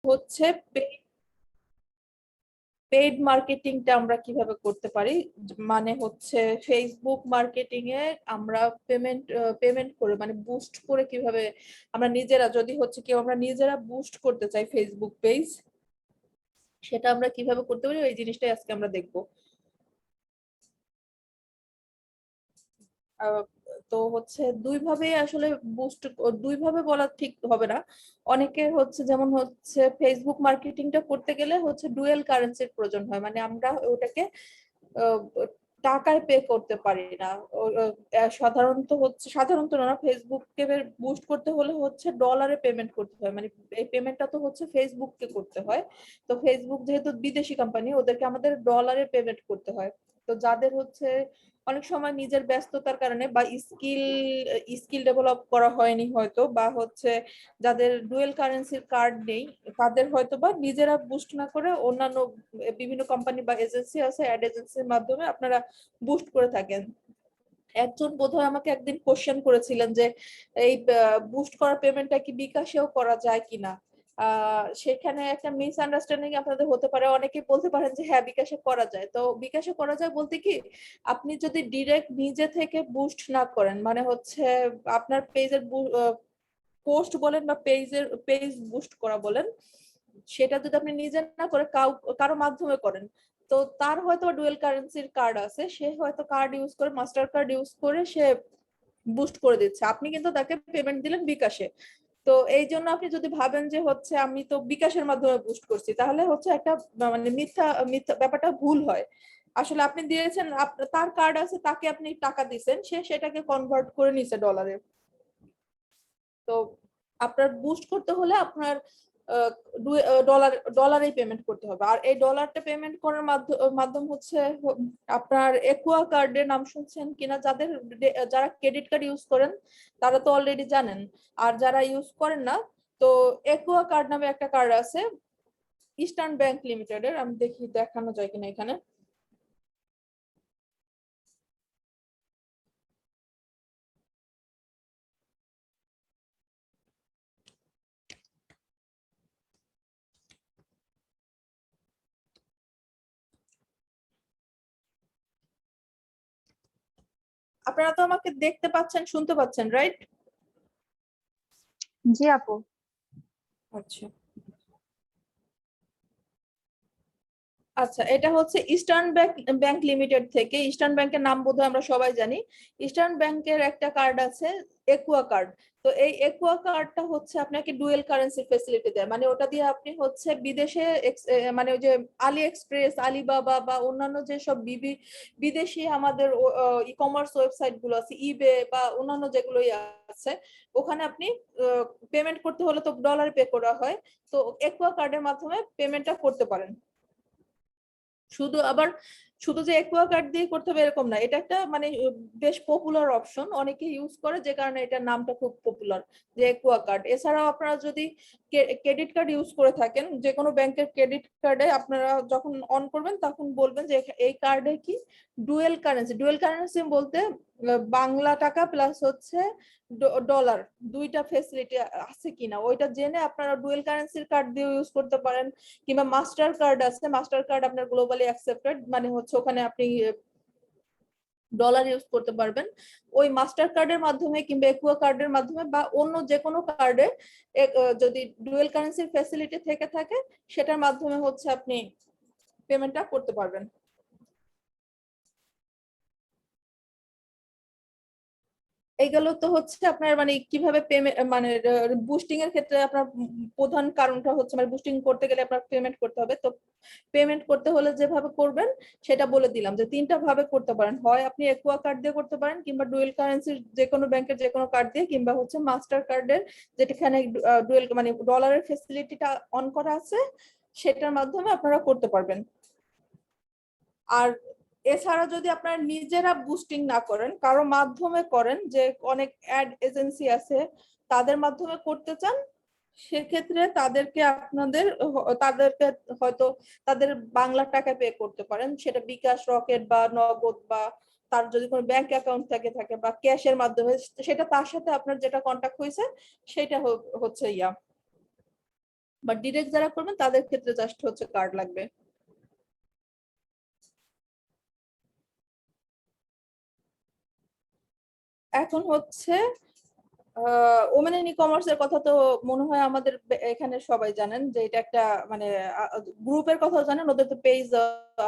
হচ্ছে পেইড মার্কেটিংটা আমরা কিভাবে করতে পারি, মানে হচ্ছে ফেসবুক মার্কেটিং এ আমরা পেমেন্ট করে মানে বুস্ট করে কিভাবে আমরা নিজেরা, যদি হচ্ছে কেউ আমরা নিজেরা বুস্ট করতে চাই ফেসবুক পেজ, সেটা আমরা কিভাবে করতে পারি এই জিনিসটাই আজকে আমরা দেখবো। আহ, তো হচ্ছে দুইভাবে আসলে বুস্ট, দুইভাবে বলা ঠিক হবে না। অনেকে হচ্ছে যেমন হচ্ছে ফেসবুক মার্কেটিংটা করতে গেলে হচ্ছে ডুয়েল কারেন্সির প্রয়োজন হয়, মানে আমরা ওটাকে আহ, টাকায় পে করতে পারি না। সাধারণত না, ফেসবুককে বুস্ট করতে হলে হচ্ছে ডলারে পেমেন্ট করতে হয়, মানে এই পেমেন্টটা তো হচ্ছে ফেসবুককে করতে হয়। তো ফেসবুক যেহেতু বিদেশি কোম্পানি, ওদেরকে আমাদের ডলারে পেমেন্ট করতে হয়। তো যাদের হচ্ছে অনেক সময় নিজের ব্যস্ততার কারণে বা স্কিল ডেভেলপ করা হয়নি হয়তো, বা হচ্ছে যাদের ডুয়েল কারেন্সির কার্ড নেই, তাদের হয়তো বা নিজেরা বুস্ট না করে অন্যান্য বিভিন্ন কোম্পানি বা এজেন্সি আছে, অ্যাড এজেন্সির মাধ্যমে আপনারা বুস্ট করে থাকেন। একজন বোধহয় আমাকে একদিন কোশ্চেন করেছিলেন যে এই বুস্ট করার পেমেন্টটা কি বিকাশেও করা যায় কিনা। সেখানে একটা মিস আন্ডারস্ট্যান্ডিং আপনাদের হতে পারে, অনেকে বলতে পারেন যে হ্যাঁ বিকাশে করা যায়। তো বিকাশে করা যায় বলতে কি, আপনি যদি ডিরেক্ট নিজে থেকে বুস্ট না করেন, মানে হচ্ছে আপনার পেজের পোস্ট বলেন বা পেজ বুস্ট করা বলেন, সেটা যদি আপনি নিজে না করে কারো মাধ্যমে করেন, তো তার হয়তো ডুয়েল কারেন্সির কার্ড আছে, সে হয়তো কার্ড ইউজ করে, মাস্টার কার্ড ইউজ করে সে বুস্ট করে দিচ্ছে, আপনি কিন্তু তাকে পেমেন্ট দিলেন বিকাশে। তো এই জন্য আপনি যদি ভাবেন যে হচ্ছে আমি তো বিকাশের মাধ্যমে বুস্ট করছি, তাহলে হচ্ছে একটা মানে মিথ্যা মিথ্যা ব্যাপারটা ভুল হয়। আসলে আপনি দিয়েছেন, তার কার্ড আছে, তাকে আপনি টাকা দিয়েছেন, সে সেটাকে কনভার্ট করে নিছে ডলারে। তো আপনার বুস্ট করতে হলে আপনার ডলারেই পেমেন্ট করতে হবে। আর এই ডলারটা পেমেন্ট করার মাধ্যম হচ্ছে আপনার একুয়া কার্ডের নাম শুনছেন কিনা, যারা ক্রেডিট কার্ড ইউজ করেন তারা তো অলরেডি জানেন। আর যারা ইউজ করেন না, তো একুয়া কার্ড নামে একটা কার্ড আছে ইস্টার্ন ব্যাংক লিমিটেডের, আমি দেখি দেখানো যায় কিনা এখানে। আপনারা তো আমাকে দেখতে পাচ্ছেন, শুনতে পাচ্ছেন, রাইট? জি আপু। আচ্ছা আচ্ছা, এটা হচ্ছে ইস্টার্ন ব্যাংক লিমিটেড থেকে। ইস্টার্ন ব্যাংকের নাম বোধহয় আমরা সবাই জানি। ইস্টার্ন ব্যাংকের একটা কার্ড আছে একুয়া কার্ড। তো এই একুয়া কার্ডটা হচ্ছে আপনাকে ডুয়েল কারেন্সি ফেসিলিটি দেয়, মানে ওটা দিয়ে আপনি হচ্ছে বিদেশে মানে ওই যে আলি এক্সপ্রেস, আলিবাবা বা অন্যান্য যে সব বিদেশি আমাদের ই কমার্স ওয়েবসাইট গুলো আছে, ইবে বা অন্যান্য যেগুলোই আছে, ওখানে আপনি পেমেন্ট করতে হলে তো ডলার পে করা হয়। তো একুয়া কার্ডের মাধ্যমে পেমেন্টটা করতে পারেন। আবার শুধু যে একুয়া কার্ড দিয়ে করতে হবে এরকম না, এটা একটা মানে বেশ পপুলার অপশন, অনেকে ইউজ করে, যে কারণে এটার নামটা খুব পপুলার, যে একুয়া কার্ড। এছাড়াও আপনারা যদি ক্রেডিট কার্ড ইউজ করে থাকেন, যে কোনো ব্যাংকের ক্রেডিট কার্ডে আপনারা যখন অন করবেন তখন বলবেন যে এই কার্ডে কি ডুয়েল কারেন্সি বলতে বাংলা টাকা প্লাস হচ্ছে ডলার, দুইটা ফেসিলিটি আছে কিনা ওইটা জেনে আপনারা ডুয়েল কারেন্সির কার্ড দিয়ে ইউজ করতে পারেন। কিংবা মাস্টার কার্ড আছে, মাস্টার কার্ড আপনার গ্লোবালি অ্যাকসেপ্টেড, মানে হচ্ছে ওখানে আপনি ডলার ইউজ করতে পারবেন। ওই মাস্টার কার্ডের মাধ্যমে কিংবা একুয়া কার্ডের মাধ্যমে বা অন্য যে কোনো কার্ডে যদি ডুয়েল কারেন্সির ফ্যাসিলিটি থেকে থাকে, সেটার মাধ্যমে হচ্ছে আপনি পেমেন্টটা করতে পারবেন। এইগুলো তো হচ্ছে আপনার মানে কিভাবে পেমেন্ট, মানে বুস্টিং এর ক্ষেত্রে আপনার প্রধান কারণটা হচ্ছে মানে বুস্টিং করতে গেলে আপনার পেমেন্ট করতে হবে। তো পেমেন্ট করতে হলে যেভাবে করবেন সেটা বলে দিলাম, যে তিনটা ভাবে করতে পারেন, হয় আপনি একুয়া কার্ড দিয়ে করতে পারেন, কিংবা ডুয়েল কারেন্সির যে কোনো ব্যাংকের যে কোনো কার্ড দিয়ে, কিংবা হচ্ছে মাস্টার কার্ডের যেখানে ডুয়েল মানে ডলারের ফেসিলিটিটা অন করা আছে সেটার মাধ্যমে আপনারা করতে পারবেন। আর এছাড়া যদি আপনারা নিজেরা বুস্টিং না করেন, কারো মাধ্যমে করেন, যে অনেক অ্যাড এজেন্সি আছে তাদের মাধ্যমে করতে চান, সেক্ষেত্রে তাদেরকে হয়তো তাদের বাংলা টাকা পে করতে পারেন, সেটা বিকাশ, রকেট বা নগদ, বা তার যদি কোনো ব্যাংক অ্যাকাউন্ট থাকে বা ক্যাশের মাধ্যমে, সেটা তার সাথে আপনার যেটা কন্টাক্ট হয়েছে সেটা হচ্ছে বা ডিরেক্ট যারা করবেন তাদের ক্ষেত্রে জাস্ট হচ্ছে কার্ড লাগবে। এখন হচ্ছে ওমেন ইন ই কমার্সের কথা তো মনে হয় আমাদের এখানে সবাই জানেন যে এটা একটা মানে গ্রুপের কথা জানেন, ওদের তো পেজ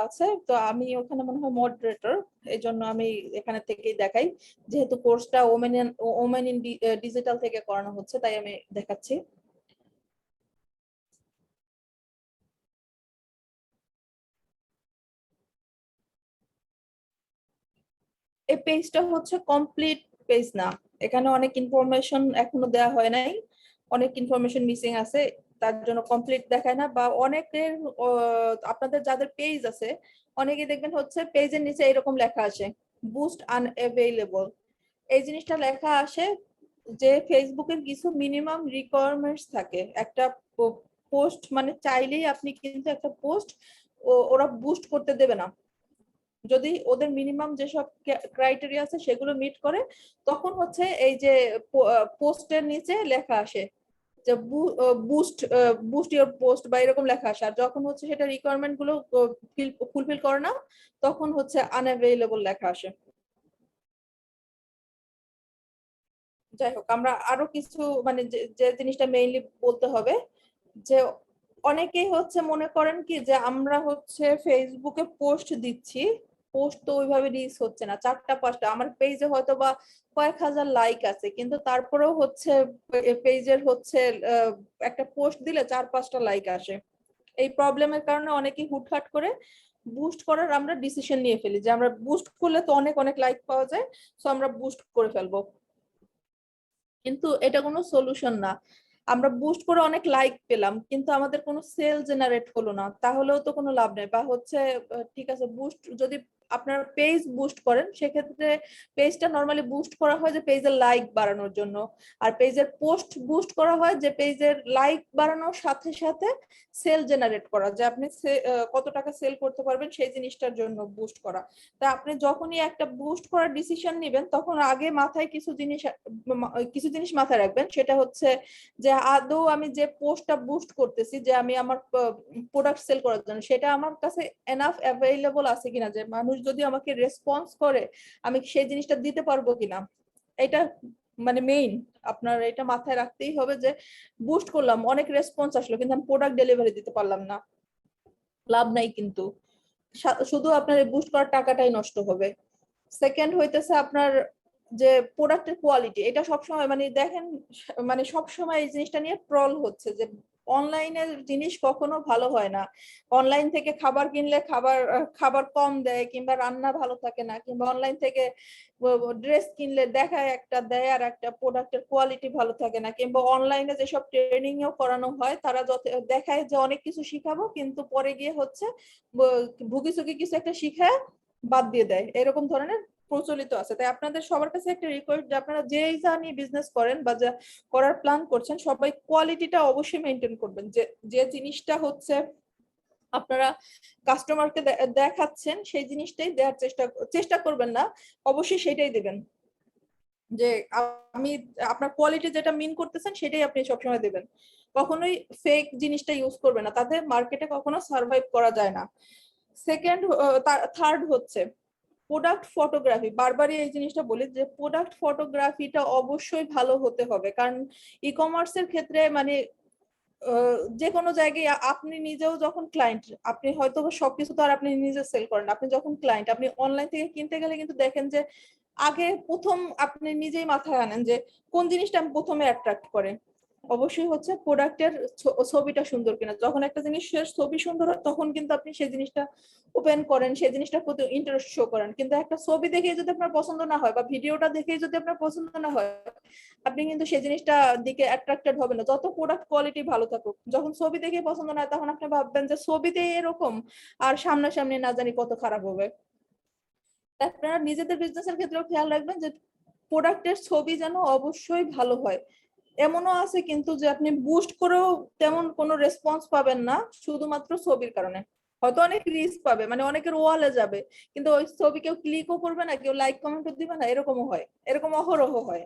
আছে, তো আমি ওখানে মনে হয় মডারেটর, এই জন্য আমি এখানে থেকেই দেখাই, যেহেতু কোর্সটা ওমেন ইন ডিজিটাল থেকে করানো হচ্ছে তাই আমি দেখাচ্ছি। এই পেজটা হচ্ছে কমপ্লিট পেজ না, এখানে অনেক ইনফরমেশন এখনো দেওয়া হয় নাই, অনেক ইনফরমেশন মিসিং আছে, তার জন্য কমপ্লিট দেখায় না। বা অনেকের আপনাদের যাদের পেজ আছে অনেকে দেখবেন হচ্ছে পেজের নিচে এরকম লেখা আসে বুস্ট আনঅ্যাভেলেবল, এই জিনিসটা লেখা আসে যে ফেসবুকের কিছু মিনিমাম রিকোয়ারমেন্টস থাকে একটা পোস্ট মানে চাইলেই আপনি কিন্তু একটা পোস্ট ওরা বুস্ট করতে দেবে না, যদি ওদের মিনিমাম যেসব ক্রাইটেরিয়া আছে সেগুলো মিট করে তখন হচ্ছে এই যে পোস্টের নিচে লেখা আসে যে বুস্ট বুস্ট ইওর পোস্ট বা এরকম লেখা আসে, আর যখন হচ্ছে সেটা রিকোয়ারমেন্ট গুলো ফুলফিল করে না তখন হচ্ছে আনঅ্যাভেলেবল লেখা আসে। যাই হোক, আমরা আরো কিছু মানে যে জিনিসটা মেইনলি বলতে হবে যে অনেকেই হচ্ছে মনে করেন কি যে আমরা হচ্ছে ফেসবুকে পোস্ট দিচ্ছি, পোস্ট তো ওইভাবে রিচ হচ্ছে না, 4টা 5টা আমার পেজে হয়তো বা কয়েক হাজার লাইক আছে কিন্তু তারপরেও হচ্ছে পেজের হচ্ছে একটা পোস্ট দিলে 4-5টা লাইক আসে। এই প্রবলেমের কারণে অনেকেই হুটহাট করে বুস্ট করার আমরা ডিসিশন নিয়ে ফেলি যে আমরা বুস্ট করলে তো অনেক অনেক লাইক পাওয়া যায়, সো আমরা বুস্ট করে ফেলবো, কিন্তু এটা কোনো সলিউশন না। আমরা বুস্ট করে অনেক লাইক পেলাম কিন্তু আমাদের কোনো সেল জেনারেট হলো না, তাহলেও তো কোনো লাভ নেই। বা হচ্ছে ঠিক আছে বুস্ট যদি আপনার পেজ বুস্ট করেন সেক্ষেত্রে পেজটা নরমালি বুস্ট করা হয় যে পেজের লাইক বাড়ানোর জন্য, আর পেজের পোস্ট বুস্ট করা হয় যে পেজের লাইক বাড়ানোর সাথে সাথে সেল জেনারেট করা, যে আপনি কত টাকা সেল করতে পারবেন সেই জিনিসটার জন্য বুস্ট করা। তা আপনি যখনই একটা বুস্ট করার ডিসিশন নেবেন তখন আগে মাথায় কিছু জিনিস মাথায় রাখবেন, সেটা হচ্ছে যে আদৌ আমি যে পোস্টটা বুস্ট করতেছি যে আমি আমার প্রোডাক্ট সেল করার জন্য সেটা আমার কাছে এনাফ অ্যাভেলেবল আছে কিনা, যে মানুষ যদি আমাকে রেসপন্স করে আমি সেই জিনিসটা দিতে পারবো কিনা, এটা মানে মেইন আপনার এটা মাথায় রাখতেই হবে যে বুস্ট করলাম অনেক রেসপন্স আসলো কিন্তু আমি প্রোডাক্ট ডেলিভারি দিতে পারলাম না, লাভ নাই কিন্তু, শুধু আপনার বুস্ট করার টাকাটাই নষ্ট হবে। সেকেন্ড হইতেছে আপনার যে প্রোডাক্টের কোয়ালিটি, এটা সবসময় মানে দেখেন মানে সবসময় এই জিনিসটা নিয়ে ট্রল হচ্ছে যে অনলাইনের জিনিস কখনো ভালো হয় না, অনলাইন থেকে খাবার কিনলে খাবার কম দেয় কিংবা রান্না ভালো থাকে না, কিংবা অনলাইন থেকে ড্রেস কিনলে দেখায় একটা দেয় আর একটা প্রোডাক্টের কোয়ালিটি ভালো থাকে না, কিংবা অনলাইনে যেসব ট্রেনিং ও করানো হয় তারা দেখায় যে অনেক কিছু শিখাবো কিন্তু পরে গিয়ে হচ্ছে ভুগি চুগি কিছু একটা শিখায় বাদ দিয়ে দেয়, এরকম ধরনের প্রচলিত আছে। তাই আপনাদের সবার কাছে একটা রিকোয়েস্ট যে আপনারা যেই যা নিয়ে বিজনেস করেন বা যা করার প্ল্যান করছেন সবাই কোয়ালিটিটা অবশ্যই মেনটেন করবেন, যে যে জিনিসটা হচ্ছে আপনারা কাস্টমারকে দেখাচ্ছেন সেই জিনিসটাই দেওয়ার চেষ্টা করবেন না, অবশ্যই সেটাই দেবেন, যে আমি আপনার কোয়ালিটি যেটা মিন করতেছেন সেটাই আপনি সবসময় দেবেন, কখনোই ফেক জিনিসটা ইউজ করবেন না, তাতে মার্কেটে কখনো সার্ভাইভ করা যায় না। সেকেন্ড থার্ড হচ্ছে প্রোডাক্ট ফটোগ্রাফি, বারবারই এই জিনিসটা বলি যে প্রোডাক্ট ফটোগ্রাফিটা অবশ্যই ভালো হতে হবে, কারণ ই কমার্সের ক্ষেত্রে মানে যে কোনো জায়গায় আপনি নিজেও যখন ক্লায়েন্ট, আপনি হয়তো সবকিছু তো আর আপনি নিজে সেল করেন, আপনি যখন ক্লায়েন্ট আপনি অনলাইন থেকে কিনতে গেলে কিন্তু দেখেন যে আগে প্রথম আপনি নিজেই মাথায় আনেন যে কোন জিনিসটা আমি প্রথমে অ্যাট্রাক্ট করে, অবশ্যই হচ্ছে প্রোডাক্টের ছবিটা সুন্দর কিনা, যখন একটা জিনিসের ছবি সুন্দর হয় তখন কিন্তু আপনি সেই জিনিসটা ওপেন করেন, সেই জিনিসটার প্রতি ইন্টারেস্ট শো করেন, কিন্তু একটা ছবি দেখেই যদি আপনার পছন্দ না হয় বা ভিডিওটা দেখেই যদি আপনার পছন্দ না হয় আপনি কিন্তু সেই জিনিসটা দিকে অ্যাট্রাক্টেড হবে না, যত প্রোডাক্ট কোয়ালিটি ভালো থাকুক, যখন ছবি দেখে পছন্দ না হয় তখন আপনি ভাববেন যে ছবিতে এরকম আর সামনাসামনি না জানি কত খারাপ হবে। আপনারা নিজেদের বিজনেসের ক্ষেত্রেও খেয়াল রাখবেন যে প্রোডাক্টের ছবি যেন অবশ্যই ভালো হয়। এমনও আছে কিন্তু যে আপনি বুস্ট করেও তেমন কোনো রেসপন্স পাবেন না শুধুমাত্র ছবির কারণে, হয়তো অনেক রিচ পাবে মানে অনেকের ওয়ালে যাবে কিন্তু ওই ছবি কেউ ক্লিকও করবে না, কেউ লাইক কমেন্টও দিবে না, এরকমও হয়, এরকম অহরহ হয়।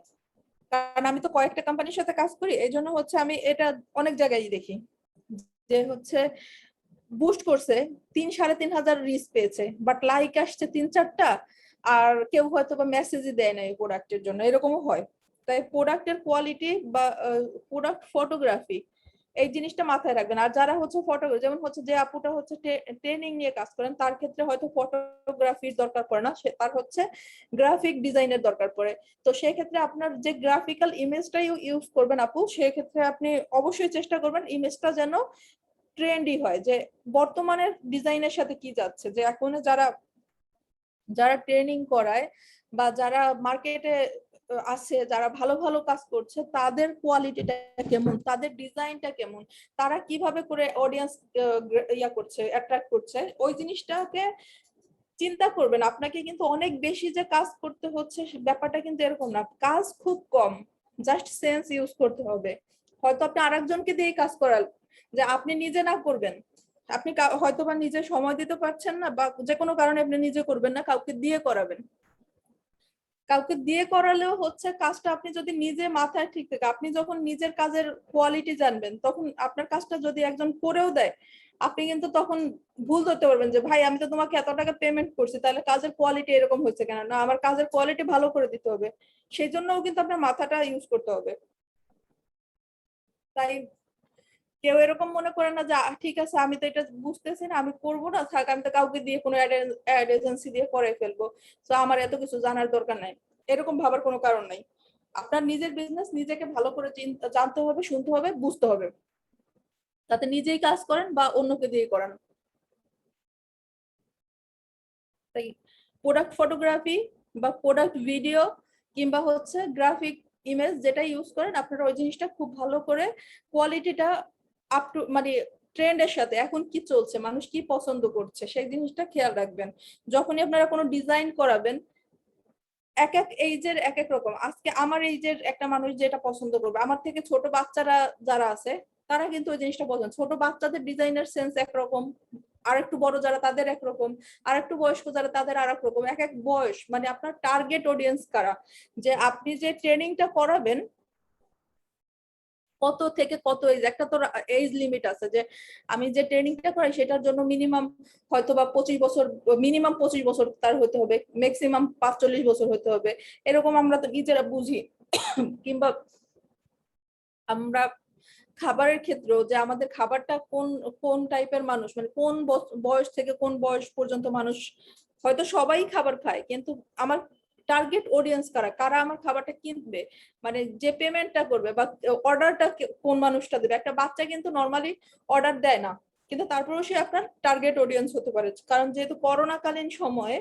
কারণ আমি তো কয়েকটা কোম্পানির সাথে কাজ করি এই জন্য হচ্ছে আমি এটা অনেক জায়গায় দেখি। যে হচ্ছে বুস্ট করছে 3-3.5 রিচ পেয়েছে, বাট লাইক আসছে 3-4টা, আর কেউ হয়তো বা মেসেজই দেয় না এই প্রোডাক্টের জন্য, এরকমও হয়। তাই প্রোডাক্টের কোয়ালিটি বা প্রোডাক্ট ফটোগ্রাফি এই জিনিসটা মাথায় রাখবেন। আর যারা হচ্ছে ফটোগ্রাফি, যেমন হচ্ছে যে আপুটা হচ্ছে ট্রেনিং নিয়ে কাজ করেন, তার ক্ষেত্রে হয়তো ফটোগ্রাফির দরকার পড়ে না, তার হচ্ছে গ্রাফিক ডিজাইনের দরকার পড়ে। তো সেই ক্ষেত্রে আপনার যে গ্রাফিক্যাল ইমেজটাই ইউজ করবেন আপু, সেক্ষেত্রে আপনি অবশ্যই চেষ্টা করবেন ইমেজটা যেন ট্রেন্ডই হয়, যে বর্তমানের ডিজাইনের সাথে কি যাচ্ছে, যে এখন যারা যারা ট্রেনিং করায় বা যারা মার্কেটে আছে, যারা ভালো ভালো কাজ করছে, তাদের কোয়ালিটিটা কেমন, তাদের ডিজাইনটা কেমন, তারা কিভাবে করে অডিয়েন্স ইয়া করছে, অ্যাট্রাক্ট করছে, ওই জিনিসটাকে চিন্তা করবেন। আপনাকে কিন্তু অনেক বেশি যে কাজ করতে হচ্ছে ব্যাপারটা কিন্তু এরকম না, কাজ খুব কম, জাস্ট সেন্স ইউজ করতে হবে। হয়তো আপনি আরেকজনকে দিয়ে কাজ করাল, যে আপনি নিজে না করবেন, আপনি হয়তো বা নিজে সময় দিতে পারছেন না, বা যে কোনো কারণে আপনি নিজে করবেন না, কাউকে দিয়ে করাবেন। কাউকে দিয়ে করালেও হচ্ছে কাজটা আপনি যদি নিজে মাথায় ঠিক থাকে, আপনি যখন নিজের কাজের কোয়ালিটি জানবেন, তখন আপনার কাজটা যদি একজন করেও দেয়, আপনি কিন্তু তখন ভুল ধরতে পারবেন যে ভাই আমি তো তোমাকে এত টাকা পেমেন্ট করছি, তাহলে কাজের কোয়ালিটি এরকম হচ্ছে কেন, না আমার কাজের কোয়ালিটি ভালো করে দিতে হবে, সেই জন্যও কিন্তু আপনার মাথাটা ইউজ করতে হবে। তাই কেউ এরকম মনে করে না যে ঠিক আছে আমি তো এটা বুঝতেছি না, আমি করবো না, থাক আমি তো কাউকে দিয়ে কোনো অ্যাড এজেন্সি দিয়ে করে ফেলবো, তো আমার এত কিছু জানার দরকার নাই, এরকম ভাবার কোনো কারণ নাই। আপনার নিজের বিজনেস নিজেকে ভালো করে জানতে হবে, শুনতে হবে, বুঝতে হবে, তাতে নিজেই কাজ করেন বা অন্যকে দিয়ে করান। তাই প্রোডাক্ট ফটোগ্রাফি বা প্রোডাক্ট ভিডিও কিংবা হচ্ছে গ্রাফিক ইমেজ যেটা ইউজ করেন, আপনারা ওই জিনিসটা খুব ভালো করে কোয়ালিটিটা আপ টু মানে ট্রেন্ডের সাথে এখন কি চলছে, মানুষ কি পছন্দ করছে, সেই জিনিসটা খেয়াল রাখবেন। যখনই আপনারা কোনো ডিজাইন করাবেন, এক এক এইজের এক এক রকম, আজকে আমার এইজের একটা মানুষ যেটা পছন্দ করবে, আমার থেকে ছোট বাচ্চারা যারা আছে তারা কিন্তু ওই জিনিসটা পছন্দ, ছোট বাচ্চাদের ডিজাইনের সেন্স একরকম, আর একটু বড় যারা তাদের একরকম, আর একটু বয়স্ক যারা তাদের আর এক রকম, এক এক বয়স, মানে আপনার টার্গেট অডিয়েন্স কারা, যে আপনি যে ট্রেনিংটা করাবেন কত থেকে কত এজ, একটা তো এজ লিমিট আছে, যে আমি যে ট্রেনিংটা করাই সেটার জন্য মিনিমাম হয়তো বা 25 বছর, মিনিমাম 25 বছর তার হতে হবে, ম্যাক্সিমাম 45 বছর হতে হবে, এরকম আমরা তো নিজেরা বুঝি। কিংবা আমরা খাবারের ক্ষেত্রেও, যে আমাদের খাবারটা কোন কোন টাইপের মানুষ, মানে কোন বয়স থেকে কোন বয়স পর্যন্ত মানুষ, হয়তো সবাই খাবার খায়, কিন্তু আমার টার্গেট অডিয়েন্স কারা, কারা আমার খাবারটা কিনবে, মানে যে পেমেন্টটা করবে বা অর্ডারটা কোন মানুষটা দেবে। একটা বাচ্চা কিন্তু নর্মালি অর্ডার দেয় না, কিন্তু তারপরেও সে আপনার টার্গেট অডিয়েন্স হতে পারে, কারণ যেহেতু করোনাকালীন সময়ে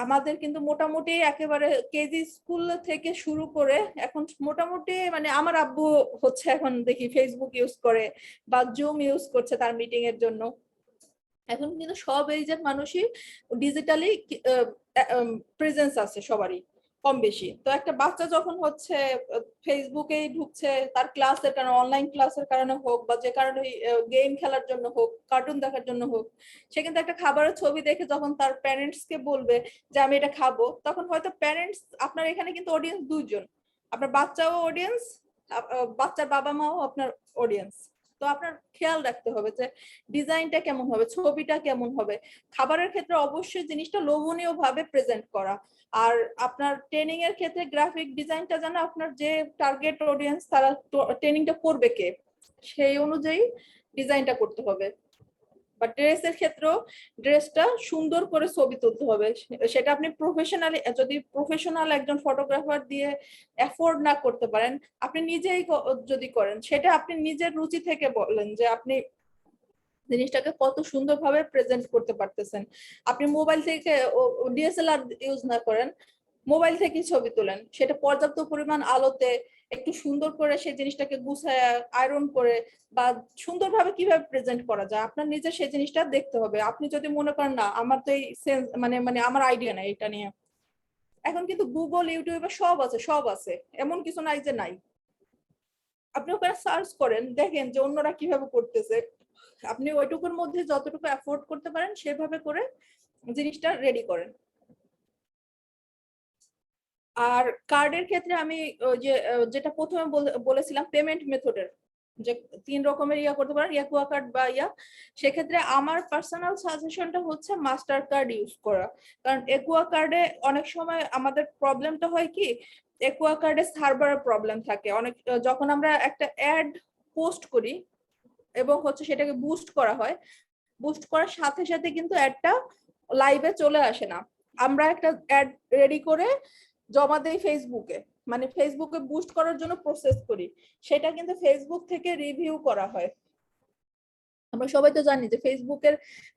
আমাদের কিন্তু মোটামুটি একেবারে কেজি স্কুল থেকে শুরু করে এখন মোটামুটি, মানে আমার আব্বু হচ্ছে এখন দেখি ফেসবুক ইউজ করে বা জুম ইউজ করছে তার মিটিং এর জন্য। এখন কিন্তু সব এইজের মানুষই ডিজিটালি প্রেজেন্স আছে সবারই কম বেশি। তো একটা বাচ্চা যখন হচ্ছে ফেসবুকেই ঢুকছে, তার ক্লাসের কারণে, অনলাইন ক্লাসের কারণে হোক বা যে কারণে গেম খেলার জন্য হোক, কার্টুন দেখার জন্য হোক, সে কিন্তু একটা খাবারের ছবি দেখে যখন তার প্যারেন্টস কে বলবে যে আমি এটা খাবো, তখন হয়তো প্যারেন্টস, আপনার এখানে কিন্তু অডিয়েন্স দুইজন, আপনার বাচ্চাও অডিয়েন্স, বাচ্চার বাবা মাও আপনার অডিয়েন্স। তো আপনার খেয়াল রাখতে হবে যে ডিজাইনটা কেমন হবে, ছবিটা কেমন হবে। খাবারের ক্ষেত্রে অবশ্যই জিনিসটা লোভনীয় ভাবে প্রেজেন্ট করা, আর আপনার ট্রেনিং এর ক্ষেত্রে গ্রাফিক ডিজাইনটা যেন আপনার যে টার্গেট অডিয়েন্স তারা ট্রেনিংটা করবে কে, সেই অনুযায়ী ডিজাইনটা করতে হবে। বা ড্রেসের ক্ষেত্রেও ড্রেসটা সুন্দর করে ছবি তুলতে হবে, সেটা আপনি প্রফেশনালি, যদি প্রফেশনাল একজন ফটোগ্রাফার দিয়ে অ্যাফোর্ড না করতে পারেন, আপনি নিজেই যদি করেন, সেটা আপনি নিজের রুচি থেকে বলেন যে আপনি জিনিসটাকে কত সুন্দরভাবে প্রেজেন্ট করতে পারতেছেন। আপনি মোবাইল থেকে ডিএসএলআর ইউজ না করেন, মোবাইল থেকে ছবি তোলেন, সেটা পর্যাপ্ত পরিমাণ আলোতে একটু সুন্দর করে সেই জিনিসটাকে গুছায় আয়রন করে বা সুন্দরভাবে কিভাবে প্রেজেন্ট করা যায়, আপনার নিজে সেই জিনিসটা দেখতে হবে। আপনি যদি মনে করেন না আমার তো এই সেন্স, মানে মানে আমার আইডিয়া নাই এটা নিয়ে, এখন কিন্তু গুগল ইউটিউবে সব আছে, সব আছে, এমন কিছু নাই যে নাই। আপনি ওখানে সার্চ করেন, দেখেন যে অন্যরা কিভাবে করতেছে, আপনি ওইটুকুর মধ্যে যতটুকু অ্যাফোর্ড করতে পারেন সেভাবে করে জিনিসটা রেডি করেন। আর কার্ডের ক্ষেত্রে আমি ওই যে যেটা প্রথমে বলেছিলাম পেমেন্ট মেথডের, যে 3 রকমের ইয়া করতে পারেন, অ্যাকুয়াকার্ড বা ইয়া। সেক্ষেত্রে আমার পার্সোনাল সাজেশনটা হচ্ছে মাস্টার কার্ড ইউজ করা। কারণ অ্যাকুয়াকার্ডে অনেক সময় আমাদের প্রবলেমটা হয় কি, অ্যাকুয়াকার্ডে সার্ভারের প্রবলেম থাকে অনেক। যখন আমরা একটা অ্যাড পোস্ট করি এবং হচ্ছে সেটাকে বুস্ট করা হয়, বুস্ট করার সাথে সাথে কিন্তু অ্যাডটা লাইভে চলে আসে না। আমরা একটা অ্যাড রেডি করে জমা দেই ফেসবুকে, মানে ফেসবুকে বুস্ট করার জন্য প্রসেস করি, সেটা কিন্তু ফেসবুক থেকে রিভিউ করা হয়। আমরা সবাই তো জানি যে ফেসবুকের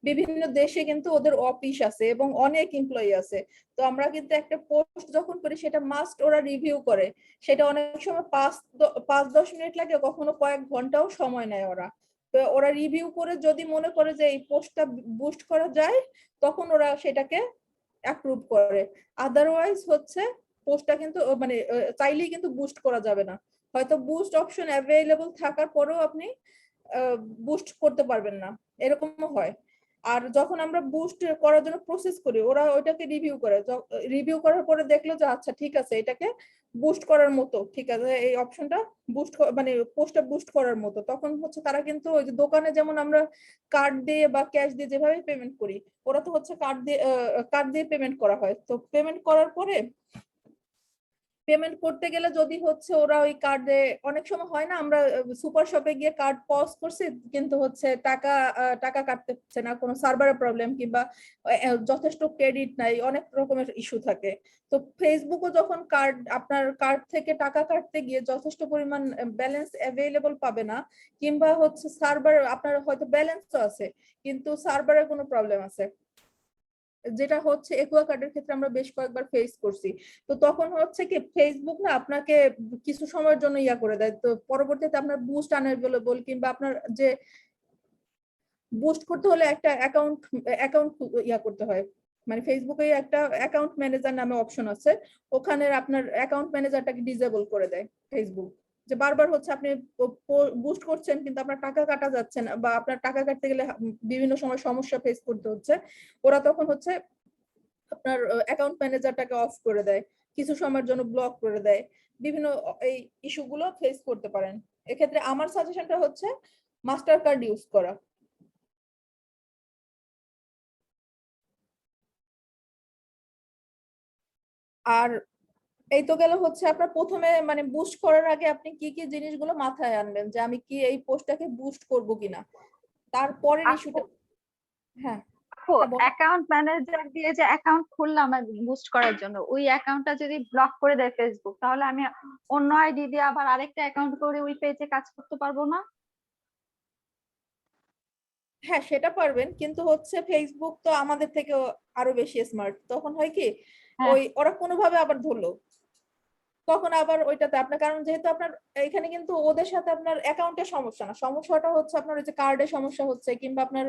বিভিন্ন দেশে কিন্তু ওদের অফিস আছে এবং অনেক এমপ্লয়ি আছে। তো আমরা কিন্তু একটা পোস্ট যখন করি সেটা মাস্ট ওরা রিভিউ করে। সেটা অনেক সময় 5-10 মিনিট লাগে, কখনো কয়েক ঘন্টাও সময় নেয় ওরা। তো ওরা রিভিউ করে যদি মনে করে যে এই পোস্টটা বুস্ট করা যায়, তখন ওরা সেটাকে অ্যাপ্রুভ করে। আদারওয়াইজ হচ্ছে পোস্টটা কিন্তু মানে চাইলেই কিন্তু বুস্ট করা যাবে না। হয়তো বুস্ট অপশন অ্যাভেলেবল থাকার পরেও আপনি বুস্ট করতে পারবেন না, এরকমও হয়। আর যখন আমরা বুস্ট করার জন্য প্রসেস করি, ওরা ওইটাকে রিভিউ করে, রিভিউ করার পরে দেখলো যে আচ্ছা ঠিক আছে এটাকে বুস্ট করার মতো, ঠিক আছে এই অপশনটা বুস্ট মানে পোস্টটা বুস্ট করার মতো, তখন হচ্ছে তারা কিন্তু ওই যে দোকানে যেমন আমরা কার্ড দিয়ে বা ক্যাশ দিয়ে যেভাবে পেমেন্ট করি, ওরা তো হচ্ছে কার্ড দিয়ে পেমেন্ট করা হয়। তো পেমেন্ট করার পরে পেমেন্ট করতে গেলে যদি হচ্ছে ওরা ওই কার্ডে, অনেক সময় হয় না আমরা সুপার শপে গিয়ে কার্ড পজ করছি কিন্তু হচ্ছে টাকা কাটতেছে না, কোনো সার্ভারের প্রবলেম কিংবা যথেষ্ট ক্রেডিট নাই, অনেক রকমের ইস্যু থাকে। তো ফেসবুকও যখন আপনার কার্ড থেকে টাকা কাটতে গিয়ে যথেষ্ট পরিমাণ ব্যালেন্স অ্যাভেলেবল পাবে না, কিংবা হচ্ছে সার্ভার আপনার হয়তো ব্যালেন্সও আছে কিন্তু সার্ভারের কোনো প্রবলেম আছে, যেটা হচ্ছে একুয়া কার্ডের ক্ষেত্রে আমরা বেশ কয়েকবার ফেস করছি। তো তখন হচ্ছে কি ফেসবুক না আপনাকে কিছু সময়ের জন্য ইয়া করে দেয়, তো পরবর্তীতে আপনার বুস্ট আনএভেলেবল কিংবা আপনার যে বুস্ট করতে হলে একটা অ্যাকাউন্ট অ্যাকাউন্ট ইয়া করতে হয়, মানে ফেসবুকে একটা অ্যাকাউন্ট ম্যানেজার নামে অপশন আছে, ওখানে আপনার অ্যাকাউন্ট ম্যানেজারটাকে ডিসেবল করে দেয় ফেসবুক। যে বারবার হচ্ছে আপনি বুস্ট করছেন কিন্তু আপনার টাকা কাটা যাচ্ছে না, বা আপনার টাকা কাটতে গেলে বিভিন্ন সময় সমস্যা ফেস করতে হচ্ছে, ওরা তখন হচ্ছে আপনার অ্যাকাউন্ট ম্যানেজারটাকে অফ করে দেয়, কিছু সময়ের জন্য ব্লক করে দেয়। বিভিন্ন এই ইস্যুগুলো ফেস করতে পারেন। এক্ষেত্রে আমার সাজেশনটা হচ্ছে মাস্টার কার্ড ইউজ করা। আর এই তো গেল হচ্ছে আপনার প্রথমে মানে বুস্ট করার আগে আপনি কি কি জিনিসগুলো মাথায় আনবেন, যে আমি কি এই পোস্টটাকে বুস্ট করব কিনা। তারপরের আপু ইস্যুটা, হ্যাঁ আপু হ্যাঁ বলেন। অ্যাকাউন্ট ম্যানেজার দিয়ে যে অ্যাকাউন্ট খুললাম বুস্ট করার জন্য, ওই অ্যাকাউন্টটা যদি ব্লক করে দেয় ফেসবুক, তাহলে আমি অন্য আইডি দিয়ে আবার আরেকটা অ্যাকাউন্ট করে ওই পেজে কাজ করতে পারবো না? হ্যাঁ সেটা পারবেন, কিন্তু হচ্ছে ফেসবুক তো আমাদের থেকে আরো বেশি স্মার্ট। তখন হয় কি, হ্যাঁ। ওই ওরা কোনোভাবে আবার ধরলো, তখন আবার ওইটাতে আপনার, কারণ যেহেতু আপনার এখানে কিন্তু ওদের সাথে আপনার অ্যাকাউন্টের সমস্যা না, সমস্যাটা হচ্ছে আপনার ওই যে কার্ডের সমস্যা হচ্ছে কিংবা আপনার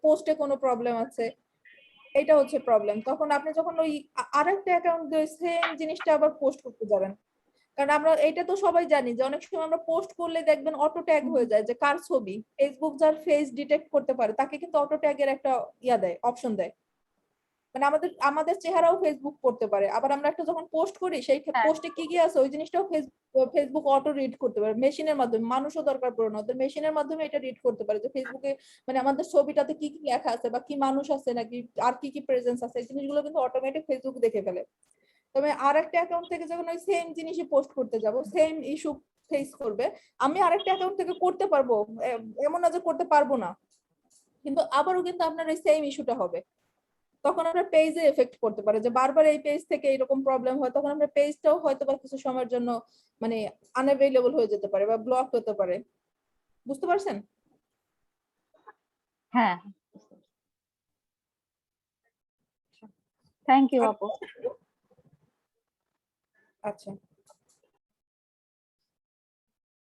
পোস্টে কোনো প্রবলেম আছে, এটা হচ্ছে প্রবলেম। তখন আপনি যখন ওই আরেকটা অ্যাকাউন্ট দিয়ে সেম জিনিসটা আবার পোস্ট করতে যাবেন, কারণ আমরা এটা তো সবাই জানি যে অনেক সময় আমরা পোস্ট করলে দেখবেন অটো ট্যাগ হয়ে যায়, যে কার ছবি, ফেসবুক যার ফেস ডিটেক্ট করতে পারে তাকে কিন্তু অটো ট্যাগের একটা ইয়া দেয়, অপশন দেয়, মানে আমাদের আমাদের চেহারাও ফেসবুক করতে পারে। আবার আমরা একটা যখন পোস্ট করি সেই হ্যাঁ। পোস্টে কি কি আছে ওই জিনিসটাও ফেসবুক অটো রিড করতে পারে, মেশিনের মাধ্যমে, মানুষও দরকার পড়ে না, ওদের মেশিনের মাধ্যমে এটা রিড করতে পারে যে ফেসবুকে মানে আমাদের ছবিটাতে কি কি লেখা আছে বা কি মানুষ আছে নাকি আর কি কি প্রেজেন্স আছে, এই জিনিসগুলো কিন্তু অটোমেটিক ফেসবুক দেখে ফেলে। তবে আর একটা অ্যাকাউন্ট থেকে যখন ওই সেম জিনিসই পোস্ট করতে যাব, সেম ইস্যু ফেস করবে। আমি আরেকটা অ্যাকাউন্ট থেকে করতে পারবো, এমন না যে করতে পারবো না, কিন্তু আবারও কিন্তু আপনার এই সেম ইস্যুটা হবে। তখন আপনার পেজে এফেক্ট করতে পারে, যে বারবার এই পেজ থেকে এরকম প্রবলেম হয়, তখন আপনার পেজটাও হয়তো বা কিছু সময়ের জন্য মানে আনএভেলেবল হয়ে যেতে পারে বা ব্লক হতে পারে। বুঝতে পারছেন? হ্যাঁ, থ্যাংক ইউ আপু। আচ্ছা,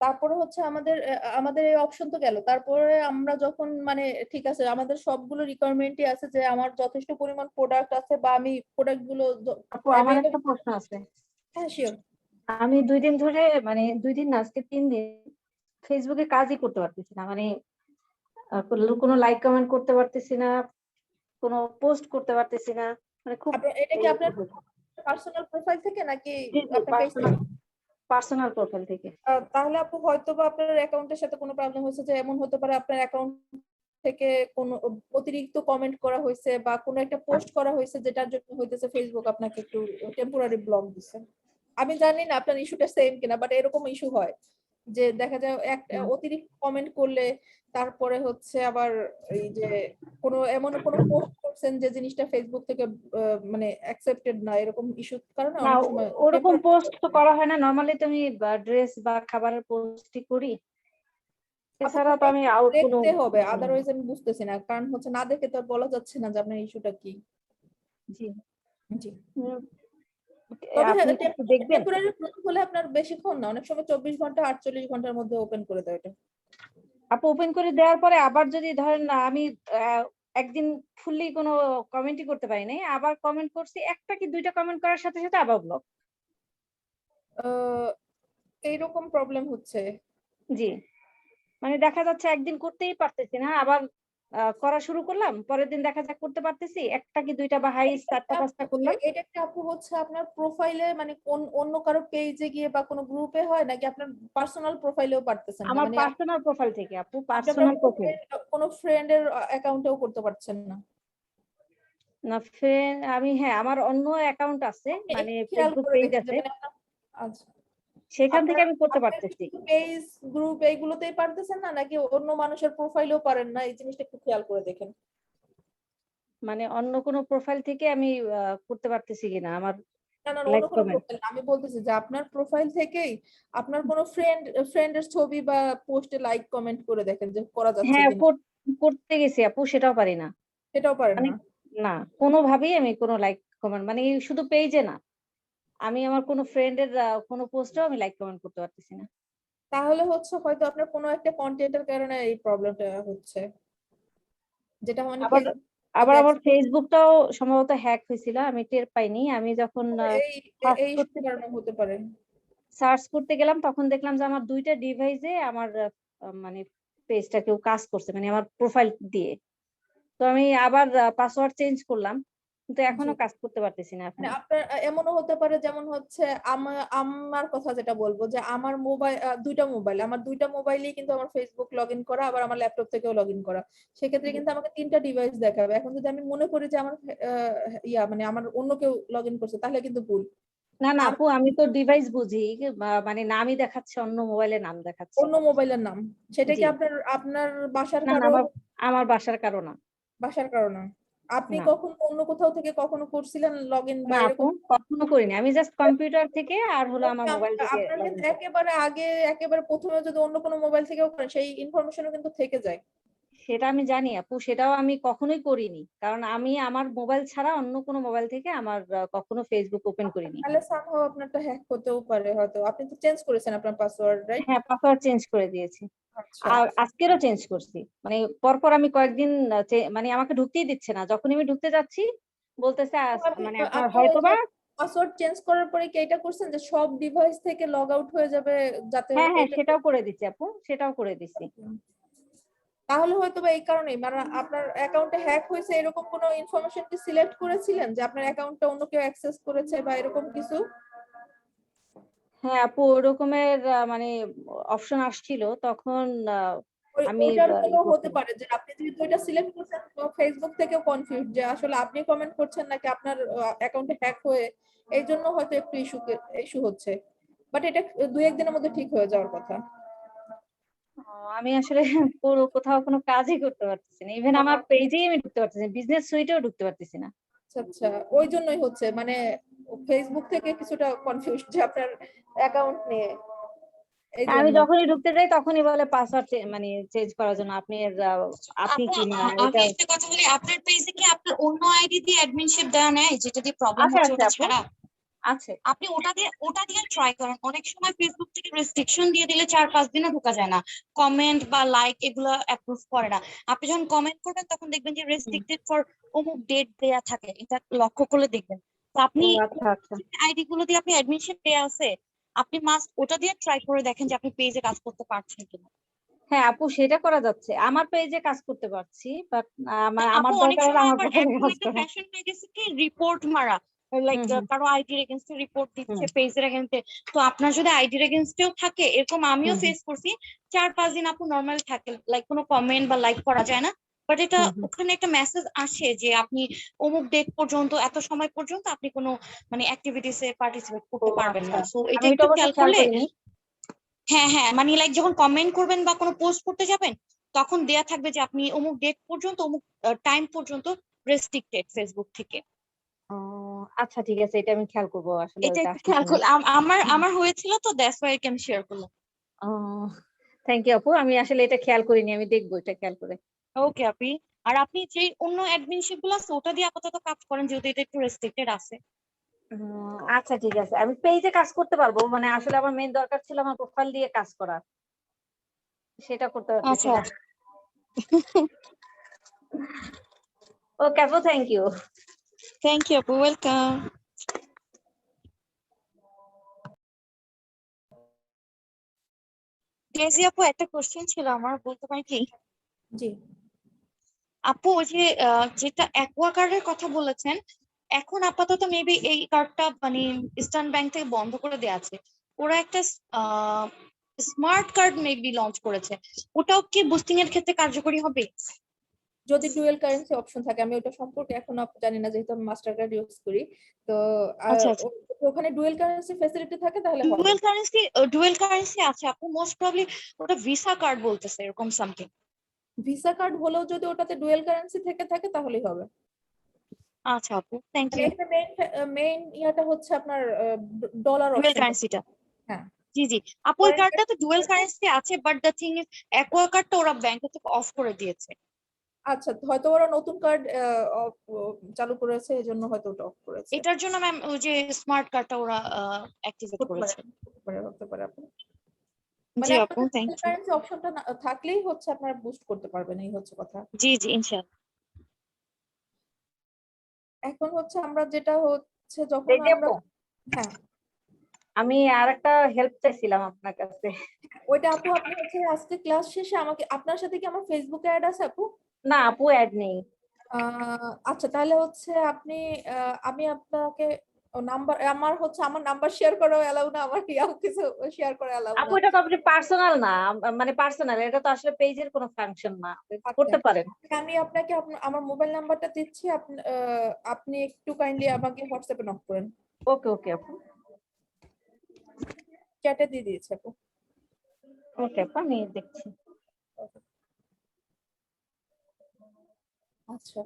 তারপরে হচ্ছে আমাদের আমাদের এই অপশন তো গেল, তারপরে আমরা যখন মানে ঠিক আছে আমাদের সবগুলো রিকোয়ারমেন্টই আছে যে আমার যথেষ্ট পরিমাণ প্রোডাক্ট আছে বা আমি প্রোডাক্ট গুলো আপু আমার একটা প্রশ্ন আছে। হ্যাঁ শিওর। আমি 2 দিন ধরে মানে 2 দিন না আজকে 3 দিন ফেসবুকে কাজই করতে পারতেছি না, মানে কোনো লাইক কমেন্ট করতে পারতেছি না, কোনো পোস্ট করতে পারতেছি না, মানে খুব আপনার এটা কি আপনার পার্সোনাল প্রোফাইল থেকে নাকি জি জি আপনার পেজ পার্সোনাল, থেকে? পার্সোনাল প্রোফাইল থেকে। তাহলে আপু হয়তো বা আপনার অ্যাকাউন্টের সাথে কোনো প্রবলেম হয়েছে, যে এমন হতে পারে আপনার অ্যাকাউন্ট থেকে কোনো অতিরিক্ত কমেন্ট করা হয়েছে বা কোনো একটা পোস্ট করা হয়েছে, যেটার জন্য হইতেছে ফেসবুক আপনাকে একটু টেম্পোরারি ব্লক দিছে। আমি জানি না আপনার ইস্যুটা সেম কিনা, বাট এরকম ইস্যু হয় যে দেখা যায় একটা অতিরিক্ত কমেন্ট করলে তারপরে হচ্ছে আবার এই যে কোনো এমন কোনো পোস্ট করছেন যে জিনিসটা ফেসবুক থেকে মানে অ্যাকসেপ্টেড না, এরকম ইস্যুর কারণে না, অনেক সময় ওরকম পোস্ট তো করা হয় না, নরমালি তো আমি ড্রেস বা খাবারের পোস্টই করি, এছাড়া তো আমি আউট কোনো দেখতে হবে, আদারওয়াইজ আমি বুঝতেছি না, কারণ হচ্ছে না দেখে তো আর বলা যাচ্ছে না যে আপনার ইস্যুটা কি। জি। জি। উম, তবে আপনি কি একটু দেখবেন? টেম্পোরারি ব্লক হলে আপনার বেশিক্ষণ না, অনেক সময় 24 ঘন্টা 48 ঘন্টার মধ্যে ওপেন করে দেয় এটা। আপু ওপেন করে দেওয়ার পরে আবার যদি ধরেন না আমি একদিন ফুললি কোনো কমেন্টই করতে পারি নাই, আবার কমেন্ট করছি, একটা কি দুইটা কমেন্ট করার সাথে সাথে আবার ব্লক। এইরকম প্রবলেম হচ্ছে। জি, মানে দেখা যাচ্ছে একদিন করতেই পারতেছি না, আবার করা শুরু করলাম, পরের দিন দেখা যাক করতে পারতেছি, একটা কি দুইটা বা হাই 4টা 5টা করলাম। এটা কি আপু হচ্ছে আপনার প্রোফাইলে মানে কোন অন্য কারো পেজে গিয়ে বা কোনো গ্রুপে হয়, নাকি আপনার পার্সোনাল প্রোফাইলেও পারতেছেন না? আমার মানে পার্সোনাল প্রোফাইল থেকে আপু, আপনি আপনার পার্সোনাল প্রোফাইল। কোনো ফ্রেন্ডের অ্যাকাউন্টেও করতে পারছেন না? না ফ্রেন্ড আমি, হ্যাঁ আমার অন্য অ্যাকাউন্ট আছে, আপনি মানে একটু খেয়াল ফেসবুক করে পেজ দেখেন যে আছে, মানে আচ্ছা, সেখান থেকে আপনার আমি করতে আপনার পারতেছি। পেজ গ্রুপ এইগুলোতেই পারতেছেন না, নাকি অন্য মানুষের প্রোফাইলেও পারেন না? এই জিনিসটা একটু খেয়াল করে দেখেন। মানে অন্য কোনো প্রোফাইল থেকে আমি করতে পারতেছি কিনা আমার না না না, অন্য লাইক কোনো কমেন্ট। প্রোফাইল, আমি বলতেছি যে আপনার প্রোফাইল থেকেই আপনার কোনো ফ্রেন্ডের ছবি বা পোস্টে লাইক কমেন্ট করে দেখেন যে করা যাচ্ছে হ্যাঁ কিনা। করতে গেছি আপু, সেটাও পারি না। সেটাও পারেন মানে না? না, কোনোভাবেই আমি কোনো লাইক কমেন্ট, মানে এই শুধু পেজে না, আমি আমার কোনো ফ্রেন্ডের কোনো পোস্টেও আমি লাইক কমেন্ট করতে পারতেছি না। তাহলে হচ্ছে হয়তো আপনার কোনো একটা কন্টেন্টের কারণে এই প্রবলেমটা হচ্ছে, যেটা মানে আবার ফেসবুক আবার মধ্যে আমার ফেসবুকটাও সম্ভবত হ্যাক হয়েছিল, আমি টের পাইনি। আমি যখন এই সার্চ এই করতে কারণে হতে পারে। সার্চ করতে গেলাম, তখন দেখলাম যে আমার দুইটা ডিভাইসে আমার মানে পেজটা কেউ কাজ করছে, মানে আমার প্রোফাইল দিয়ে। তো আমি আবার পাসওয়ার্ড চেঞ্জ করলাম, কিন্তু জি, এখনো কাজ করতে পারতেছি না মানে এখনো। আপনার এমনও হতে পারে, যেমন হচ্ছে আমার কথা যেটা বলবো, যে আমার মোবাইল আমার দুইটা মোবাইলেই কিন্তু আমার ফেসবুক লগ ইন করা, আবার আমার ল্যাপটপ থেকেও লগ ইন করা। সেক্ষেত্রে কিন্তু আমাকে 3টা ডিভাইস দেখাবে। এখন যদি আমি মনে করি যে আমার মানে আমার অন্য কেউ লগ ইন করছে, তাহলে কিন্তু ভুল। না না আর আপু, আমি তো ডিভাইস বুঝি, মানে নামই দেখাচ্ছে, অন্য মোবাইলে নাম দেখাচ্ছে। অন্য মোবাইলের নাম, সেটা জি। কি আপনার আপনার বাসার না না, কারো? আমার বাসার কারো না। বাসার কারো না? আপনি না কখনো অন্য কোথাও থেকে কখনো করছিলেন লগ ইন বা না আপু, এরকম? কখনো করিনি, আমি জাস্ট কম্পিউটার থেকে আর হলো আমার মোবাইল থেকে আপনার লগ ইন কিন্তু করি। একেবারে আগে, একেবারে প্রথমে যদি অন্য কোনো মোবাইল থেকেও করেন, সেই ইনফরমেশনও কিন্তু থেকে যায়। সেটা আমি জানি আপু, সেটাও আমি কখনোই করিনি, কারণ আমি আমার মোবাইল ছাড়া অন্য কোনো মোবাইল থেকে আমার কখনো ফেসবুক ওপেন করিনি। তাহলে সামহাও আপনারটা হ্যাক হতেও পারে হয়তো। আপনি তো চেঞ্জ করেছেন আপনার পাসওয়ার্ড, রাইট? হ্যাঁ, পাসওয়ার্ড চেঞ্জ করে দিয়েছি, আচ্ছা। আর আজকেরও চেঞ্জ করছি। মানে পরপর আমি কয়েকদিন মানে আমাকে ঢুকতেই দিচ্ছে না, যখনই আমি ঢুকতে যাচ্ছি বলতেছে আপনি মানে আপনার আপনি ওই যে হয়তোবা। পাসওয়ার্ড চেঞ্জ করার পরে কি এটা করছেন যে সব ডিভাইস থেকে লগ আউট হয়ে যাবে, যাতে হ্যাঁ হ্যাঁ, এটা? সেটাও করে দিচ্ছি আপু, সেটাও করে দিচ্ছি। তাহলে হয়তো বা এই কারণেই, মানে আপনার অ্যাকাউন্টে হ্যাক হয়েছে এরকম কোনো ইনফরমেশন কি সিলেক্ট করেছিলেন যে আপনার অ্যাকাউন্টটা অন্য কেউ অ্যাক্সেস করেছে বা এরকম কিছু? হ্যাঁ আপু, ওই রকমের মানে অপশন আসছিল তখন, আমি ওইটার ই কোনো হতে করছিলাম। পারে যে আপনি যেহেতু এটা সিলেক্ট করছেন, ফেসবুক থেকেও কনফিউজ যে আসলে আপনি কমেন্ট করছেন নাকি আপনার অ্যাকাউন্টে হ্যাক হয়ে, এই জন্য হয়তো একটু ইস্যু হচ্ছে। বাট এটা 2-1 দিনের মধ্যে ঠিক হয়ে যাওয়ার কথা। আমি আসলে পুরো কোথাও কোনো কাজই করতে পারতেছি না, ইভেন আমার পেজেই আমি ঢুকতে পারতেছি না, বিজনেস সুইটেও ঢুকতে পারতেছি না। আচ্ছা আচ্ছা, ওই জন্যই হচ্ছে, মানে ফেসবুক থেকে কিছুটা কনফিউজ যে আপনার অ্যাকাউন্ট নিয়ে, এই আমি জন্য। যখনই ঢুকতে যাই তখনই বলে পাসওয়ার্ড মানে চেঞ্জ করার জন্য, আপনি আপনি আপু কি না আমি এটা। একটা কথা বলি, আপনার পেজে কি আপনার অন্য আইডি দিয়ে অ্যাডমিনশিপ দেওয়া নেয়, যেটা দিয়ে প্রবলেম আছে হচ্ছে আছে ওটা আপু, ছাড়া? আছে। আপনি ওটা দিয়ে ট্রাই করেন। অনেক সময় ফেসবুক থেকে রেস্ট্রিকশন দিয়ে দিলে 4-5 দিনও ঢোকা যায় না, কমেন্ট বা লাইক এগুলো অ্যাপ্রুভ করে না। আপনি যখন কমেন্ট করবেন তখন দেখবেন যে রেস্ট্রিক্টেড ফর অমুক ডেট দেয়া থাকে, এটা লক্ষ্য করলে দেখবেন। তো ও আপনি আচ্ছা আচ্ছা। আইডি গুলো দিয়ে আপনি অ্যাডমিনশিপ দেয়া আছে, আপনি মাস্ট ওটা দিয়ে ট্রাই করে দেখেন যে আপনি পেজে কাজ করতে পারছেন কিনা। হ্যাঁ আপু, সেটা করা যাচ্ছে, আমার পেজে কাজ করতে পারছি, বাট আমার আপু অনেক দরকার হলে সময় আমার আবার প্রোফাইলে এখন কাজ একটা করা। ফ্যাশন হয়ে গেছে কি রিপোর্ট মারা, লাইক হুম হুম কারো আইডির এগেইনস্টে রিপোর্ট দিচ্ছে হুম পেজের এগেইনস্টে। তো আপনার যদি আইডির এগেইনস্টেও থাকে, এরকম আমিও হুম ফেস করছি, 4-5 দিন আপু নর্মাল থাকে, লাইক কোনো কমেন্ট বা লাইক করা যায় না, বাট এটা হুম হুম। ওখানে একটা মেসেজ আসে যে আপনি অমুক ডেট পর্যন্ত এত সময় পর্যন্ত আপনি কোনো মানে অ্যাক্টিভিটিসে পার্টিসিপেট ও করতে পারবেন আচ্ছা, না। সো আমি এটা ওইটা একটু অবশ্য খেয়াল খেয়াল করলে, করিনি। হ্যাঁ হ্যাঁ, মানে লাইক যখন কমেন্ট করবেন বা কোনো পোস্ট করতে যাবেন, তখন দেয়া থাকবে যে আপনি অমুক ডেট পর্যন্ত অমুক টাইম পর্যন্ত রেস্ট্রিক্টেড ফেসবুক থেকে। ও আচ্ছা, ঠিক আছে, এটা আমি খেয়াল করবো আসলে এটা ওইটা একটু আসার খেয়াল সময়। করলে, আমার আমার হয়েছিল তো, দ্যাটস ওয়াই আমি শেয়ার করলাম। ও থ্যাংক ইউ আপু, আমি আসলে এটা খেয়াল করিনি, আমি দেখবো এটা খেয়াল করে। ওকে আপনি, আর আপনি যে অন্য অ্যাডমিনশিপ গুলো আছে ওটা দিয়ে আপাতত কাজ করেন, যেহেতু এটা একটু রেস্ট্রিক্টেড আছে। আচ্ছা ঠিক আছে, আমি পেজে কাজ করতে পারবো, মানে আসলে আমার মেইন দরকার ছিল আমার প্রোফাইল দিয়ে কাজ করা, সেটা করতে পারতেছি আচ্ছা, না। ওকে আপু, থ্যাংক ইউ। থ্যাংক ইউ আপু, ওয়েলকাম। ডেজি আপু, একটা কোশ্চেন ছিল আমার, বলতে পারি কি? জি। আপু ওই যে যেটা অ্যাকোয়া কার্ডের কথা বলেছেন, এখন আপাতত মেবি এই কার্ডটা মানে ইস্টার্ন ব্যাংক থেকে বন্ধ করে দেওয়া আছে। ওরা একটা স্মার্ট কার্ড মেবি লঞ্চ করেছে, ওটাও কি বুস্টিং এর ক্ষেত্রে কার্যকরী হবে? যদি ডুয়েল কারেন্সি অপশন থাকে, আমি ওটা সম্পর্কে এখনো জানি না, যেহেতু আমি মাস্টার কার্ড ইউজ করি। তো আচ্ছা আচ্ছা, ওখানে ডুয়েল কারেন্সি ফ্যাসিলিটি থাকে তাহলে হবে। ডুয়েল কারেন্সি আছে আপু, মোস্ট প্রবাবলি ওটা ভিসা কার্ড বলতেছে এরকম সামথিং। ভিসা কার্ড হলেও যদি ওটাতে ডুয়েল কারেন্সি থেকে থাকে তাহলেই হবে। আচ্ছা আপু, থ্যাংক মানে ইউ। এখানে মেইন ইয়াটা হচ্ছে আপনার ডলার ডুয়েল অপশনটা। কারেন্সিটা, হ্যাঁ। জি জি। আপু ওই ফরেন কার্ডটা তো ডুয়েল কারেন্সি আছে, but the thing is aqua কার্ডটা ওরা ব্যাংক থেকে অফ করে দিয়েছে। আচ্ছা, হয়তো ওরা নতুন কার্ড চালু করেছে, এই জন্য হয়তো ওটা অফ করেছে। এটার জন্য ম্যাম ওই যে স্মার্ট কার্ডটা ওরা অ্যাক্টিভেট হতে পারে, করেছে। হতে পারে আপনি। মানে জি আপু, আপনাদের থ্যাংক ডুয়াল ইউ। কারেন্সি অপশনটা থাকলেই হচ্ছে আপনারা বুস্ট করতে পারবেন, এই হচ্ছে কথা। জি জি, ইনশাআল্লাহ। এখন হচ্ছে আমরা যেটা হচ্ছে যখন দেখি আমরা, আপু, হ্যাঁ, আমি আর একটা হেল্প চাইছিলাম আপনার কাছে। ওইটা আপু আপনি হচ্ছে আজকে ক্লাস শেষে আমাকে, আপনার সাথে কি আমার ফেসবুকে অ্যাড আছে আপু? না আপু, অ্যাড নেই। আচ্ছা, তাহলে হচ্ছে আপনি, আমি আপনাকে নাম্বার, আমার হচ্ছে আমার নাম্বার শেয়ার করাও এলাউ না, আমার ইয়াও কিছু শেয়ার করা এলাউ আপু না। এটা তো আপনি পার্সোনাল না, মানে পার্সোনাল, এটা তো আসলে পেজের কোনো ফাংশন না, আচ্ছা, করতে পারেন। আমি আপনাকে আমার মোবাইল নাম্বারটা দিচ্ছি, আপনি আপনি একটু কাইন্ডলি আমাকে হোয়াটসঅ্যাপে নক করেন। ওকে ওকে আপু। চ্যাটে দিয়ে দিয়েছি আপু। ওকে আপু, আমি দেখছি। আচ্ছা,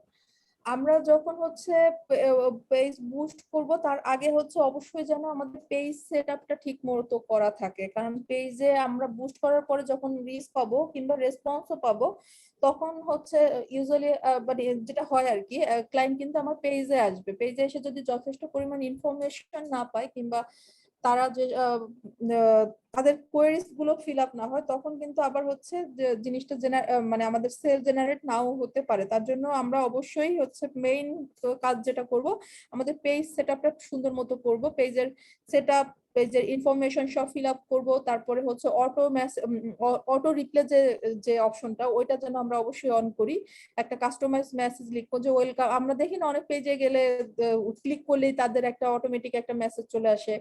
আমরা যখন হচ্ছে পেজ বুস্ট করব, তার আগে হচ্ছে অবশ্যই যেন আমাদের পেজ সেটআপটা ঠিক মতো করা থাকে, কারণ পেজে আমরা বুস্ট করার পরে যখন রিচ পাবো কিংবা রেসপন্সও পাবো, তখন হচ্ছে ইউজুয়ালি মানে যেটা হয় আর কি, ক্লায়েন্ট কিন্তু আমার পেজে আসবে, পেজে এসে যদি যথেষ্ট পরিমাণ ইনফরমেশন না পায় কিংবা তারা যে তাদের কোয়েরিজ গুলো ফিল আপ না হয়, তখন কিন্তু আবার হচ্ছে যে জিনিসটা মানে আমাদের সেল জেনারেট নাও হতে পারে। তার জন্য আমরা অবশ্যই হচ্ছে মেইন কাজ যেটা করব, আমাদের পেজ সেটআপটা সুন্দর মতো করব, পেজের সেটআপ, পেজের ইনফরমেশন সব ফিল আপ করবো। তারপরে হচ্ছে অটো রিপ্লে যে যে অপশনটা, ওইটা যেন আমরা অবশ্যই অন করি। একটা কাস্টমাইজ মেসেজ লিখবো যে ওয়েলকাম, আমরা দেখি না অনেক পেজে গেলে ক্লিক করলেই তাদের একটা অটোমেটিক একটা মেসেজ চলে আসে।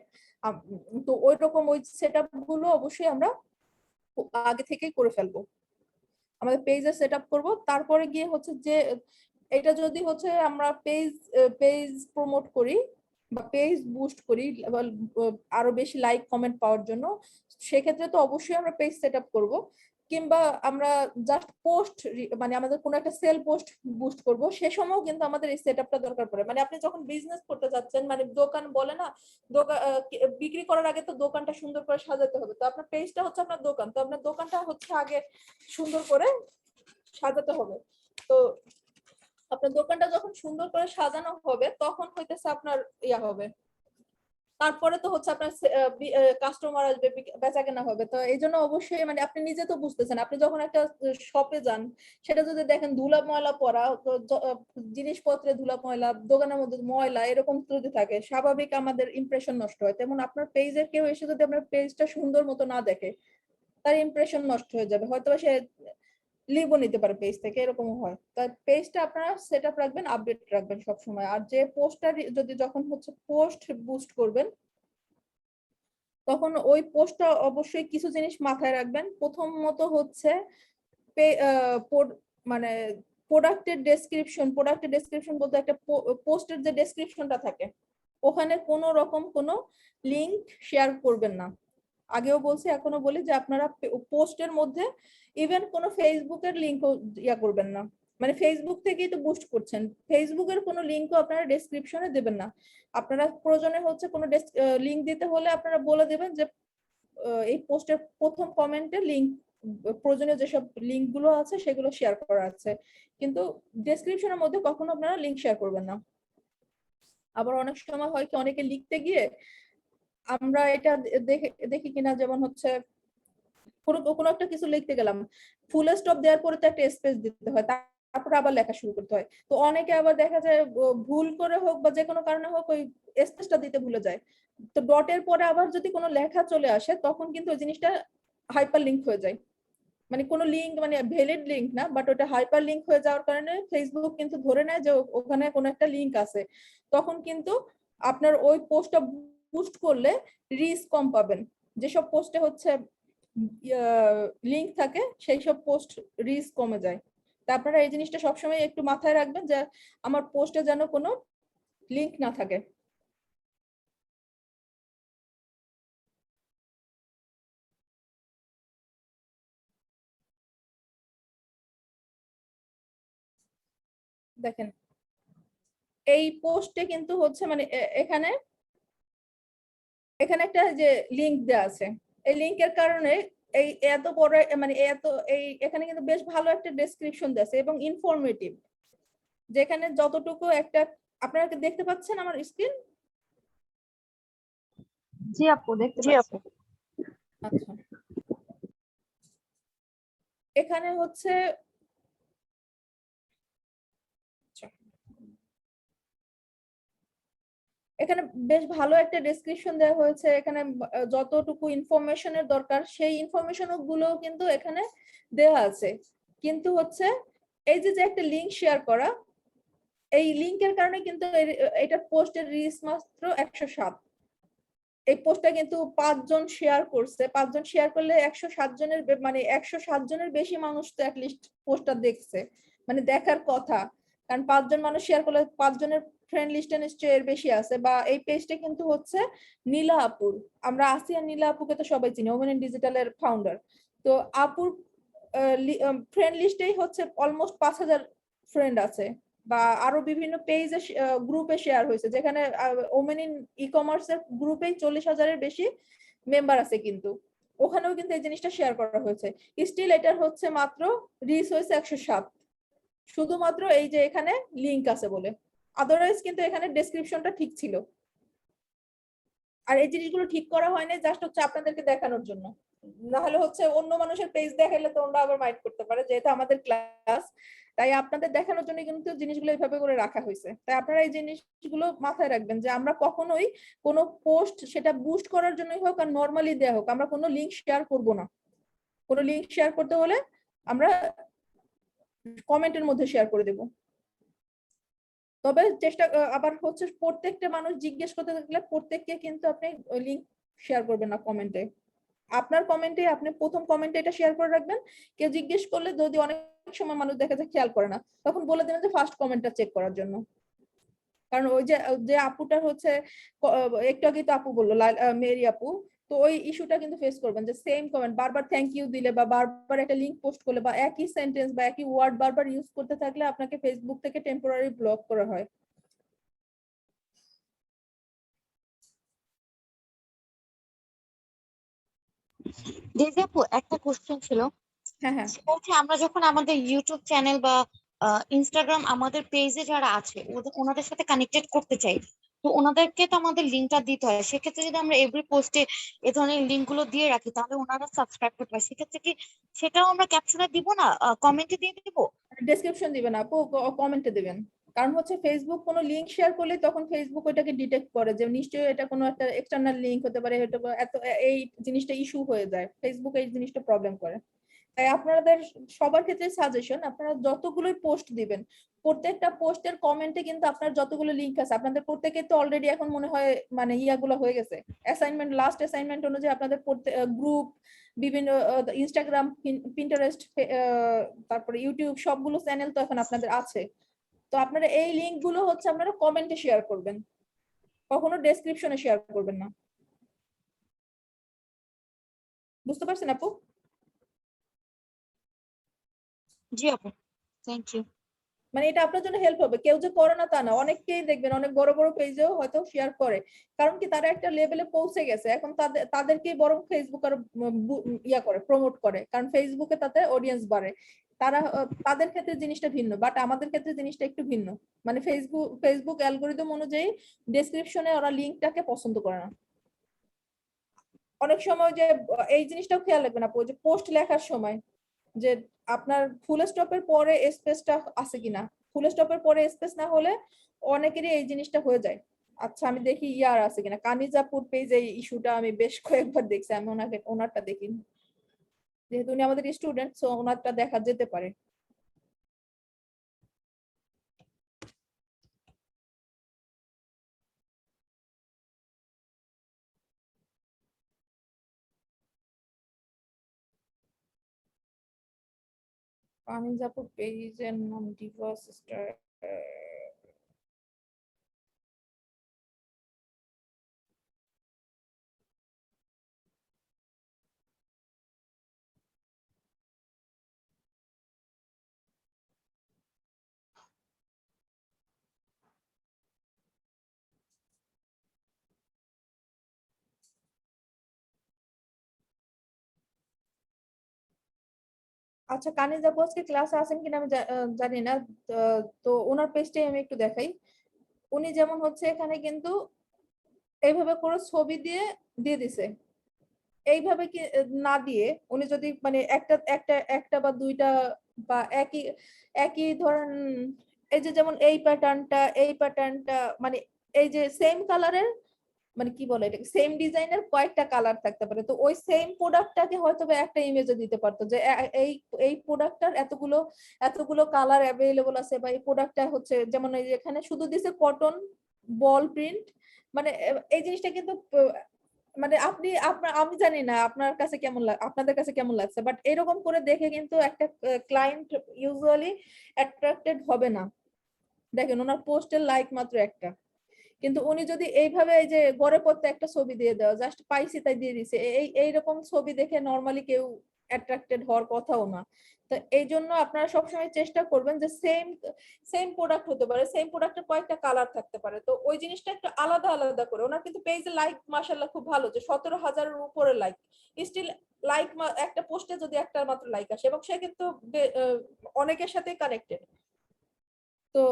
তো ওই রকম ওই সেটআপ গুলো অবশ্যই আমরা আগে থেকেই করে ফেলবো, আমাদের পেজে সেট আপ করবো। তারপরে গিয়ে হচ্ছে যে এটা যদি হচ্ছে আমরা পেজ প্রমোট করি বা পেজ বুস্ট করি আরো বেশি লাইক কমেন্ট পাওয়ার জন্য, সেক্ষেত্রে তো অবশ্যই আমরা পেজ সেট আপ করবো। কিংবা আমরা জাস্ট পোস্ট, মানে আমাদের কোনো একটা সেল পোস্ট বুস্ট করব, সে সময়ও কিন্তু আমাদের এই সেট আপটা দরকার পড়ে। মানে আপনি যখন বিজনেস করতে যাচ্ছেন, মানে দোকান বলে না, দোকান বিক্রি করার আগে তো দোকানটা সুন্দর করে সাজাতে হবে, তো আপনার পেজটা হচ্ছে আপনার দোকান, তো আপনার দোকানটা হচ্ছে আগে সুন্দর করে সাজাতে হবে। তো আপনার দোকানটা যখন সুন্দর করে সাজানো হবে, তখন হইতেছে আপনার ইয়া হবে, তারপরে তো হচ্ছে আপনার কাস্টমার আসবে, বেচা কেনা হবে। তো এই জন্য অবশ্যই মানে আপনি নিজে তো বুঝতেছেন, আপনি যখন একটা শপে যান, সেটা যদি দেখেন ধুলা ময়লা পড়া, তো জিনিসপত্রে ধুলা ময়লা, দোকানের মধ্যে ময়লা এরকম যদি থাকে, স্বাভাবিক আমাদের ইমপ্রেশন নষ্ট হয়। তেমন আপনার পেজের কেউ এসে যদি আপনার পেজটা সুন্দর মতো না দেখে, তার ইমপ্রেশন নষ্ট হয়ে যাবে। হয়তো সে লিভও নিতে পারে পেজ থেকে, এরকমও হয়। তাই পেজটা আপনারা সেট আপ রাখবেন, আপডেট রাখবেন সবসময়। আর যে পোস্টটা যদি যখন হচ্ছে পোস্ট বুস্ট করবেন, তখন ওই পোস্টটা অবশ্যই কিছু জিনিস মাথায় রাখবেন। প্রথমত হচ্ছে মানে প্রোডাক্টের ডেসক্রিপশন বলতে একটা পোস্টের যে ডেসক্রিপশনটা থাকে ওখানে কোনো রকম কোনো লিংক শেয়ার করবেন না। আগেও বলছি এখনো বলি যে আপনারা পোস্টের মধ্যে ইভেন কোনো ফেসবুকের লিংকও ইয়া করবেন না। মানে ফেসবুক থেকেই তো বুস্ট করছেন, ফেসবুকের কোনো লিংকও আপনারা ডেসক্রিপশনে দেবেন না। আপনারা প্রয়োজনে হচ্ছে কোনো লিংক দিতে হলে আপনারা বলে দেবেন যে এই পোস্টের প্রথম কমেন্টে লিংক, প্রয়োজনীয় যেসব লিংক গুলো আছে সেগুলো শেয়ার করা আছে, কিন্তু ডেসক্রিপশনের মধ্যে কখনো আপনারা লিংক শেয়ার করবেন না। আবার অনেক সময় হয় কি, অনেকে লিখতে গিয়ে আমরা এটা দেখি কিনা, যেমন হচ্ছে কোনো একটা কিছু লিখতে গেলাম, ফুল স্টপ দেওয়ার পরে তো একটা স্পেস দিতে হয়, তারপরে আবার লেখা শুরু করতে হয়। তো অনেকে আবার দেখা যায় ভুল করে হোক বা যে কোনো কারণে হোক ওই স্পেসটা দিতে ভুলে যায়। তো ডটের পরে আবার যদি কোনো লেখা চলে আসে তখন কিন্তু ওই জিনিসটা হাইপার লিংক হয়ে যায়। মানে কোনো লিংক, মানে ভ্যালিড লিংক না, বাট ওটা হাইপার লিংক হয়ে যাওয়ার কারণে ফেসবুক কিন্তু ধরে নেয় যে ওখানে কোনো একটা লিংক আছে। তখন কিন্তু আপনার ওই পোস্টটা বুস্ট করলে রিচ কম পাবেন। যেসব পোস্টে হচ্ছে লিংক থাকে সেই সব পোস্ট রিচ কমে যায়। তা আপনারা এই জিনিসটা সবসময় একটু মাথায় রাখবেন যে আমার পোস্টে যেন কোনো লিংক না থাকে। দেখেন এই পোস্টে কিন্তু হচ্ছে মানে এখানে একটা যে লিংক দেওয়া আছে, এই লিংকের কারণে এই এত বড় মানে এত এই এখানে কিন্তু বেশ ভালো একটা ডেসক্রিপশন দেওয়া আছে এবং ইনফরমেটিভ, যেখানে যতটুকু একটা আপনারা কি দেখতে পাচ্ছেন আমার স্ক্রিন? জি আপু দেখতে পাচ্ছি। আচ্ছা, এখানে হচ্ছে এখানে বেশ ভালো একটা ডেসক্রিপশন দেওয়া হয়েছে। এখানে যতটুকু ইনফরমেশনের দরকার সেই ইনফরমেশন গুলো কিন্তু এখানে দেওয়া আছে। কিন্তু হচ্ছে এই যে একটা লিংক শেয়ার করা, এই লিংকের কারণে কিন্তু এটা পোস্টের রিচ মাত্র 107। এই পোস্টটা কিন্তু 5 জন শেয়ার করছে, 5 জন শেয়ার করলে 107 জনের মানে 107 জনের বেশি মানুষ তো অ্যাটলিস্ট পোস্টটা দেখছে, মানে দেখার কথা। কারণ 5 জন মানুষ শেয়ার করলে 5 জনের ফ্রেন্ড লিস্টে নিশ্চয়ই এর বেশি আছে। বা এই পেজটা কিন্তু হচ্ছে নীলা আপুর, আমরা আসিয়া নীলা আপুকে তো সবাই চিনি, ওমেন ইন ডিজিটালের ফাউন্ডার। তো আপুর ফ্রেন্ড লিস্টেই হচ্ছে অলমোস্ট 5000 ফ্রেন্ড আছে। বা আরো বিভিন্ন পেজে গ্রুপে শেয়ার হয়েছে, যেখানে ওমেন ইন ই কমার্সের গ্রুপেই 40,000-এর বেশি মেম্বার আছে, কিন্তু ওখানেও কিন্তু এই জিনিসটা শেয়ার করা হয়েছে। স্টিল এটার হচ্ছে মাত্র রিচ হয়েছে 107, শুধুমাত্র এই যে এখানে লিংক আছে বলে। আদারওয়াইজ কিন্তু এখানে ডেসক্রিপশনটা ঠিক ছিল। আর এই জিনিসগুলো ঠিক করা হয়নি জাস্ট হচ্ছে আপনাদেরকে দেখানোর জন্য, না হলে হচ্ছে অন্য মানুষের পেজ দেখাইলে তো ওরা আবার মাইন্ড করতে পারে, যেহেতু আমাদের ক্লাস, তাই আপনাদের দেখানোর জন্য কিন্তু জিনিসগুলো এইভাবে করে রাখা হয়েছে। তাই আপনারা এই জিনিসগুলো মাথায় রাখবেন যে আমরা কখনোই কোনো পোস্ট, সেটা বুস্ট করার জন্যই হোক আর নর্মালি দেয়া হোক, আমরা কোনো লিংক শেয়ার করব না। কোনো লিংক শেয়ার করতে হলে আমরা কমেন্টের মধ্যে শেয়ার করে দেব। তবে চেষ্টা আবার হচ্ছে প্রত্যেকটা মানুষ জিজ্ঞেস করতে থাকলে প্রত্যেককে কিন্তু আপনি লিংক শেয়ার করবেন না কমেন্টে। আপনার কমেন্টে আপনি প্রথম কমেন্টে এটা শেয়ার করে রাখবেন। কেউ জিজ্ঞেস করলে যদি অনেক সময় মানুষ দেখা যায় খেয়াল করে না, তখন বলে দেবেন যে ফার্স্ট কমেন্টটা চেক করার জন্য। কারণ ওই যে আপুটা হচ্ছে একটু আগে তো আপু বললো মেরি আপু, তো ওই ইস্যুটা কিন্তু ফেস করবেন যে সেম কমেন্ট বারবার থ্যাংক ইউ দিলে বা বারবার একটা লিংক পোস্ট করলে বা একই সেন্টেন্স বা একই ওয়ার্ড বারবার ইউজ করতে থাকলে আপনাকে ফেসবুক থেকে টেম্পোরারি ব্লক করা হয়। ডেজি আপু একটা কোশ্চেন ছিল, হ্যাঁ হ্যাঁ সেটা হচ্ছে আমরা যখন আমাদের ইউটিউব চ্যানেল বা ইনস্টাগ্রাম আমাদের পেজে যারা আছে ওনাদের সাথে কানেক্টেড করতে চাই, তো ওনাদেরকে তো আমাদের লিঙ্কটা দিতে হয়। সেক্ষেত্রে যদি আমরা এভরি পোস্টে এ ধরনের লিঙ্ক গুলো দিয়ে রাখি তাহলে ওনারা সাবস্ক্রাইব করতে পারে। সেক্ষেত্রে কি সেটাও আমরা ক্যাপশনে দিব না, কমেন্টে দিয়ে দিব? ডেসক্রিপশন দিবেন আপু, কমেন্টে দিবেন। কারণ হচ্ছে ফেসবুক কোনো লিংক শেয়ার করলে তখন ফেসবুক ওটাকে ডিটেক্ট করে যে নিশ্চয়ই এটা কোনো একটা এক্সটার্নাল লিংক হতে পারে, হয়তো এত এই জিনিসটা ইস্যু হয়ে যায়, ফেসবুক এই জিনিসটা প্রবলেম করে। তাই আপনাদের সবার ক্ষেত্রে সাজেশন, আপনারা যতগুলোই পোস্ট দিবেন প্রত্যেকটা পোস্টের কমেন্টে কিন্তু আপনার যতগুলো লিংক আছে আপনাদের প্রত্যেকে তো অলরেডি এখন মনে হয় মানে ইয়াগুলো হয়ে গেছে অ্যাসাইনমেন্ট, লাস্ট অ্যাসাইনমেন্ট অনুযায়ী আপনাদের গ্রুপ বিভিন্ন ইনস্টাগ্রাম, পিন্টারেস্ট, তারপরে ইউটিউব সবগুলো চ্যানেল তো এখন আপনাদের আছে। তো আপনারা এই লিংক গুলো হচ্ছে আপনারা কমেন্টে শেয়ার করবেন, কখনো ডেসক্রিপশনে শেয়ার করবেন না। বুঝতে পারছেন আপু? জি আপু, থ্যাংক ইউ। মানে এটা আপনার জন্য হেল্প হবে, কেউ যে করে না তা না, অনেককেই দেখবেন অনেক বড় বড় পেজেও হয়তো শেয়ার করে, কারণ কি তারা একটা লেভেলে পৌঁছে গেছে, এখন তাদেরকেই বরং ফেসবুক আর ইয়া করে প্রমোট করে, কারণ ফেসবুকে তাতে অডিয়েন্স বাড়ে। তারা তাদের ক্ষেত্রে জিনিসটা ভিন্ন, বাট আমাদের ক্ষেত্রে জিনিসটা একটু ভিন্ন। মানে ফেসবুক অ্যালগোরিদম অনুযায়ী ডেসক্রিপশনে ওরা লিংকটাকে পছন্দ করে না। অনেক সময় যে এই জিনিসটাও খেয়াল রাখবেন আপু, যে পোস্ট লেখার সময় যে আপনার ফুল স্টপের পরে স্পেসটা আছে কিনা, ফুল স্টপের পরে স্পেস না হলে অনেকেরই এই জিনিসটা হয়ে যায়। আচ্ছা আমি দেখি ইয়ার আছে কিনা, কানিজাপুর পেজে এই ইস্যুটা আমি বেশ কয়েকবার দেখছি, আমি ওনারটা দেখি, যেহেতু উনি আমাদের স্টুডেন্ট, সো ওনারটা দেখা যেতে পারে। কানিজাপুর পেজের নাম ডিভা সিস্টার। আচ্ছা কানিজাপু আজকে ক্লাসে আছেন কিনা আমি জানি না। তো ওনার পেজটাই আমি একটু দেখাই। উনি যেমন হচ্ছে এখানে কিন্তু এইভাবে করে ছবি দিয়ে দিয়ে দিছে, এইভাবে কি না দিয়ে উনি যদি মানে একটা একটা একটা বা দুইটা বা একই একই ধরেন, এই যে যেমন এই প্যাটার্নটা মানে এই যে সেম কালারের, মানে কি বলে এটাকে, সেম ডিজাইনের কয়েকটা কালার থাকতে পারে, তো ওই সেম প্রোডাক্টটাকে হয়তো বা একটা ইমেজে দিতে পারতো যে এই এই প্রোডাক্টটার এতগুলো এতগুলো কালার অ্যাভেলেবল আছে, বা এই প্রোডাক্টটা হচ্ছে যেমন এই যে এখানে শুধু দিছে কটন বল প্রিন্ট। মানে এই জিনিসটা কিন্তু মানে আমি জানি না আপনার কাছে কেমন আপনাদের কাছে কেমন লাগছে, বাট এরকম করে দেখে কিন্তু একটা ক্লায়েন্ট ইউজুয়ালি অ্যাট্রাক্টেড হবে না। দেখেন ওনার পোস্টের লাইক মাত্র একটা, কিন্তু উনি যদি এইভাবে এই যে গড়ে পড়তে একটা ছবি দিয়ে দেওয়া, জাস্ট পাইছি তাই দিয়ে দিছে, এইরকম ছবি দেখে নর্মালি কেউ অ্যাট্রাক্টেড হওয়ার কথাও না। তো এই জন্য আপনারা সবসময় চেষ্টা করবেন যে সেম সেম প্রোডাক্ট হতে পারে, সেম প্রোডাক্টের কয়েকটা কালার থাকতে পারে, তো ওই জিনিসটা একটু আলাদা আলাদা করে। ওনার কিন্তু পেজে লাইক মাশাআল্লাহ খুব ভালো, যে 17,000-এর উপরে লাইক, স্টিল লাইক একটা পোস্টে যদি একটা মাত্র লাইক আসে, এবং সে কিন্তু অনেকের সাথে কানেক্টেড। তো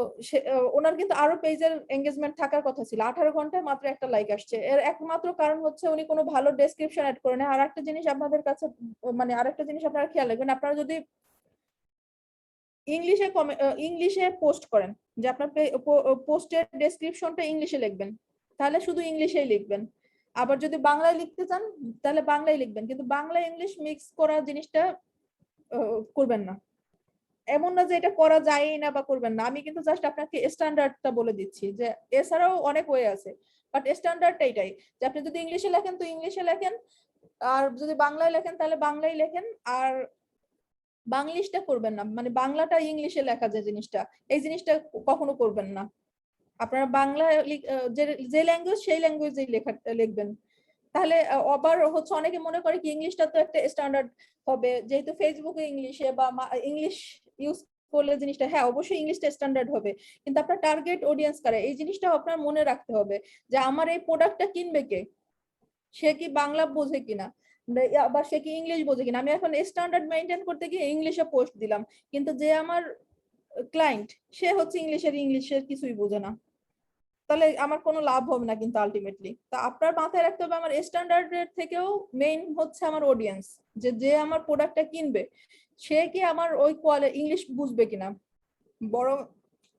ওনার কিন্তু আরো পেজের এঙ্গেজমেন্ট থাকার কথা ছিল, 18 ঘন্টায় মাত্র একটা লাইক আসছে। এর একমাত্র কারণ হচ্ছে উনি কোনো ভালো ডেসক্রিপশন অ্যাড করে না। আর একটা জিনিস আপনাদের কাছে মানে আরেকটা জিনিস আপনারা খেয়াল রাখবেন, আপনারা যদি ইংলিশে পোস্ট করেন, যে আপনার পোস্টের ডেসক্রিপশনটা ইংলিশে লিখবেন, তাহলে শুধু ইংলিশেই লিখবেন। আবার যদি বাংলায় লিখতে চান তাহলে বাংলায় লিখবেন, কিন্তু বাংলা ইংলিশ মিক্স করা জিনিসটা করবেন না। এমন না যে এটা করা যায়ই না বা করবেন না, আমি কিন্তু জাস্ট আপনাকে স্ট্যান্ডার্ডটা বলে দিচ্ছি, যে এছাড়াও অনেক ওয়ে আছে, বাট স্ট্যান্ডার্ডটা এটাই, যে আপনি যদি ইংলিশে লেখেন তো ইংলিশে লেখেন, আর যদি বাংলায় লেখেন তাহলে বাংলায় লেখেন। আর বাংলিশটা করবেন না, মানে বাংলাটা ইংলিশে লেখা যে জিনিসটা, এই জিনিসটা কখনো করবেন না। আপনারা বাংলা যে ল্যাঙ্গুয়েজ সেই ল্যাঙ্গুয়েজেই লিখবেন। তাহলে আবার হচ্ছে অনেকে মনে করে কি ইংলিশটা তো একটা স্ট্যান্ডার্ড হবে, যেহেতু ফেসবুকে ইংলিশে বা ইংলিশ ইউজ করলে জিনিসটা, হ্যাঁ অবশ্যই ইংলিশটা স্ট্যান্ডার্ড হবে, কিন্তু আপনার টার্গেট অডিয়েন্স কারা এই জিনিসটাও আপনার মনে রাখতে হবে, যে আমার এই প্রোডাক্টটা কিনবে কে, সে কি বাংলা বোঝে কিনা বা সে কি ইংলিশ বোঝে কিনা। আমি এখন স্ট্যান্ডার্ড মেনটেন করতে গিয়ে ইংলিশে পোস্ট দিলাম, কিন্তু যে আমার ক্লায়েন্ট সে হচ্ছে ইংলিশের কিছুই বোঝে না, তাহলে আমার কোনো লাভ হবে না কিন্তু আলটিমেটলি। তো আপনার মাথায় রাখতে হবে আমার স্ট্যান্ডার্ডের থেকেও মেইন হচ্ছে আমার অডিয়েন্স, যে যে আমার প্রোডাক্টটা কিনবে সে কি আমার ওই ইংলিশ বুঝবে কিনা। বরং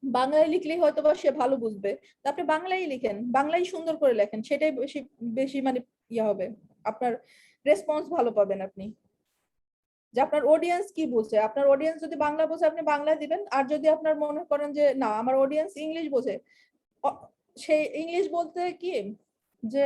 বাংলায় লিখলেই হয়তো বা সে ভালো বুঝবে, তো আপনি বাংলায় লিখেন, বাংলায় সুন্দর করে লেখেন, সেটাই বেশি বেশি মানে ইয়ে হবে, আপনার রেসপন্স ভালো পাবেন আপনি। যে আপনার অডিয়েন্স কি বুঝে। আপনার অডিয়েন্স যদি বাংলা বোঝে আপনি বাংলা দিবেন, আর যদি আপনার মনে করেন যে না আমার অডিয়েন্স ইংলিশ বোঝে, সেই ইংলিশ বলতে কি যে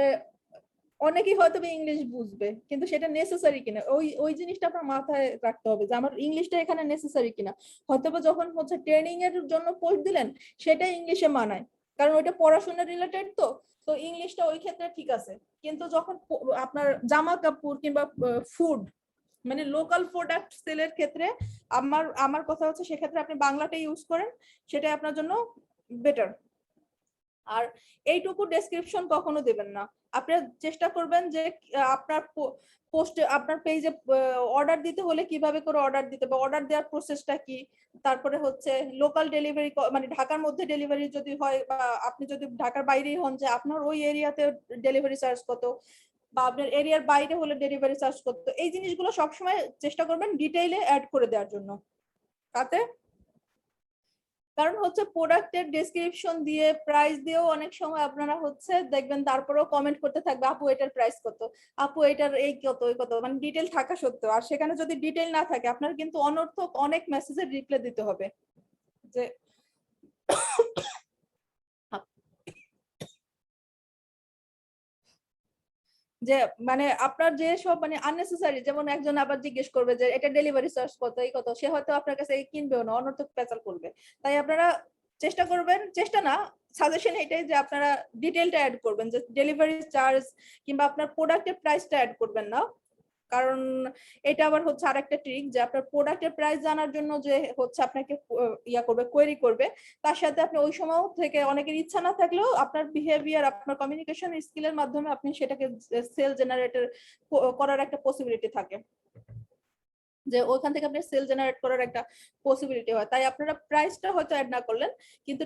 অনেকেই হয়তো ইংলিশ বুঝবে কিন্তু সেটা নেসেসারি কিনা, ওই ওই জিনিসটা আপনার মাথায় রাখতে হবে যে আমার ইংলিশটা এখানে নেসেসারি কিনা। হয়তো যখন হচ্ছে ট্রেনিং এর জন্য পোস্ট দিলেন সেটা ইংলিশে মানায়, কারণ ওইটা পড়াশোনা রিলেটেড, তো তো ইংলিশটা ওই ক্ষেত্রে ঠিক আছে। কিন্তু যখন আপনার জামা কাপড় কিংবা ফুড মানে লোকাল প্রোডাক্ট সেলের ক্ষেত্রে আমার আমার কথা হচ্ছে সেক্ষেত্রে আপনি বাংলাটা ইউজ করেন, সেটাই আপনার জন্য বেটার। আর এইটুকু ডেসক্রিপশন কখনো দেবেন না। আপনি চেষ্টা করবেন যে আপনার পোস্টে আপনার পেজে অর্ডার দিতে হলে কিভাবে করে অর্ডার দিতে বা অর্ডার দেওয়ার প্রসেসটা কি, তারপরে হচ্ছে লোকাল ডেলিভারি মানে ঢাকার মধ্যে ডেলিভারি যদি হয় বা আপনি যদি ঢাকার বাইরেই হন যে আপনার ওই এরিয়াতে ডেলিভারি চার্জ কত, বা আপনার এরিয়ার বাইরে হলে ডেলিভারি চার্জ কত, এই জিনিসগুলো সবসময় চেষ্টা করবেন ডিটেইলে অ্যাড করে দেওয়ার জন্য। তাতে কারণ হচ্ছে প্রোডাক্টের ডেসক্রিপশন দিয়ে প্রাইস দিয়েও অনেক সময় আপনারা হচ্ছে দেখবেন তারপরেও কমেন্ট করতে থাকবে আপু এটার প্রাইস কত, আপু এটার এই কত ওই কত, মানে ডিটেল থাকা সত্ত্বেও। আর সেখানে যদি ডিটেল না থাকে আপনার কিন্তু অনর্থক অনেক মেসেজের রিপ্লাই দিতে হবে যে যে মানে আপনার যে সব মানে আননেসেসারি, যেমন একজন আবার জিজ্ঞেস করবে যে এটা ডেলিভারি চার্জ কত এই কত, সে হয়তো আপনার কাছে কিনবেও না, অনর্থক পেঁচাল করবে। তাই আপনারা চেষ্টা করবেন, চেষ্টা না সাজেশন এটাই যে আপনারা ডিটেলটা অ্যাড করবেন, যে ডেলিভারি চার্জ কিংবা আপনার প্রোডাক্টের প্রাইসটা অ্যাড করবেন না। কারণ এটা আবার হচ্ছে আরেকটা ট্রিক যে আপনার প্রোডাক্টের প্রাইস জানার জন্য যে হচ্ছে আপনাকে ইয়া করবে কোয়েরি করবে, তার সাথে আপনি ওই সময় থেকে অনেকের ইচ্ছা না থাকলেও আপনার বিহেভিয়ার আপনার কমিউনিকেশন স্কিলের মাধ্যমে আপনি সেটাকে সেল জেনারেটর করার একটা পসিবিলিটি থাকে, যে ওখান থেকে আপনি সেল জেনারেট করার একটা পসিবিলিটি হয়। তাই আপনারা প্রাইসটা হয়তো অ্যাড না করলেন কিন্তু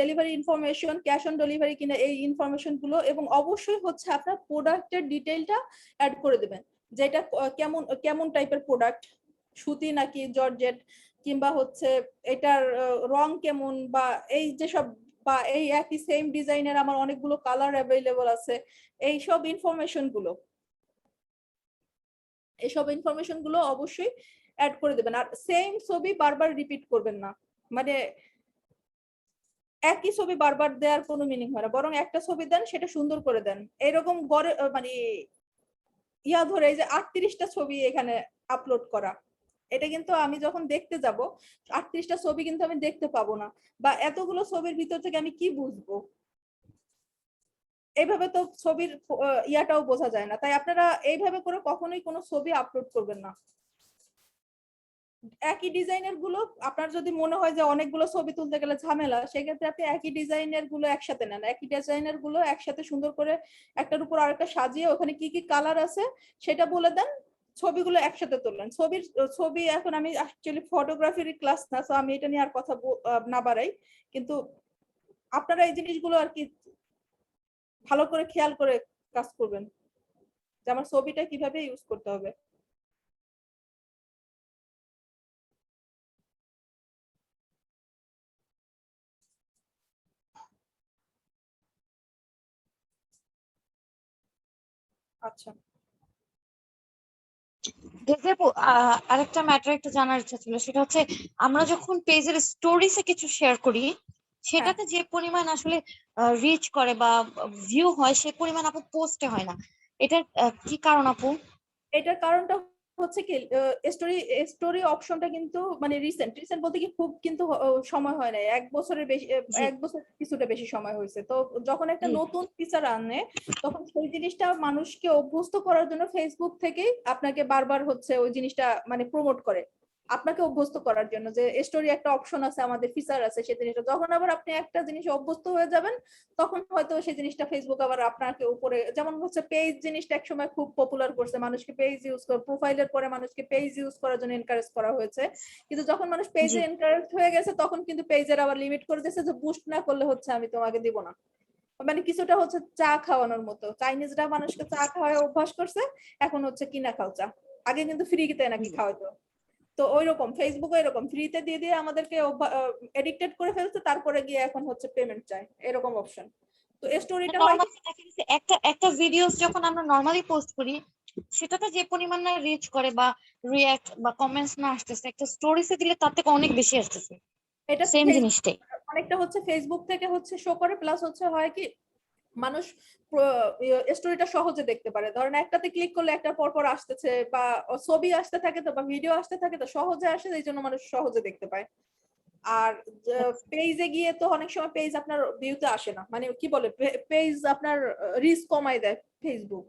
delivery information, cash on delivery কিনা এই ইনফরমেশন গুলো, এবং অবশ্যই হচ্ছে আপনার প্রোডাক্টের ডিটেইলটা অ্যাড করে দিবেন, যেটা কেমন কেমন টাইপের প্রোডাক্ট, সুতি নাকি জর্জেট, কিংবা হচ্ছে এটার রং কেমন, বা এই যে সব বা এই একই সেম ডিজাইনের আমার অনেকগুলো কালার অ্যাভেলেবল আছে, এই সব ইনফরমেশন গুলো এসব ইনফরমেশন গুলো অবশ্যই অ্যাড করে দেবেন। আর সেম ছবি বারবার রিপিট করবেন না, মানে একই ছবি বারবার দেওয়ার কোনো মিনিং হয় না, বরং একটা ছবি দেন সেটা সুন্দর করে দেন। এরকম গড়ে মানে ইয়া ধরে এই যে 38টা ছবি এখানে আপলোড করা, এটা কিন্তু আমি যখন দেখতে যাব 38টা ছবি কিন্তু আমি দেখতে পাবো না, বা এতগুলো ছবির ভিতর থেকে আমি কি বুঝবো, এইভাবে তো ছবির ইয়াটাও বোঝা যায় না। তাই আপনারা এইভাবে করে কখনোই কোনো ছবি আপলোড করবেন না। একই ডিজাইনের গুলো আপনার যদি মনে হয় যে অনেকগুলো ছবি তুলতে গেলে ঝামেলা, সেক্ষেত্রে আপনি একই ডিজাইনের গুলো একসাথে নেন, একই ডিজাইনের গুলো একসাথে সুন্দর করে একটার উপর আরেকটা সাজিয়ে ওখানে কি কি কালার আছে সেটা বলে দেন, ছবিগুলো একসাথে তুললেন। ছবি এখন আমি অ্যাকচুয়ালি ফটোগ্রাফির ক্লাস না, তো আমি এটা নিয়ে আর কথা না বাড়াই, কিন্তু আপনারা এই জিনিসগুলো আর কি ভালো করে খেয়াল করে কাজ করবেন যে আমার ছবিটা কিভাবে ইউজ করতে হবে। আচ্ছা, দেখে আরেকটা ম্যাটার একটু জানার ইচ্ছা ছিল, সেটা হচ্ছে আমরা যখন পেজের স্টোরিজে কিছু শেয়ার করি সেটাতে যে পরিমাণ আসলে রিচ করে বা ভিউ হয় সে পরিমাণ আপু পোস্টে হয় না, এটার কি কারণ আপু? এটার কারণটা হচ্ছে কি স্টোরি স্টোরি অপশনটা কিন্তু মানে রিসেন্ট বলতে কি খুব কিন্তু সময় হয় না, 1 বছরের বেশি, জি 1 বছর কিছুটা বেশি সময় হয়েছে। তো যখন একটা জি নতুন ফিচার আনে তখন সেই জিনিসটা মানুষকে অভ্যস্ত করার জন্য ফেসবুক থেকেই আপনাকে বারবার হচ্ছে ওই জিনিসটা মানে প্রমোট করে, আপনাকে অভ্যস্ত করার জন্য যে স্টোরি একটা অপশন আছে, আমাদের ফিচার আছে, সেই জিনিসটা যখন আবার আপনি একটা জিনিস অভ্যস্ত হয়ে যাবেন তখন হয়তো সেই জিনিসটা ফেসবুক আবার আপনাকে উপরে, যেমন হচ্ছে পেজ জিনিসটা একসময় খুব পপুলার করছে, মানুষকে পেজ ইউজ করে, প্রোফাইলের পরে মানুষকে পেজ ইউজ করার জন্য এনকারেজ করা হয়েছে। কিন্তু যখন মানুষ জি পেজে এনকারেজ হয়ে গেছে তখন কিন্তু পেজের আবার লিমিট করে দিয়েছে যে বুস্ট না করলে হচ্ছে আমি তোমাকে দিব না, মানে কিছুটা হচ্ছে চা খাওয়ানোর মতো, চাইনিজরা মানুষকে চা খাওয়ায় অভ্যাস করছে, এখন হচ্ছে কিনা খাও চা, আগে কিন্তু ফ্রিতে নাকি জি খাওয়াতো। তো ওইরকম ফেসবুকও এরকম ফ্রিতে দিয়ে আমাদেরকে এডিক্টেড করে ফেলছে, তারপরে গিয়ে এখন হচ্ছে পেমেন্ট চাই, এরকম অপশন। তো স্টোরিটা হয় কি, নরমালি একটা একটা ভিডিওস যখন আমরা নরমালি পোস্ট করি সেটাতে যে পরিমাণ না রিচ করে বা রিঅ্যাক্ট বা কমেন্টস না আসতেছে, একটা স্টোরিজে দিলে তার থেকে অনেক বেশি আসতেছে এটা সেম জিনিসটাই। অনেকটা হচ্ছে ফেসবুক থেকে হচ্ছে শো করে, প্লাস হচ্ছে হয় কি মানুষ স্টোরিটা সহজে দেখতে পারে। ধরেন একটাতে ক্লিক করলে একটা পর পর আসতেছে, বা ছবি আসতে থাকে তো, বা ভিডিও আসতে থাকে তো, সহজে আসে, এই জন্য মানুষ সহজে দেখতে পায়। আর পেজে গিয়ে তো অনেক সময় পেজ আপনার ভিউতে আসে না, মানে কি বলে, পেজ আপনার রিস্ক কমাই দেয় ফেসবুক,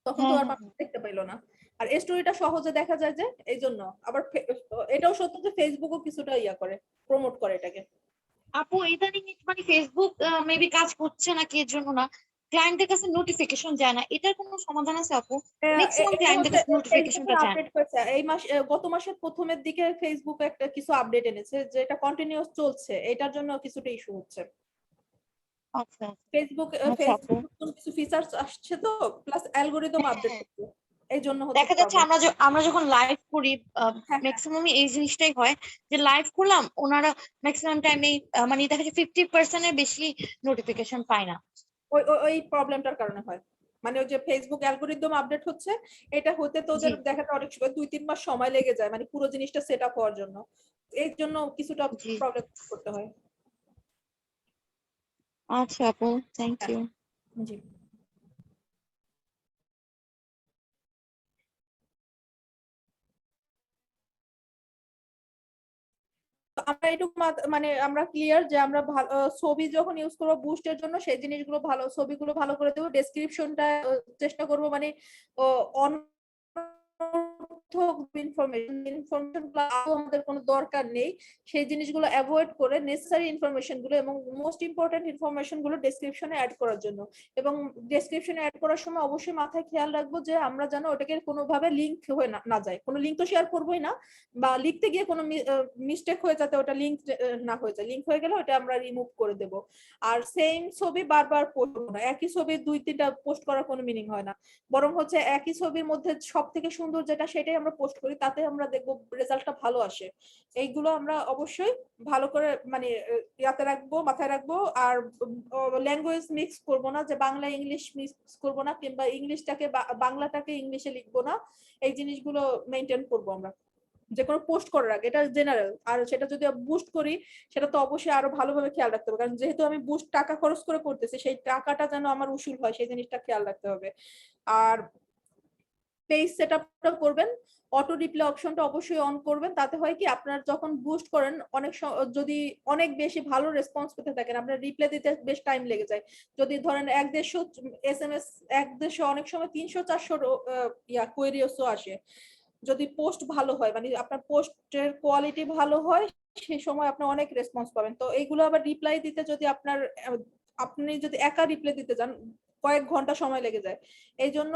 তখন তো আর মানুষ দেখতে পাইলো না। আর স্টোরিটা সহজে দেখা যায় যে, এই জন্য আবার এটাও সত্য যে ফেসবুকও কিছুটা ইয়া করে, প্রমোট করে এটাকে। আপু ইদানিং মানে ফেসবুক মেবি কাজ করছে না কি এর জন্য না, ক্লায়েন্টদের কাছে নোটিফিকেশন যায় না, এটার কোনো সমাধান আছে আপু? ম্যাক্সিমাম ক্লায়েন্টদের কাছে নোটিফিকেশনটা যায় না। আপডেট হয়েছে এই মাস, গত মাসের প্রথমের দিকে ফেসবুক একটা কিছু আপডেট এনেছে, যেটা কন্টিনিউয়াস চলছে, এটার জন্য কিছুটা ইস্যু হচ্ছে। আচ্ছা ফেসবুক আচ্ছা আপু। কিছু ফিচারস আসছে তো, প্লাস অ্যালগরিদম আপডেট হচ্ছে, এই জন্য হচ্ছে দেখা যাচ্ছে প্রবলেম। আমরা যখন লাইভ করি হ্যাঁ, ম্যাক্সিমাম এই জিনিসটাই হয় যে লাইভ করলাম, ওনারা ম্যাক্সিমাম টাইমে মানে দেখা যাচ্ছে 50% এর বেশি নোটিফিকেশন পায় না। ওই প্রবলেমটার কারণে হয়, মানে ওই যে ফেসবুক অ্যালগরিদম আপডেট হচ্ছে, এটা হতে তো জি ওদের দেখাটা অনেক সময় 2-3 মাস সময় লেগে যায়, মানে পুরো জিনিসটা সেট আপ হওয়ার জন্য, এই জন্য কিছুটা জি। প্রবলেম করতে হয়। আচ্ছা আপু, থ্যাংক হ্যাঁ, ইউ। জি। তো আমরা এটুকু মানে আমরা ক্লিয়ার যে আমরা ভালো ছবি যখন ইউজ করবো বুস্টের জন্য, সেই জিনিসগুলো ভালো, ছবিগুলো ভালো করে দেবো, ডেসক্রিপশনটা চেষ্টা করবো মানে ইনফরমেশন গুলো আমাদের কোনো দরকার নেই, সেই জিনিসগুলো অ্যাভয়েড করে নেসেসারি ইনফরমেশন গুলো এবং মোস্ট ইম্পর্টেন্ট ইনফরমেশন গুলো ডেসক্রিপশনে অ্যাড করার জন্য। এবং ডেসক্রিপশনে অ্যাড করার সময় অবশ্যই মাথায় খেয়াল রাখবো যে আমরা যেন ওটাকে কোনোভাবে লিঙ্ক হয়ে না যায়, কোনো লিঙ্ক তো শেয়ার করবোই না, বা লিখতে গিয়ে কোনো মিস্টেক হয়ে যাতে ওটা লিঙ্ক না হয়ে যায়, লিঙ্ক হয়ে গেলে ওটা আমরা রিমুভ করে দেব। আর সেম ছবি বারবার পোস্ট করবো না, একই ছবি 2-3টা পোস্ট করার কোনো মিনিং হয় না, বরং হচ্ছে একই ছবির মধ্যে সব থেকে সুন্দর যেটা সেটাই আমরা পোস্ট করি, তাতে আমরা দেখবো রেজাল্টটা ভালো আসে। এইগুলো আমরা অবশ্যই ভালো করে মানে ইয়াতে রাখবো, মাথায় রাখবো। আর ল্যাঙ্গুয়েজ মিক্স করবো না, যে বাংলা ইংলিশ মিক্স করবো না, কিংবা ইংলিশটাকে বাংলাটাকে ইংলিশে লিখবো না, এই জিনিসগুলো মেনটেন করবো আমরা যে কোনো পোস্ট করার আগে। এটা জেনারেল, আর সেটা যদি বুস্ট করি সেটা তো অবশ্যই আরো ভালোভাবে খেয়াল রাখতে হবে, কারণ যেহেতু আমি বুস্ট টাকা খরচ করে করতেছি, সেই টাকাটা যেন আমার উসুল হয়, সেই জিনিসটা খেয়াল রাখতে হবে। আর পেজ সেটআপটা করবেন, অটো রিপ্লাই অপশনটা অবশ্যই অন করবেন, তাতে হয় কি আপনার যখন বুস্ট করেন অনেক যদি অনেক বেশি ভালো রেসপন্স পেতে থাকেন, আপনার রিপ্লাই দিতে বেশ টাইম লেগে যায়। যদি ধরেন 1-150 SMS, 1-150 অনেক সময় 300-400 ইয়া কোয়েরিও আসে, যদি পোস্ট ভালো হয়, মানে আপনার পোস্টের কোয়ালিটি ভালো হয়, সেই সময় আপনি অনেক রেসপন্স পাবেন। তো এইগুলো আবার রিপ্লাই দিতে যদি আপনি যদি একা রিপ্লাই দিতে যান, কয়েক ঘন্টা সময় লেগে যায়। এই জন্য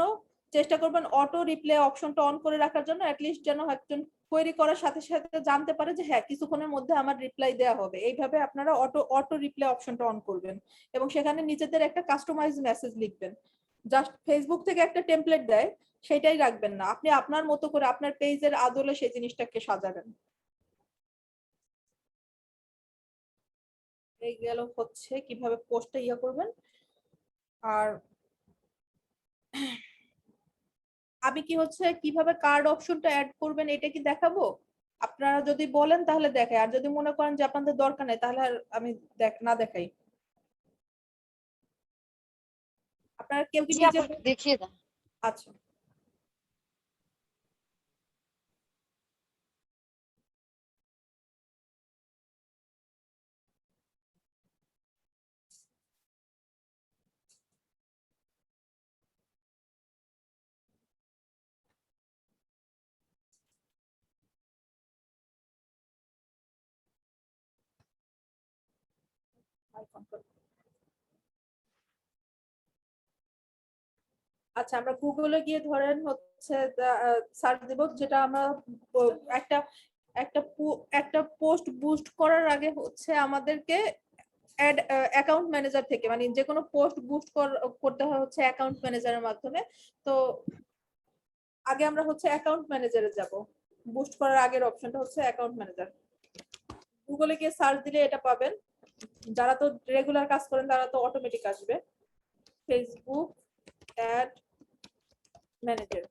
চেষ্টা করবেন অটো রিপ্লাই অপশনটা অন করে রাখার জন্য, অ্যাটলিস্ট যেন একজন কোয়েরি করার সাথে সাথে জানতে পারে যে হ্যাঁ কিছুক্ষণের মধ্যে আমার রিপ্লাই দেওয়া হবে। এইভাবে আপনারা অটো রিপ্লাই অপশনটা অন করবেন, এবং সেখানে নিজেদের একটা কাস্টমাইজ মেসেজ লিখবেন। জাস্ট ফেসবুক থেকে একটা টেমপ্লেট দেয়, সেটাই রাখবেন না, আপনি আপনার মতো করে আপনার পেজের আদলে সেই জিনিসটাকে সাজাবেন। এই গেল হচ্ছে কিভাবে পোস্টটা ইয়া করবেন। আর আমি কি হচ্ছে কিভাবে কার্ড অপশনটা অ্যাড করবেন এটা কি দেখাবো? আপনারা যদি বলেন তাহলে দেখাই, আর যদি মনে করেন যে আপনাদের দরকার নেই তাহলে আর আমি না দেখাই। আপনারা কেউ কি জি নিজে, আপু, একটু দেখিয়ে দেন। আচ্ছা আচ্ছা, আমরা গুগলে গিয়ে ধরেন হচ্ছে সার্চ দেব, যেটা আমরা একটা একটা একটা পোস্ট বুস্ট করার আগে হচ্ছে আমাদেরকে অ্যাকাউন্ট ম্যানেজার থেকে, মানে যে কোনো পোস্ট বুস্ট করতে হয় হচ্ছে অ্যাকাউন্ট ম্যানেজারের মাধ্যমে। তো আগে আমরা হচ্ছে অ্যাকাউন্ট ম্যানেজারে যাব, বুস্ট করার আগের অপশনটা হচ্ছে অ্যাকাউন্ট ম্যানেজার। গুগলে গিয়ে সার্চ দিলে এটা পাবেন, যারা তো রেগুলার কাজ করেন তারা তো অটোমেটিক আসবে। Facebook ad manager.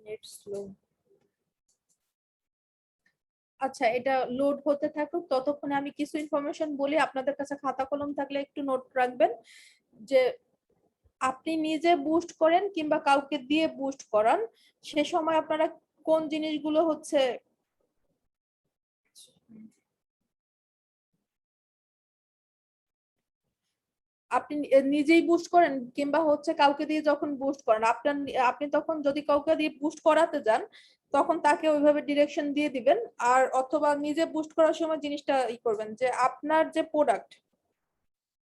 Net slow. আচ্ছা, এটা লোড হতে থাকুক, ততক্ষণে আমি কিছু ইনফরমেশন বলি। আপনাদের কাছে খাতা কলম থাকলে একটু নোট রাখবেন যে আপনি নিজে বুস্ট করেন কিংবা কাউকে দিয়ে বুস্ট করান, সে সময় আপনারা কোন জিনিসগুলো হচ্ছে আপনি নিজেই বুস্ট করেন কিংবা হচ্ছে কাউকে দিয়ে যখন বুস্ট করেন, আপনি তখন যদি কাউকে দিয়ে বুস্ট করাতে যান তখন তাকে ওইভাবে ডিরেকশন দিয়ে দিবেন। আর অথবা নিজে বুস্ট করার সময় জিনিসটা করবেন যে আপনার যে প্রোডাক্ট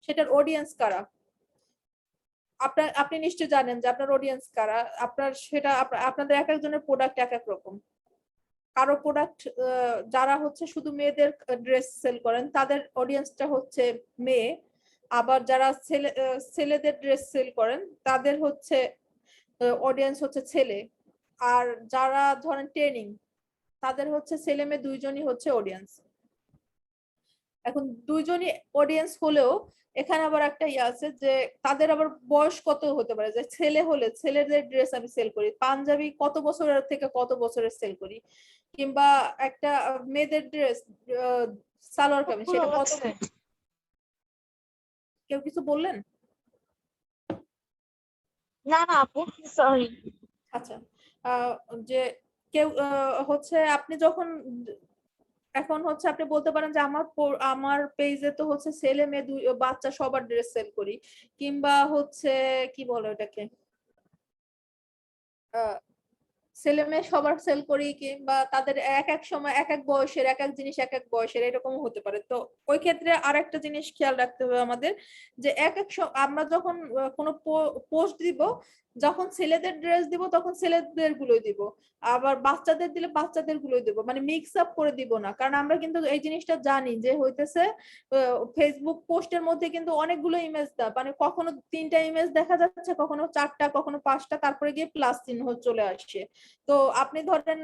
সেটার অডিয়েন্স কারা। আপনি নিশ্চয়ই জানেন যে আপনার অডিয়েন্স কারা। সেটা আপনাদের এক একজনের প্রোডাক্ট এক এক রকম। কারো প্রোডাক্ট যারা হচ্ছে শুধু মেয়েদের ড্রেস সেল করেন তাদের অডিয়েন্সটা হচ্ছে মেয়ে, আবার যারা ছেলেদের ড্রেস সেল করেন তাদের হচ্ছে অডিয়েন্স হচ্ছে ছেলে, আর যারা ধরেন ট্রেনিং তাদের হচ্ছে ছেলে মেয়ে দুইজনই হচ্ছে অডিয়েন্স। এখন দুইজনই অডিয়েন্স হলেও এখানে আবার একটা আছে যে তাদের আবার বয়স কত হতে পারে। যে ছেলে হলে ছেলেদের ড্রেস আমি সেল করি, পাঞ্জাবি কত বছরের থেকে কত বছরের সেল করি, কিংবা একটা মেয়েদের ড্রেস সালোয়ার কামিজ সেটা কত। কেউ কিছু বললেন? না না আপু, সরি। আচ্ছা, যে কেউ হচ্ছে আপনি যখন এখন হচ্ছে আপনি বলতে পারেন যে আমার পেজে তো হচ্ছে ছেলে মেয়ে বাচ্চা সবার ড্রেস সেল করি, কিংবা হচ্ছে কি বলে ওটাকে ছেলে মেয়ে সবার সেল করি, কিংবা তাদের এক এক সময় এক এক বয়সের এক এক জিনিস এক এক বয়সের এরকম হতে পারে। তো ওই ক্ষেত্রে আর একটা জিনিস খেয়াল রাখতে হবে আমাদের যে আমরা যখন কোনো পোস্ট দিব, যখন ছেলেদের ড্রেস দিব তখন ছেলেদের গুলোই দিব, আবার বাচ্চাদের দিলে বাচ্চাদের গুলোই দিব, মানে মিক্স আপ করে দিব না। কারণ আমরা কিন্তু এই জিনিসটা জানি যে হইতেছে ফেসবুক পোস্টের মধ্যে কিন্তু অনেকগুলো ইমেজ দেয়, মানে কখনো 3টা ইমেজ দেখা যাচ্ছে, কখনো 4টা, কখনো 5টা, তারপরে গিয়ে প্লাস চিহ্ন চলে আসছে। তো আপনি ধরেন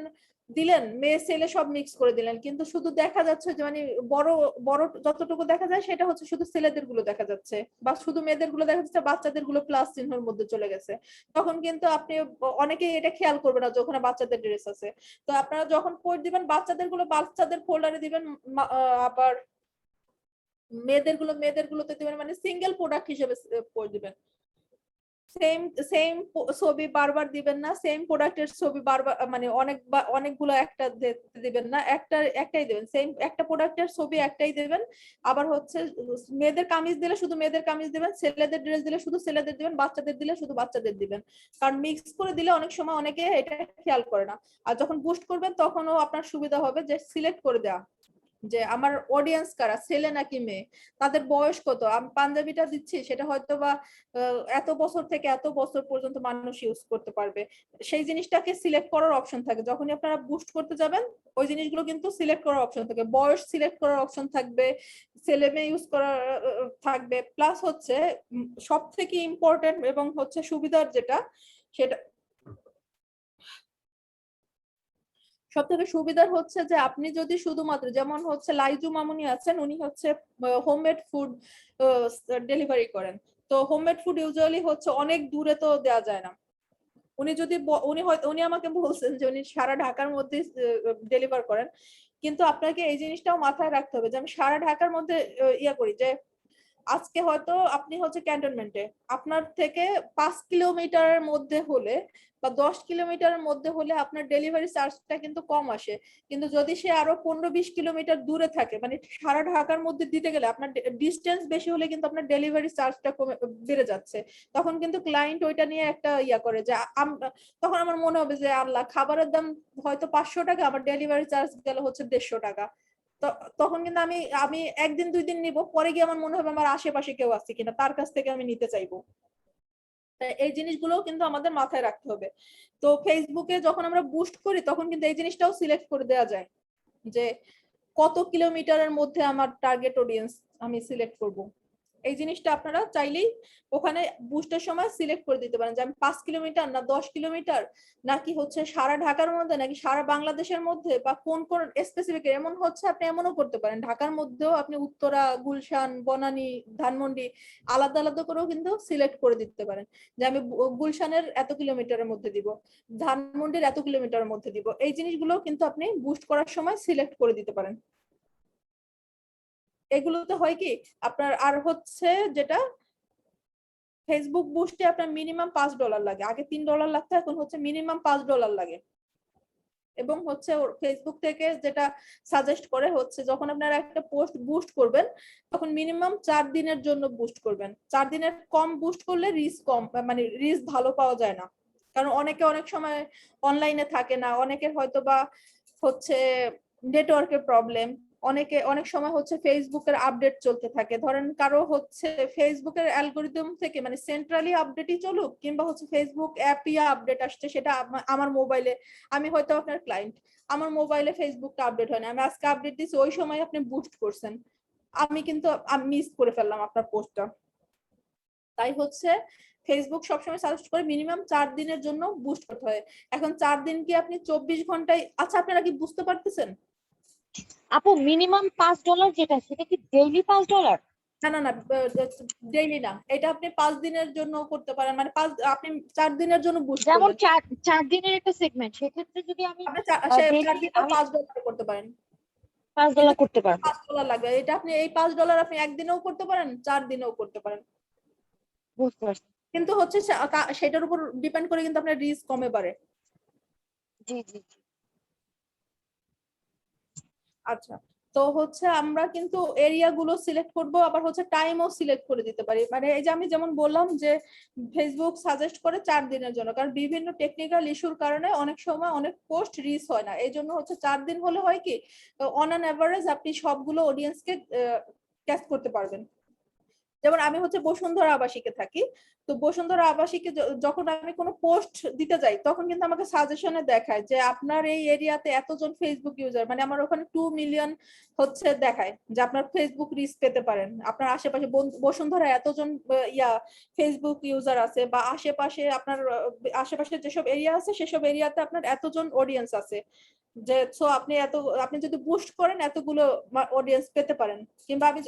দিলেন মেয়ে ছেলে সব মিক্স করে দিলেন, কিন্তু শুধু দেখা যাচ্ছে যে মানে বড় বড় যতটুকু দেখা যায় সেটা হচ্ছে শুধু ছেলেদের গুলো দেখা যাচ্ছে, বা শুধু মেয়েদের গুলো দেখা যাচ্ছে, বাচ্চাদের গুলো প্লাস চিহ্নের মধ্যে চলে গেছে। তখন কিন্তু আপনি অনেকেই এটা খেয়াল করবে না যে ওখানে বাচ্চাদের ড্রেস আছে। তো আপনারা যখন পোস্ট দিবেন বাচ্চাদের গুলো বাচ্চাদের ফোল্ডারে দিবেন, আবার মেয়েদের গুলোতে দিবেন, মানে সিঙ্গেল প্রোডাক্ট হিসেবে পোস্ট দিবেন। সেম সেম ছবি বারবার দিবেন না, সেম প্রোডাক্টের ছবি বারবার মানে অনেকগুলো একটা দিবেন না, একটাই দিবেন, সেম একটা প্রোডাক্টের ছবি একটাই দিবেন। আবার হচ্ছে মেয়েদের কামিজ দিলে শুধু মেয়েদের কামিজ দিবেন, ছেলেদের ড্রেস দিলে শুধু ছেলেদের দিবেন, বাচ্চাদের দিলে শুধু বাচ্চাদের দিবেন। কারণ মিক্স করে দিলে অনেক সময় অনেকে এটা খেয়াল করে না। আর যখন বুস্ট করবেন তখনও আপনার সুবিধা হবে যে সিলেক্ট করে দেওয়া যে আমার অডিয়েন্স কারা, ছেলে নাকি মেয়ে, তাদের বয়স কত। আমি পাঞ্জাবিটা দিচ্ছি সেটা হয়তো বা এত বছর থেকে এত বছর পর্যন্ত মানুষ ইউজ করতে পারবে, সেই জিনিসটাকে সিলেক্ট করার অপশন থাকে। যখনই আপনারা বুস্ট করতে যাবেন ওই জিনিসগুলো কিন্তু সিলেক্ট করার অপশন থাকে, বয়স সিলেক্ট করার অপশন থাকবে, ছেলে মেয়ে ইউজ করার থাকবে। প্লাস হচ্ছে সব থেকে ইম্পর্টেন্ট এবং হচ্ছে সুবিধার যেটা, সেটা সব থেকে সুবিধার হচ্ছে যে আপনি যদি শুধুমাত্র যেমন হচ্ছে লাইজু মামুনি আছেন, উনি হচ্ছে হোমমেড ফুড ডেলিভারি করেন। তো হোমমেড ফুড ইউজুয়ালি হচ্ছে অনেক দূরে তো দেওয়া যায় না। উনি আমাকে বলছেন যে উনি সারা ঢাকার মধ্যে ডেলিভার করেন, কিন্তু আপনাকে এই জিনিসটাও মাথায় রাখতে হবে যে আমি সারা ঢাকার মধ্যে ইয়া করি যে আজকে হয়তো আপনি হচ্ছে ক্যান্টনমেন্টে, আপনার থেকে 5 কিলোমিটারের মধ্যে হলে বা 10 কিলোমিটারের মধ্যে হলে আপনার ডেলিভারি চার্জটা কিন্তু কম আসে। কিন্তু যদি সে আরো 15-20 কিলোমিটার দূরে থাকে, মানে সারা ঢাকার মধ্যে দিতে গেলে আপনার ডিস্টেন্স বেশি হলে কিন্তু আপনার ডেলিভারি চার্জটা বেড়ে যাচ্ছে। তখন কিন্তু ক্লায়েন্ট ওইটা নিয়ে একটা ইয়া করে যে তখন আমার মনে হবে যে আল্লাহ, খাবারের দাম হয়তো 500 টাকা, আমার ডেলিভারি চার্জ গেল হচ্ছে 150 টাকা। তখন কিন্তু আমি 1 দিন 2 দিন নিব, পরে গিয়ে আমার মনে হবে আমার আশেপাশে কেউ আছে কিনা, তার কাছ থেকে আমি নিতে চাইবো। এই জিনিসগুলো কিন্তু আমাদের মাথায় রাখতে হবে। তো ফেসবুকে যখন আমরা বুস্ট করি তখন কিন্তু এই জিনিসটাও সিলেক্ট করে দেওয়া যায় যে কত কিলোমিটারের মধ্যে আমার টার্গেট অডিয়েন্স আমি সিলেক্ট করব। এই জিনিসটা আপনারা চাইলেই ওখানে বুস্টের সময় সিলেক্ট করে দিতে পারেন যে আমি 5 কিলোমিটার না 10 কিলোমিটার নাকি হচ্ছে সারা ঢাকার মধ্যে নাকি সারা বাংলাদেশের মধ্যে বা কোন কোন স্পেসিফিক এমন হচ্ছে আপনি এমনও করতে পারেন ঢাকার মধ্যেও আপনি উত্তরা, গুলশান, বনানী, ধানমন্ডি আলাদা আলাদা করেও কিন্তু সিলেক্ট করে দিতে পারেন যে আমি গুলশানের এত কিলোমিটারের মধ্যে দিব, ধানমন্ডির এত কিলোমিটারের মধ্যে দিব। এই জিনিসগুলো কিন্তু আপনি বুস্ট করার সময় সিলেক্ট করে দিতে পারেন। এগুলোতে হয় কি আপনার আর হচ্ছে যেটা ফেসবুক বুস্টে আপনার মিনিমাম $5 লাগে, আগে $3 লাগতো, এখন হচ্ছে মিনিমাম $5 লাগে। এবং হচ্ছে ফেসবুক থেকে যেটা সাজেস্ট করে হচ্ছে যখন আপনারা একটা পোস্ট বুস্ট করবেন তখন মিনিমাম 4 দিনের জন্য বুস্ট করবেন। 4 দিনের কম বুস্ট করলে রিচ কম, মানে রিচ ভালো পাওয়া যায় না, কারণ অনেকে অনেক সময় অনলাইনে থাকে না, অনেকের হয়তো বা হচ্ছে নেটওয়ার্কের প্রবলেম, অনেকে অনেক সময় হচ্ছে ফেসবুকের আপডেট চলতে থাকে। ধরেন কারো হচ্ছে ফেসবুকের অ্যালগোরিদম থেকে মানে সেন্ট্রালি আপডেটই চলুক কিংবা হচ্ছে ফেসবুক অ্যাপই আপডেট আসছে, সেটা আমার মোবাইলে, আমি হয়তো আপনার ক্লায়েন্ট, আমার মোবাইলে ফেসবুকটা আপডেট হয় না, আমি আজকে আপডেট দিচ্ছি, ওই সময় আপনি বুস্ট করছেন, আমি কিন্তু মিস করে ফেললাম আপনার পোস্টটা। তাই হচ্ছে ফেসবুক সবসময় সাজেস্ট করে মিনিমাম 4 দিনের জন্য বুস্ট করতে হয়। এখন 4 দিন কি আপনি 24 ঘন্টায়, আচ্ছা আপনারা কি বুঝতে পারতেছেন? আপু মিনিমাম $5 যেটা সেটা কি ডেইলি $5? না না না, ডেইলি না, এটা আপনি 5 দিনের জন্য করতে পারেন, মানে আপনি 4 দিনের জন্য বুস্ট যেমন করলেন, 4 দিনের একটা সেগমেন্ট, সেক্ষেত্রে যদি আমি আপনি 4 ডেইলি দিনে আমি $5 করতে পারেন, কিন্তু $5 করতে পারবো। $5 লাগবে। এটা আপনি এই $5 আপনি একদিনেও করতে পারেন, 4 দিনেও করতে পারেন, বুঝতে পারছি। কিন্তু হচ্ছে সেটার উপর ডিপেন্ড করে কিন্তু আপনার রিস্ক কমে বাড়ে। জি জি জি। আচ্ছা, তো হচ্ছে আমরা কিন্তু এরিয়া গুলো সিলেক্ট করব, আবার হচ্ছে টাইমও সিলেক্ট করে দিতে পারি। মানে এই যে আমি যেমন বললাম যে ফেসবুক সাজেস্ট করে 4 দিনের জন্য, কারণ বিভিন্ন টেকনিক্যাল ইস্যুর কারণে অনেক সময় অনেক পোস্ট রিচ হয় না, এই জন্য হচ্ছে 4 দিন হলে হয় কি অন অ্যান এভারেজ আপনি সবগুলো অডিয়েন্সকে ক্যাচ করতে পারবেন। যেমন আমি হচ্ছে বসুন্ধরা আবাসিকে থাকি, তো বসুন্ধরা আবাসিকে যখন আমি কোনো পোস্ট দিতে যাই তখন কিন্তু আমাকে সাজেশনে দেখায় যে আপনার এই এরিয়াতে এতজন ফেসবুক ইউজার, মানে আমার ওখানে 2 মিলিয়ন হচ্ছে দেখায় যে আপনার ফেসবুক রিচ পেতে পারেন, আপনার আশেপাশে বসুন্ধরা এতজন ফেসবুক ইউজার আছে, বা আশেপাশে আপনার আশেপাশে যেসব এরিয়া আছে সেসব এরিয়াতে আপনার এতজন অডিয়েন্স আছে, যে সো আপনি যদি বুস্ট করেন এতগুলো অডিয়েন্স পেতে পারেন। কিংবা আমি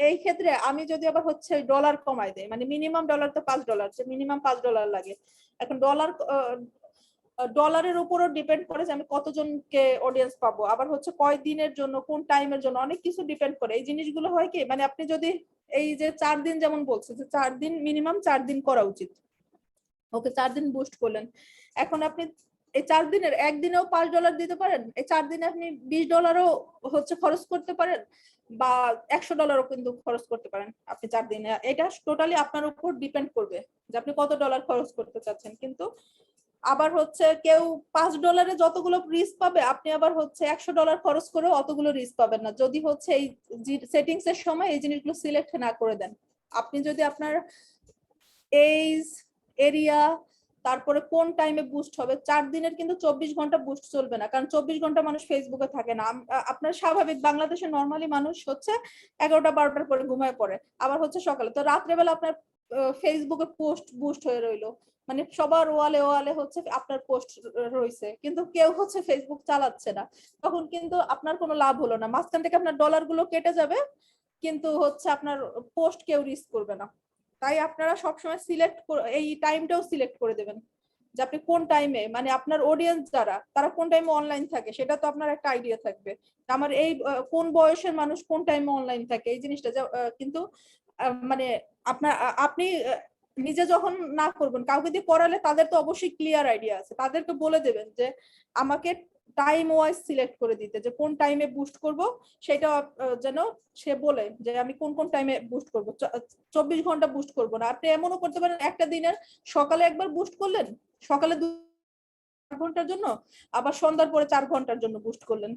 এই ক্ষেত্রে আমি যদি আবার হচ্ছে ডলার কমাই দেই, মানে মিনিমাম ডলার তো $5, যে মিনিমাম $5 লাগে, এখন ডলারের উপরও ডিপেন্ড করে যে আমি কতজনকে অডিয়েন্স পাবো, আবার হচ্ছে কয় দিনের জন্য, কোন টাইমের জন্য, অনেক কিছু ডিপেন্ড করে। এই জিনিসগুলো হয় কি মানে আপনি যদি এই যে 4 দিন যেমন বলছে যে 4 দিন মিনিমাম 4 দিন করা উচিত, ওকে 4 দিন বুস্ট করলেন, এখন আপনি এই 4 দিনের একদিনেও $5 দিতে পারেন, এই 4 দিনে আপনি $20 হচ্ছে খরচ করতে পারেন, বা $100 কিন্তু খরচ করতে পারেন আপনি 4 দিনে। এটা টোটালি আপনার উপর ডিপেন্ড করবে যে আপনি কত ডলার খরচ করতে চাচ্ছেন। কিন্তু আবার হচ্ছে কেউ $5 যতগুলো রিচ পাবে, আপনি আবার হচ্ছে $100 খরচ করেও অতগুলো রিচ পাবেন না, যদি হচ্ছে এই সেটিংস এর সময় এই জিনিসগুলো সিলেক্ট না করে দেন। আপনি যদি আপনার এইজ, এরিয়া, তারপরে কোন টাইমে বুস্ট হবে, 4 দিনের কিন্তু 24 ঘন্টা বুস্ট চলবে না, কারণ 24 ঘন্টা মানুষ ফেসবুকে থাকে না। আপনার স্বাভাবিক বাংলাদেশে নরমালি মানুষ হচ্ছে 11টা-12টার পরে ঘুমায় পড়ে, আবার হচ্ছে সকালে, তো রাত্রেবেলা আপনার ফেসবুকে পোস্ট বুস্ট হয়ে রইলো, মানে সবার ওয়ালে ওয়ালে হচ্ছে আপনার পোস্ট রয়েছে, কিন্তু কেউ হচ্ছে ফেসবুক চালাচ্ছে না, তখন কিন্তু আপনার কোনো লাভ হলো না, মাঝখান থেকে আপনার ডলার গুলো কেটে যাবে, কিন্তু হচ্ছে আপনার পোস্ট কেউ রিচ করবে না। তাই আপনারা সবসময় এই টাইমটাও সিলেক্ট করে দেবেন যে আপনি কোন টাইমে, মানে আপনার অডিয়েন্স যারা তারা কোন টাইমে অনলাইন থাকে সেটা তো আপনার একটা আইডিয়া থাকবে, আমার এই কোন বয়সের মানুষ কোন টাইমে অনলাইন থাকে, এই জিনিসটা কিন্তু মানে আপনি নিজে যখন না করবেন, কাউকে দিয়ে করালে তাদের তো অবশ্যই ক্লিয়ার আইডিয়া আছে, তাদেরকে বলে দেবেন যে আমাকে টাইম ওয়াইজ সিলেক্ট করে দিতে, যে কোন টাইমে বুস্ট করব সেটা যেন সে বলে যে আমি কোন কোন টাইমে বুস্ট করব, 24 ঘন্টা বুস্ট করব না। আপনি এমনও করতে পারেন একটা দিনের সকালে একবার বুস্ট করলেন, সকালে 2 ঘন্টার জন্য, আবার সন্ধ্যার পরে 4 ঘন্টার জন্য বুস্ট করলেন।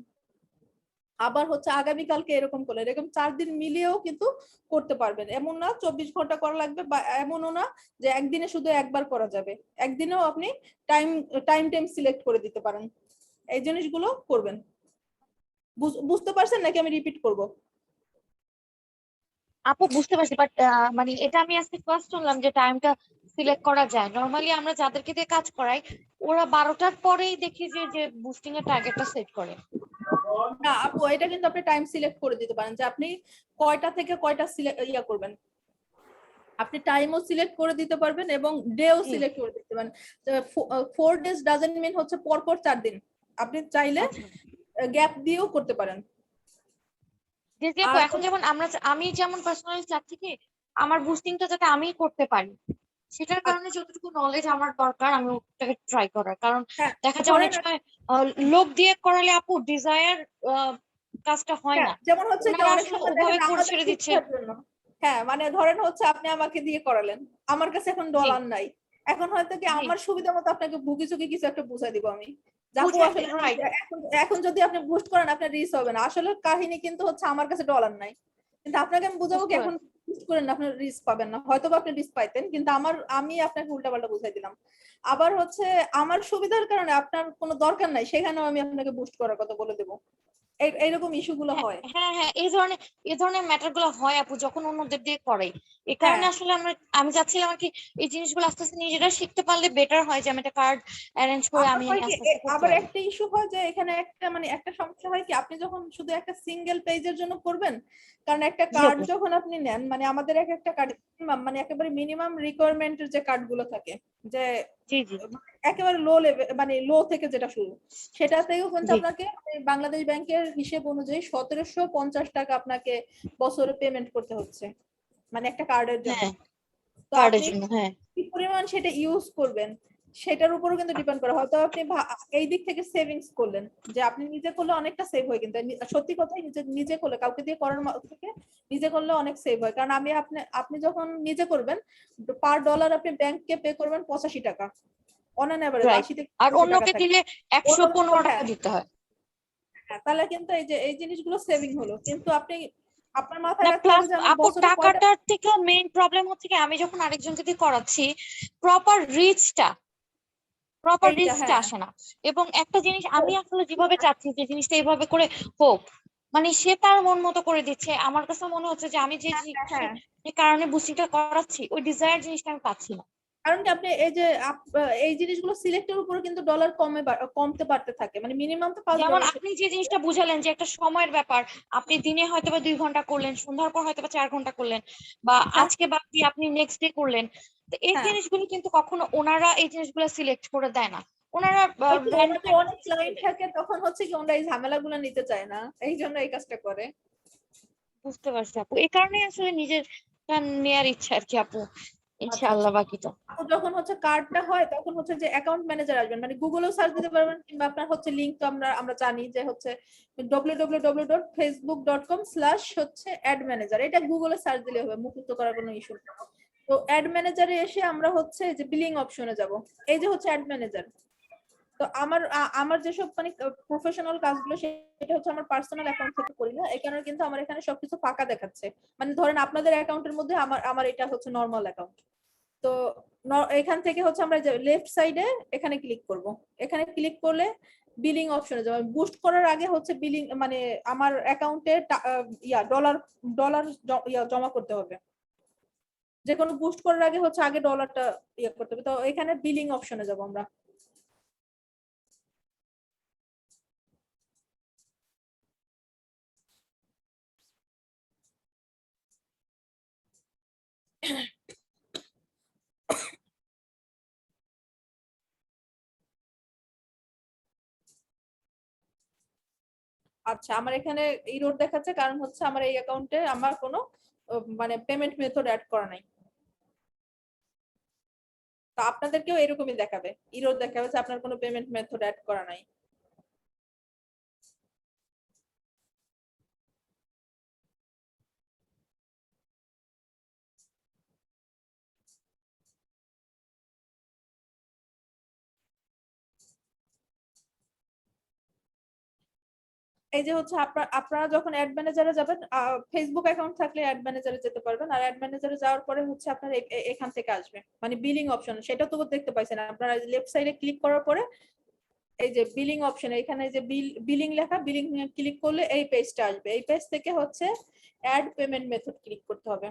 আবার হচ্ছে আগামীকালকে এরকম করলেন, এরকম 4 দিন মিলিয়েও কিন্তু করতে পারবেন। এমন না 24 ঘন্টা করা লাগবে, বা এমনও না যে একদিনে শুধু একবার করা যাবে। একদিনেও আপনি টাইম টাইম সিলেক্ট করে দিতে পারেন। এই জিনিসগুলো করবেন। বুঝতে পারছেন নাকি আমি রিপিট করব? আপু বুঝতে পারছি, বাট মানে এটা আমি আজকে ফার্স্ট শুনলাম যে টাইমটা সিলেক্ট করা যায়। নরমালি আমরা যাদেরকে দিয়ে কাজ করাই ওরা 12টার পরেই দেখি যে যে বুস্টিং এর টার্গেটটা সেট করে। না আপু, এটা কিন্তু আপনি টাইম সিলেক্ট করে দিতে পারেন যে আপনি কয়টা থেকে কয়টা করবেন। আপনি টাইমও সিলেক্ট করে দিতে পারবেন এবং ডেও জি। সিলেক্ট করে দিতে পারেন। 4 days ডাজন্ট মিন হচ্ছে পরপর 4 দিন। আপনি চাইলে আচ্ছা গ্যাপ দিয়েও করতে পারেন। জি জি আপু, আর এখন যেমন আমি যেমন পার্সোনালি চাচ্ছি কি আমার বুস্টিংটা যাতে আমি করতে পারি, সেটার কারণে যতটুকু নলেজ আমার দরকার আমি ওটাকে ট্রাই করার। কারণ হ্যাঁ, দেখা যায় অনেক ধরেন সময় লোক দিয়ে করালে আপু ডিজায়ার কাজটা হয় হ্যাঁ, না, যেমন হচ্ছে যে ওনারা অনেক আসলে সময় ওভাবে দেখেন করে আমাদের ছেড়ে দিচ্ছে। শিক্ষার জন্য, হ্যাঁ মানে ধরেন হচ্ছে আপনি আমাকে দিয়ে করালেন, আমার কাছে এখন জি ডলার নাই, এখন হয়তো কি জি, আমার সুবিধা মতো আপনাকে ভুগি চুকি কিছু একটা বুঝাই দিব আমি, যাবো বুঝে আসলে রাইট। এখন এখন যদি আপনি বুস্ট করেন আপনার রিস্ক হবে না, আসলে কাহিনী কিন্তু হচ্ছে আমার কাছে ডলার নাই, কিন্তু আপনাকে আমি বুঝাবো কি বুঝতে এখন পারছি। বুস্ট করেন না, আপনার রিস্ক পাবেন না, হয়তো বা আপনি রিস্ক পাইতেন, কিন্তু আমি আপনাকে উল্টাপাল্টা বুঝাই দিলাম। আবার হচ্ছে আমার সুবিধার কারণে আপনার কোনো দরকার নাই, সেখানেও আমি আপনাকে বুস্ট করার কথা বলে দেবো। এইরকম ইস্যু গুলো হ্যাঁ হয়। হ্যাঁ হ্যাঁ, এই ধরনের ম্যাটার গুলো হয় আপু যখন অন্যদের দিয়ে করাই। এই কারণে হ্যাঁ, আসলে আমি চাচ্ছিলাম আর কি এই জিনিসগুলো আস্তে আস্তে নিজেরা শিখতে পারলে বেটার হয়, যে আমি একটা কার্ড অ্যারেঞ্জ করে আবার আমি হয় কি আস্তে আস্তে করতে আবার পারি। একটা ইস্যু হয় যে এখানে একটা মানে একটা সমস্যা হয় কি, আপনি যখন শুধু একটা সিঙ্গেল পেজের জন্য করবেন, কারণ একটা জি কার্ড আপু। যখন আপনি নেন, মানে আমাদের এক একটা কার্ড মানে একেবারে মিনিমাম রিকোয়ারমেন্টের যে কার্ড গুলো থাকে, যে জি জি একেবারে লো লেভেল মানে লো থেকে যেটা শুরু, সেটাতেও কিন্তু জি, আপনাকে বাংলাদেশ ব্যাংকের হিসেব অনুযায়ী 1750 টাকা আপনাকে বছরে পেমেন্ট করতে হচ্ছে, মানে একটা কার্ডের জন্য। হ্যাঁ তো কার্ডের আপনি জন্য হ্যাঁ। কি পরিমাণ সেটা ইউজ করবেন সেটার উপরও কিন্তু ডিপেন্ড করে, হয়তো আপনি এই দিক থেকে সেভিংস করলেন, যে আপনি নিজে করলে অনেকটা সেভ হয়, কিন্তু সত্যি কথাই নিজে নিজে করলে কাউকে দিয়ে করার থেকে নিজে করলে অনেক সেভ হয়, কারণ আপনি যখন নিজে করবেন পার ডলার আপনি ব্যাংককে পে করবেন 85 টাকা, অন অ্যান এভারেজ রাইট। 80 থেকে আর 85 টাকা অন্যকে থাকে। দিলে অন্য 115 টাকা হ্যাঁ, দিতে হয়। হ্যাঁ, তাহলে কিন্তু এই যে এই জিনিসগুলো সেভিং হলো, কিন্তু আপনি আপনার মাথায় না রাখতে প্লাস হবে যে আমি আপু বছরে কয়টা। টাকাটার থেকেও মেইন প্রবলেম হচ্ছে কি আমি যখন আরেকজনকে দিয়ে করাচ্ছি প্রপার এইটা রিচটা হ্যাঁ, আসে না। এবং একটা জিনিস আমি আসলে যেভাবে চাচ্ছি যে জিনিসটা এইভাবে করে হোক, মানে সে তার মন মতো করে দিচ্ছে, আমার কাছে মনে হচ্ছে যে আমি হ্যাঁ, যে কারণে বুস্টিংটা করাচ্ছি ওই ডিজায়ার জিনিসটা আমি পাচ্ছি না। কারণ কি আপনি এই যে এই জিনিসগুলো সিলেক্টের উপরে কিন্তু ডলার কমতে বাড়তে থাকে, মানে মিনিমাম তো যেমন $5। আপনি যে জিনিসটা বুঝালেন যে একটা সময়ের ব্যাপার, আপনি দিনে হয়তো বা 2 ঘন্টা করলেন, সন্ধ্যার পর হয়তো বা 4 ঘন্টা করলেন, বা হ্যাঁ, আজকে বাদ দিয়ে আপনি নেক্সট ডে করলেন। তো এই হ্যাঁ, জিনিসগুলো কিন্তু কখনো ওনারা এই জিনিসগুলো সিলেক্ট করে দেয় না, ওনারা ওই তো র্যান্ডম ওনাদের একটা অনেক জিনিস দিয়ে ক্লায়েন্ট দেয়। থাকে, তখন হচ্ছে কি ওরা এই ঝামেলাগুলো নিতে চায় না, এই জন্য এই কাজটা করে। বুঝতে পারছি আপু, এই কারণে আসলে নিজের নেয়ার ইচ্ছা আর কি আপু, আচ্ছা, আচ্ছা। ইনশাআল্লাহ বাকিটা। তো যখন হচ্ছে কার্ডটা হয় তখন হচ্ছে যে অ্যাকাউন্ট ম্যানেজার আসবেন, মানে গুগলেও সার্চ দিতে পারবেন, কিংবা আপনার হচ্ছে লিংক তো আমরা জানি যে হচ্ছে www.facebook.com/ হচ্ছে অ্যাড ম্যানেজার, এটা গুগলে সার্চ দিলে হবে, মুখস্থ করার কোনো ইস্যু নেই। তো অ্যাড ম্যানেজারে এসে আমরা হচ্ছে যে বিলিং অপশনে যাব, এই যে হচ্ছে অ্যাড ম্যানেজার। তো আমার যেসব মানে প্রফেশনাল কাজগুলো সেটা হচ্ছে আমার পার্সোনাল অ্যাকাউন্ট থেকে করি না, এই কারণে কিন্তু আমার এখানে সবকিছু ফাঁকা দেখাচ্ছে, মানে ধরেন আপনাদের অ্যাকাউন্টের মধ্যে আমার এটা হচ্ছে নরমাল অ্যাকাউন্ট। তো এখান থেকে হচ্ছে আমরা লেফট সাইডে এখানে ক্লিক করব, এখানে ক্লিক করলে বিলিং অপশনে যাবো, বুস্ট করার আগে হচ্ছে বিলিং মানে আমার অ্যাকাউন্টে ডলার ডলার জমা করতে হবে, যে কোনো বুস্ট করার আগে হচ্ছে আগে ডলারটা করতে হবে, তো এখানে বিলিং অপশনে যাব আমরা। আচ্ছা, আমার এখানে ইরোর দেখাচ্ছে, কারণ হচ্ছে আমার এই অ্যাকাউন্টে আমার কোনো মানে পেমেন্ট মেথড অ্যাড করা নাই। তো আপনাদেরকেও এরকমই দেখাবে, ইরোর দেখাবে যে আপনার কোনো পেমেন্ট মেথড অ্যাড করা নাই। এই যে হচ্ছে আপনারা যখন অ্যাড ম্যানেজারে যাবেন, ফেসবুক অ্যাকাউন্ট থাকলে অ্যাড ম্যানেজারে যেতে পারবেন, আর অ্যাড ম্যানেজারে যাওয়ার পরে হচ্ছে আপনার এখান থেকে আসবে মানে বিলিং অপশন, সেটা তো দেখতে পাইছেন আপনারা। লেফট সাইডে ক্লিক করার পরে এই যে বিলিং অপশন, এখানে যে বিলিং লেখা, বিলিং ক্লিক করলে এই পেজটা আসবে। এই পেজ থেকে হচ্ছে অ্যাড পেমেন্ট মেথড ক্লিক করতে হবে।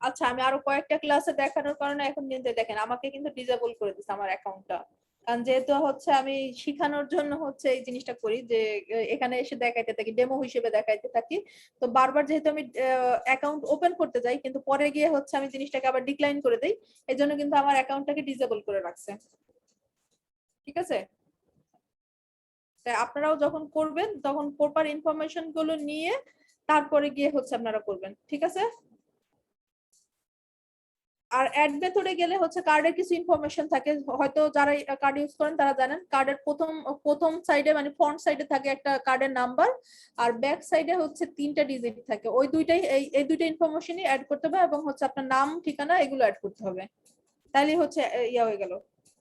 আচ্ছা, আমি আরো কয়েকটা ক্লাসে দেখানোর কারণে এখন কিন্তু দেখেন আমাকে কিন্তু ডিসেবল করে দিচ্ছে আমার অ্যাকাউন্টটা। কারণ যেহেতু হচ্ছে আমি শিখানোর জন্য হচ্ছে এই জিনিসটা করি, যে এখানে এসে দেখাইতে থাকি, ডেমো হিসেবে দেখাইতে থাকি। তো বারবার যেহেতু আমি অ্যাকাউন্ট ওপেন করতে যাই, কিন্তু পরে গিয়ে হচ্ছে আমি জিনিসটাকে আবার ডিক্লাইন করে দেই, এই জন্য কিন্তু আমার অ্যাকাউন্টটাকে ডিসেবল করে রাখছে। ঠিক আছে, তাই আপনারাও যখন করবেন তখন প্রপার ইনফরমেশন গুলো নিয়ে তারপরে গিয়ে হচ্ছে আপনারা করবেন। ঠিক আছে। আর অ্যাড মেথডে গেলে হচ্ছে কার্ডের কিছু ইনফরমেশন থাকে, হয়তো যারা কার্ড ইউজ করেন তারা জানেন। কার্ডের প্রথম সাইডে মানে ফ্রন্ট সাইডে থাকে একটা কার্ডের নাম্বার, আর ব্যাক সাইডে হচ্ছে 3টা ডিজিট থাকে। ওই দুইটাই এই দুইটা ইনফরমেশনই অ্যাড করতে হবে, এবং হচ্ছে আপনার নাম ঠিকানা এগুলো অ্যাড করতে হবে। তাহলে হচ্ছে ইয়া হয়ে গেল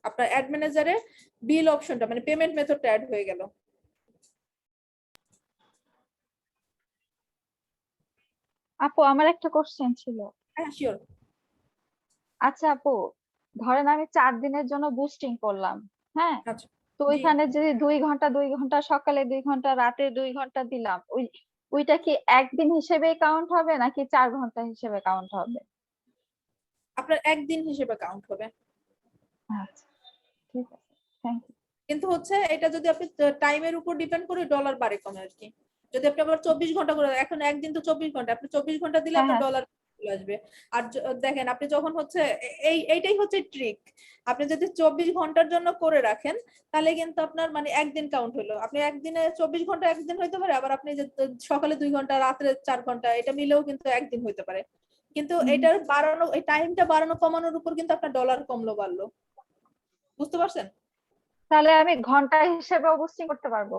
আপনার অ্যাড ম্যানেজারে বিল অপশনটা মানে পেমেন্ট মেথডটা অ্যাড হয়ে গেল। আপু আমার একটা কোশ্চেন ছিল। হ্যাঁ শিওর। আচ্ছা আপু, ধরেন আমি 4 দিনের জন্য বুস্টিং করলাম, হ্যাঁ, আচ্ছা তো জি, ওইখানে যদি 2 ঘন্টা সকালে 2 ঘন্টা রাতে 2 ঘন্টা দিলাম, ওইটা কি একদিন হিসেবে কাউন্ট হবে নাকি 4 ঘন্টা হিসেবে কাউন্ট হবে? আপনার একদিন হিসেবে কাউন্ট হবে। আচ্ছা, ঠিক আছে, থ্যাংক ইউ। কিন্তু হচ্ছে এটা যদি আপনি টাইমের উপর ডিপেন্ড করে ডলার বাড়ে কমে আর কি। যদি আপনি আবার 24 ঘন্টা করে, এখন একদিন তো 24 ঘন্টা, আপনি 24 ঘন্টা দিলে হ্যাঁ আপনার হ্যাঁ, ডলার চলে আসবে। আর দেখেন আপনি যখন হচ্ছে এইটাই হচ্ছে ট্রিক, আপনি যদি 24 ঘন্টার জন্য করে রাখেন তাহলে কিন্তু আপনার মানে একদিন কাউন্ট হলো। আপনি একদিনে 24 ঘন্টা একদিন হইতে পারে, আবার আপনি যে সকালে 2 ঘন্টা রাত্রে 4 ঘন্টা এটা মিলেও কিন্তু একদিন হইতে পারে। কিন্তু এটার বাড়ানো, এই টাইমটা বাড়ানো কমানোর উপর কিন্তু আপনার ডলার কমলো বাড়লো। বুঝতে পারছেন? তাহলে আমি ঘন্টা হিসেবেও বুস্টিং করতে পারবো,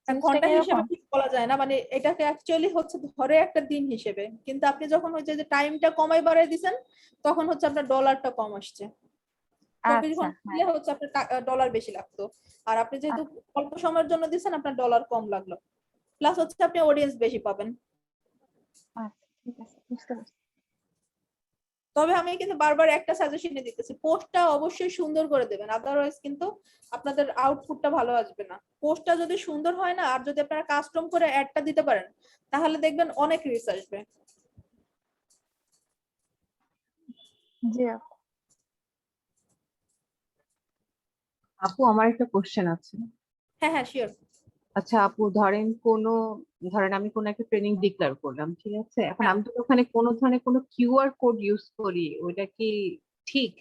জিনিসটা ঘন্টা কি হিসেবে এরকম? ঠিক বলা যায় না, মানে এটাকে অ্যাকচুয়ালি হচ্ছে ধরে একটা দিন হিসেবে, কিন্তু আপনি যখন হচ্ছে যে টাইমটা কমাই বাড়াই দিচ্ছেন তখন হচ্ছে আপনার ডলারটা কম আসছে। 24 ঘন্টা আচ্ছা, হ্যাঁ, দিলে হচ্ছে আপনার ডলার বেশি লাগতো, আর আপনি যেহেতু আচ্ছা, অল্প সময়ের জন্য দিচ্ছেন আপনার ডলার কম লাগলো, প্লাস হচ্ছে আপনি অডিয়েন্স বেশি পাবেন। আচ্ছা, ঠিক আছে, বুঝতে পারছি। তবে আমি কিন্তু বারবার একটা সাজেশনই দিতেছি, পোস্টটা অবশ্যই সুন্দর করে দেবেন, আদারওয়াইজ কিন্তু আপনাদের আউটপুটটা ভালো আসবে না। পোস্টটা যদি সুন্দর হয় না, আর যদি আপনারা কাস্টম করে অ্যাডটা দিতে পারেন তাহলে দেখবেন অনেক রিচ আসবে। জি আপু। আপু আমার একটা কোশ্চেন আছে। হ্যাঁ হ্যাঁ শিওর। আচ্ছা আপু, ধরেন আমি কোনো একটা ট্রেনিং ডিক্লেয়ার করলাম, ঠিক আছে, এখন হ্যাঁ আমি তো ওখানে কোনো ধরনের কোনো কিউআর কোড ইউজ করি, ওইটা কি ঠিক?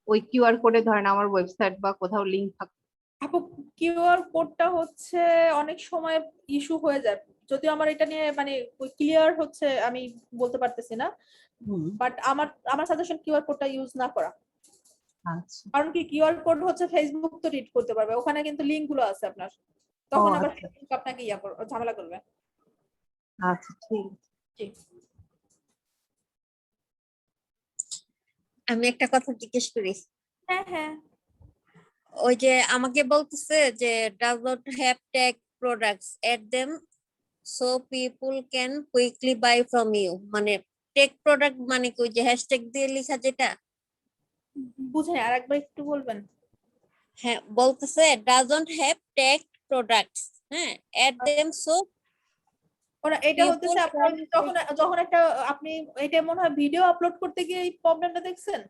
ওই কিউআর কোডে ধরেন আমার ওয়েবসাইট বা কোথাও লিংক থাকে? আপু, কিউআর কোডটা হচ্ছে অনেক সময় ইস্যু হয়ে যায়, যদিও আমার এটা নিয়ে মানে ক্লিয়ার হচ্ছে আমি বলতে পারতেছি না, হুম। বাট আমার আমার সাজেশন কিউআর কোডটা ইউজ না করা। আচ্ছা। কারণ কি, কিউআর কোড হচ্ছে ফেসবুক তো রিড করতে পারবে, ওখানে কিন্তু লিংক গুলো আছে আপনার, ও তখন আবার আচ্ছা। ফেসবুক আপনাকে ঝামেলা করবে। আচ্ছা ঠিক আছে। জি। আমি একটা কথা জিজ্ঞেস করি। হ্যাঁ হ্যাঁ। ওই যে আমাকে বলতেছে যে does not have tech products add them so people can quickly buy from you, মানে টেক প্রোডাক্ট মানে কি ওই যে হ্যাশট্যাগ দিয়ে লেখা যেটা? বুঝে আর একবার একটু বলবেন? হ্যাঁ, বলতেছে doesn't have tech products, হ্যাঁ, add them so ওরা এটা হতেছে people আপনার can যখন যখন একটা আপনি এটা মনে হয় ভিডিও আপলোড করতে গিয়ে এই প্রবলেমটা দেখছেন।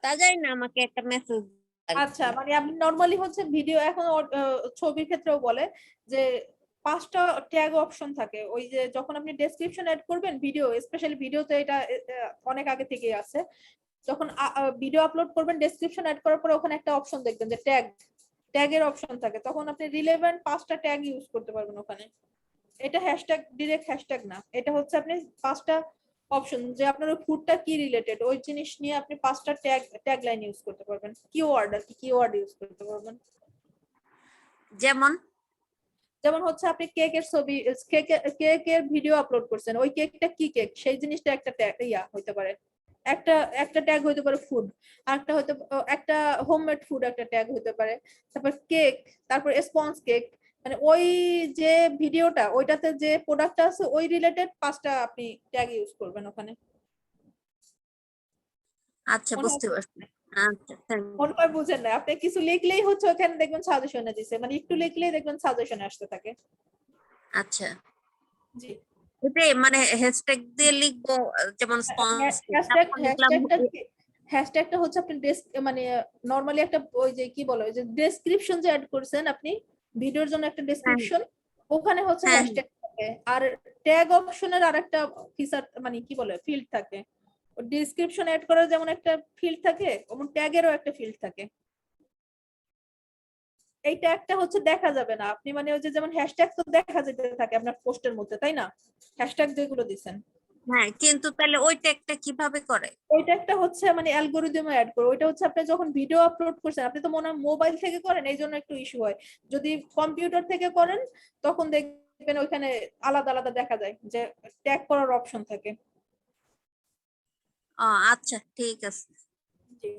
তা যায় না, আমাকে একটা মেসেজ আচ্ছা, মানে আপনি নরমালি হচ্ছে ভিডিও এখন ছবির ক্ষেত্রেও বলে যে 5টা ট্যাগ অপশন থাকে, ওই যে যখন আপনি ডেসক্রিপশন এড করবেন ভিডিও, স্পেশালি ভিডিওতে এটা অনেক আগে থেকেই আছে, যখন ভিডিও আপলোড করবেন ডেসক্রিপশন এড করার পরে ওখানে একটা অপশন দেখবেন যে ট্যাগের অপশন থাকে, তখন আপনি রিলেভেন্ট 5টা ট্যাগ ইউজ করতে পারবেন ওখানে। এটা হ্যাশট্যাগ, ডিরেক্ট হ্যাশট্যাগ না, এটা হচ্ছে আপনি 5টা অপশন যে আপনার ওই ফুডটা কি রিলেটেড ওই জিনিস নিয়ে আপনি 5টা ট্যাগ লাইন ইউজ করতে পারবেন, কিওয়ার্ড আর কি কিওয়ার্ড ইউজ করতে পারবেন। যেমন যেমন হচ্ছে আপনি কেকের ছবি কেকের ভিডিও আপলোড করছেন, ওই কেকটা কি কেক সেই জিনিসটা একটা হইতে পারে, একটা একটা ট্যাগ হইতে পারে ফুড, আর একটা হয়তো একটা হোমমেড ফুড একটা ট্যাগ হইতে পারে, তারপর কেক, তারপর স্পঞ্জ কেক, মানে ওই যে ভিডিওটা ওইটাতে যে প্রোডাক্টটা আছে ওই রিলেটেড 5টা আপনি ট্যাগ ইউজ করবেন ওখানে। আচ্ছা মনে বুঝতে হয় পারছি। আচ্ছা thank you. মনে হয় বুঝেন না, আপনি কিছু লিখলেই হচ্ছে ওখানে দেখবেন সাজেশনে দিছে, মানে একটু লিখলেই দেখবেন সাজেশনে আসতে থাকে। আচ্ছা জি এটাই মানে হ্যাশট্যাগ দিয়ে লিখবো যেমন স্পন্স হ্যাশট্যাগটা হচ্ছে আপনি মানে নরমালি একটা ওই যে কি বলে ওই যে ডেসক্রিপশন যে অ্যাড করছেন আপনি ভিডিওর জন্য একটা ডেসক্রিপশন, ওখানে হচ্ছে হ্যাঁ, হ্যাশট্যাগ থাকে, আর ট্যাগ অপশনের আরেকটা ফিচার মানে কি বলে ফিল্ড থাকে, ডেসক্রিপশন অ্যাড করার যেমন একটা ফিল্ড থাকে ওমন ট্যাগেরও একটা ফিল্ড থাকে। এই ট্যাগটা হচ্ছে দেখা যাবে না, আপনি মানে ওই যে যেমন হ্যাশট্যাগ তো দেখা যেতে থাকে আপনার পোস্টের মধ্যে তাই না, হ্যাশট্যাগ যেগুলো দিবেন হ্যাঁ কিন্তু তাহলে ওই ট্যাগটা কিভাবে করে? ওইটা একটা হচ্ছে মানে অ্যালগরিদমে অ্যাড করে, ওইটা হচ্ছে আপনি যখন ভিডিও আপলোড করছেন আপনি তো মনে হয় মোবাইল থেকে করেন এই জন্য একটু ইস্যু হয়, যদি কম্পিউটার থেকে করেন তখন দেখবেন ওইখানে আলাদা আলাদা দেখা যায় যে ট্যাগ করার অপশন থাকে। আচ্ছা ঠিক আছে, জি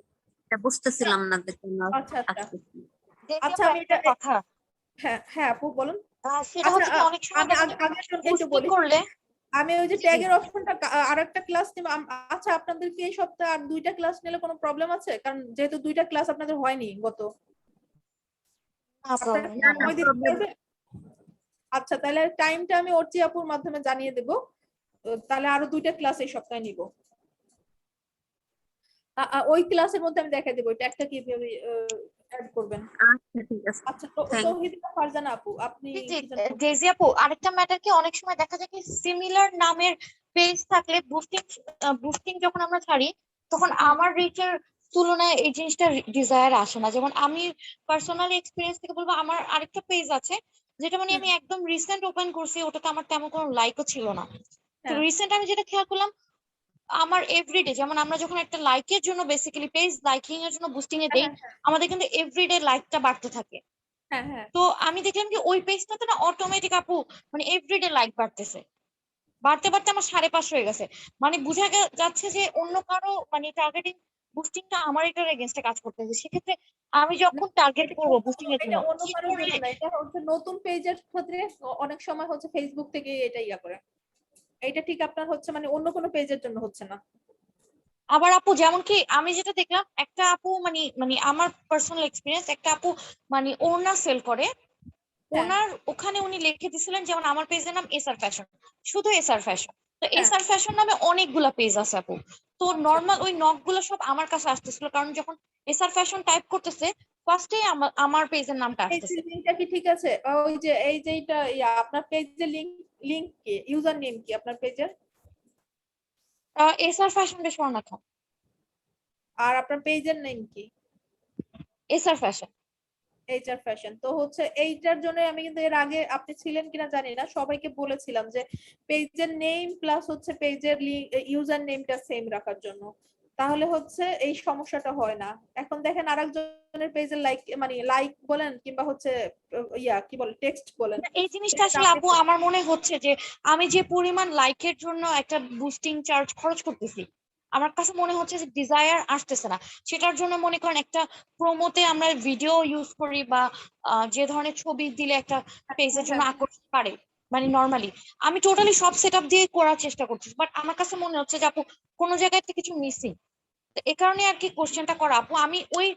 এটা বুঝতেছিলাম না দেখুন। আচ্ছা আচ্ছা দেখি আচ্ছা আপু আমি একটা এটা কথা, হ্যাঁ হ্যাঁ আপু বলুন। সেটা আচ্ছা হচ্ছে কি অনেক সময় আমি দেখা যায় আগের জন্য একটু বুস্টিং বলি, করলে আমি ওই যে জি, ট্যাগের অপশনটা আরেকটা ক্লাস নিব। আচ্ছা আপনাদের কি এই সপ্তাহে আর 2টা ক্লাস নিলে কোনো প্রবলেম আছে, কারণ যেহেতু 2টা ক্লাস আপনাদের হয়নি গত, না আপনারা প্রবলেম না নাই। না সময় দিতে প্রবলেম পারবেন? আচ্ছা তাহলে টাইমটা আমি অর্চি আপুর মাধ্যমে জানিয়ে দেব, তাহলে আরো 2টা ক্লাস এই সপ্তাহে নিব। ওই ক্লাসের মধ্যে আমি দেখাই দেব ওইটা একটা কিভাবে অ্যাড করবেন। আচ্ছা ঠিক আছে আচ্ছা থ্যাংক তৌহিদা ফারজানা আপু আপনি জি জি কি জানেন? ডেজি আপু, আরেকটা ম্যাটার কি অনেক সময় দেখা যায় কি সিমিলার নামের পেজ থাকলে বুস্টিং বুস্টিং যখন আমরা ছাড়ি তখন আমার রিচের তুলনায় এই জিনিসটা ডিজায়ার আসে না। যেমন আমি পার্সোনালি এক্সপিরিয়েন্স থেকে বলবো, আমার আরেকটা পেজ আছে যেটা মানে আমি একদম রিসেন্ট ওপেন করছি, ওটাতে আমার তেমন কোনো লাইকও ছিল না। তো হ্যাঁ রিসেন্ট আমি যেটা খেয়াল করলাম আমার এভরিডে, যেমন আমরা যখন একটা লাইকের জন্য বেসিক্যালি পেজ লাইকিং এর জন্য বুস্টিং এ দেই, আমাদের কিন্তু এভরিডে লাইকটা বাড়তে থাকে। হ্যাঁ হ্যাঁ তো আমি দেখলাম কি ওই পেজটাতে না অটোমেটিক আপু মানে এভরিডে লাইক বাড়তেছে, বাড়তে বাড়তে আমার 550 হয়ে গেছে। মানে বোঝা যাচ্ছে যে অন্য কারো মানে টার্গেটিং বুস্টিংটা আমার এটার এগেইনস্টে কাজ করতেছে। সেক্ষেত্রে আমি যখন টার্গেট করব বুস্টিং এর জন্য এটা অন্য কি কারোর করলে জন্য না, এটা হচ্ছে নতুন পেজের ক্ষেত্রে অনেক সময় হচ্ছে ফেসবুক থেকে এটা ইয়া করে, এটা ঠিক আপনার হচ্ছে মানে অন্য কোনো পেজের জন্য হচ্ছে না। আবার আপু যেমন কি আমি যেটা দেখলাম একটা আপু মানে মানে আমার পার্সোনাল এক্সপিরিয়েন্স, একটা আপু মানে ওড়না সেল করে, হ্যাঁ ওনার ওখানে উনি লিখে দিছিলেন যেমন আমার পেজের নাম এসআর ফ্যাশন, শুধু এসআর ফ্যাশন। তো হ্যাঁ এসআর ফ্যাশন নামে অনেকগুলা পেজ আছে আপু। তো আচ্ছা নর্মাল ওই নক গুলো সব আমার কাছে আসতেছিল, কারণ যখন এসআর ফ্যাশন টাইপ করতেছে ফার্স্টে আমার পেজের নামটা এই আসতেছে। লিংকটা কি ঠিক আছে? ওই যে এই যে এটা ইয়া আপনার পেজের লিংক কি, ইউজার নেম কি আপনার পেজের, এসআর ফ্যাশন বেশ স্বর্ণাথ, আর আপনার পেজের নেম কি? SR fashion. HR fashion. তো হচ্ছে এইটার জন্য আমি কিন্তু এর আগে আপনি ছিলেন কিনা জানি না, সবাইকে বলেছিলাম যে পেজের নেম প্লাস হচ্ছে পেজের ইউজার নেমটা সেম রাখার জন্য, তাহলে হচ্ছে এই সমস্যাটা হয় না। এখন দেখেন আরেকজনের পেজের লাইক মানে লাইক বলেন কিংবা হচ্ছে ইয়া কি বলে টেক্সট বলেন, এই জিনিসটা আসলে আপু আমার মনে হচ্ছে যে আমি যে পরিমাণ লাইকের জন্য একটা বুস্টিং চার্জ খরচ করতেছি, আমার কাছে মনে হচ্ছে যে ডিজায়ার আসতেছে না। সেটার জন্য মনে করেন একটা প্রোমোতে আমরা ভিডিও ইউজ করি বা যে ধরনের ছবি দিলে একটা পেজের জন্য আকর্ষণ পারে, মানে নর্মালি আমি টোটালি সব সেট আপ দিয়ে করার চেষ্টা করছি, বাট আমার কাছে মনে হচ্ছে যে আপু কোনো জায়গায় থেকে কিছু মিসিং। তো এই কারণে আর কি কোশ্চেনটা করা আপু। আমি ওই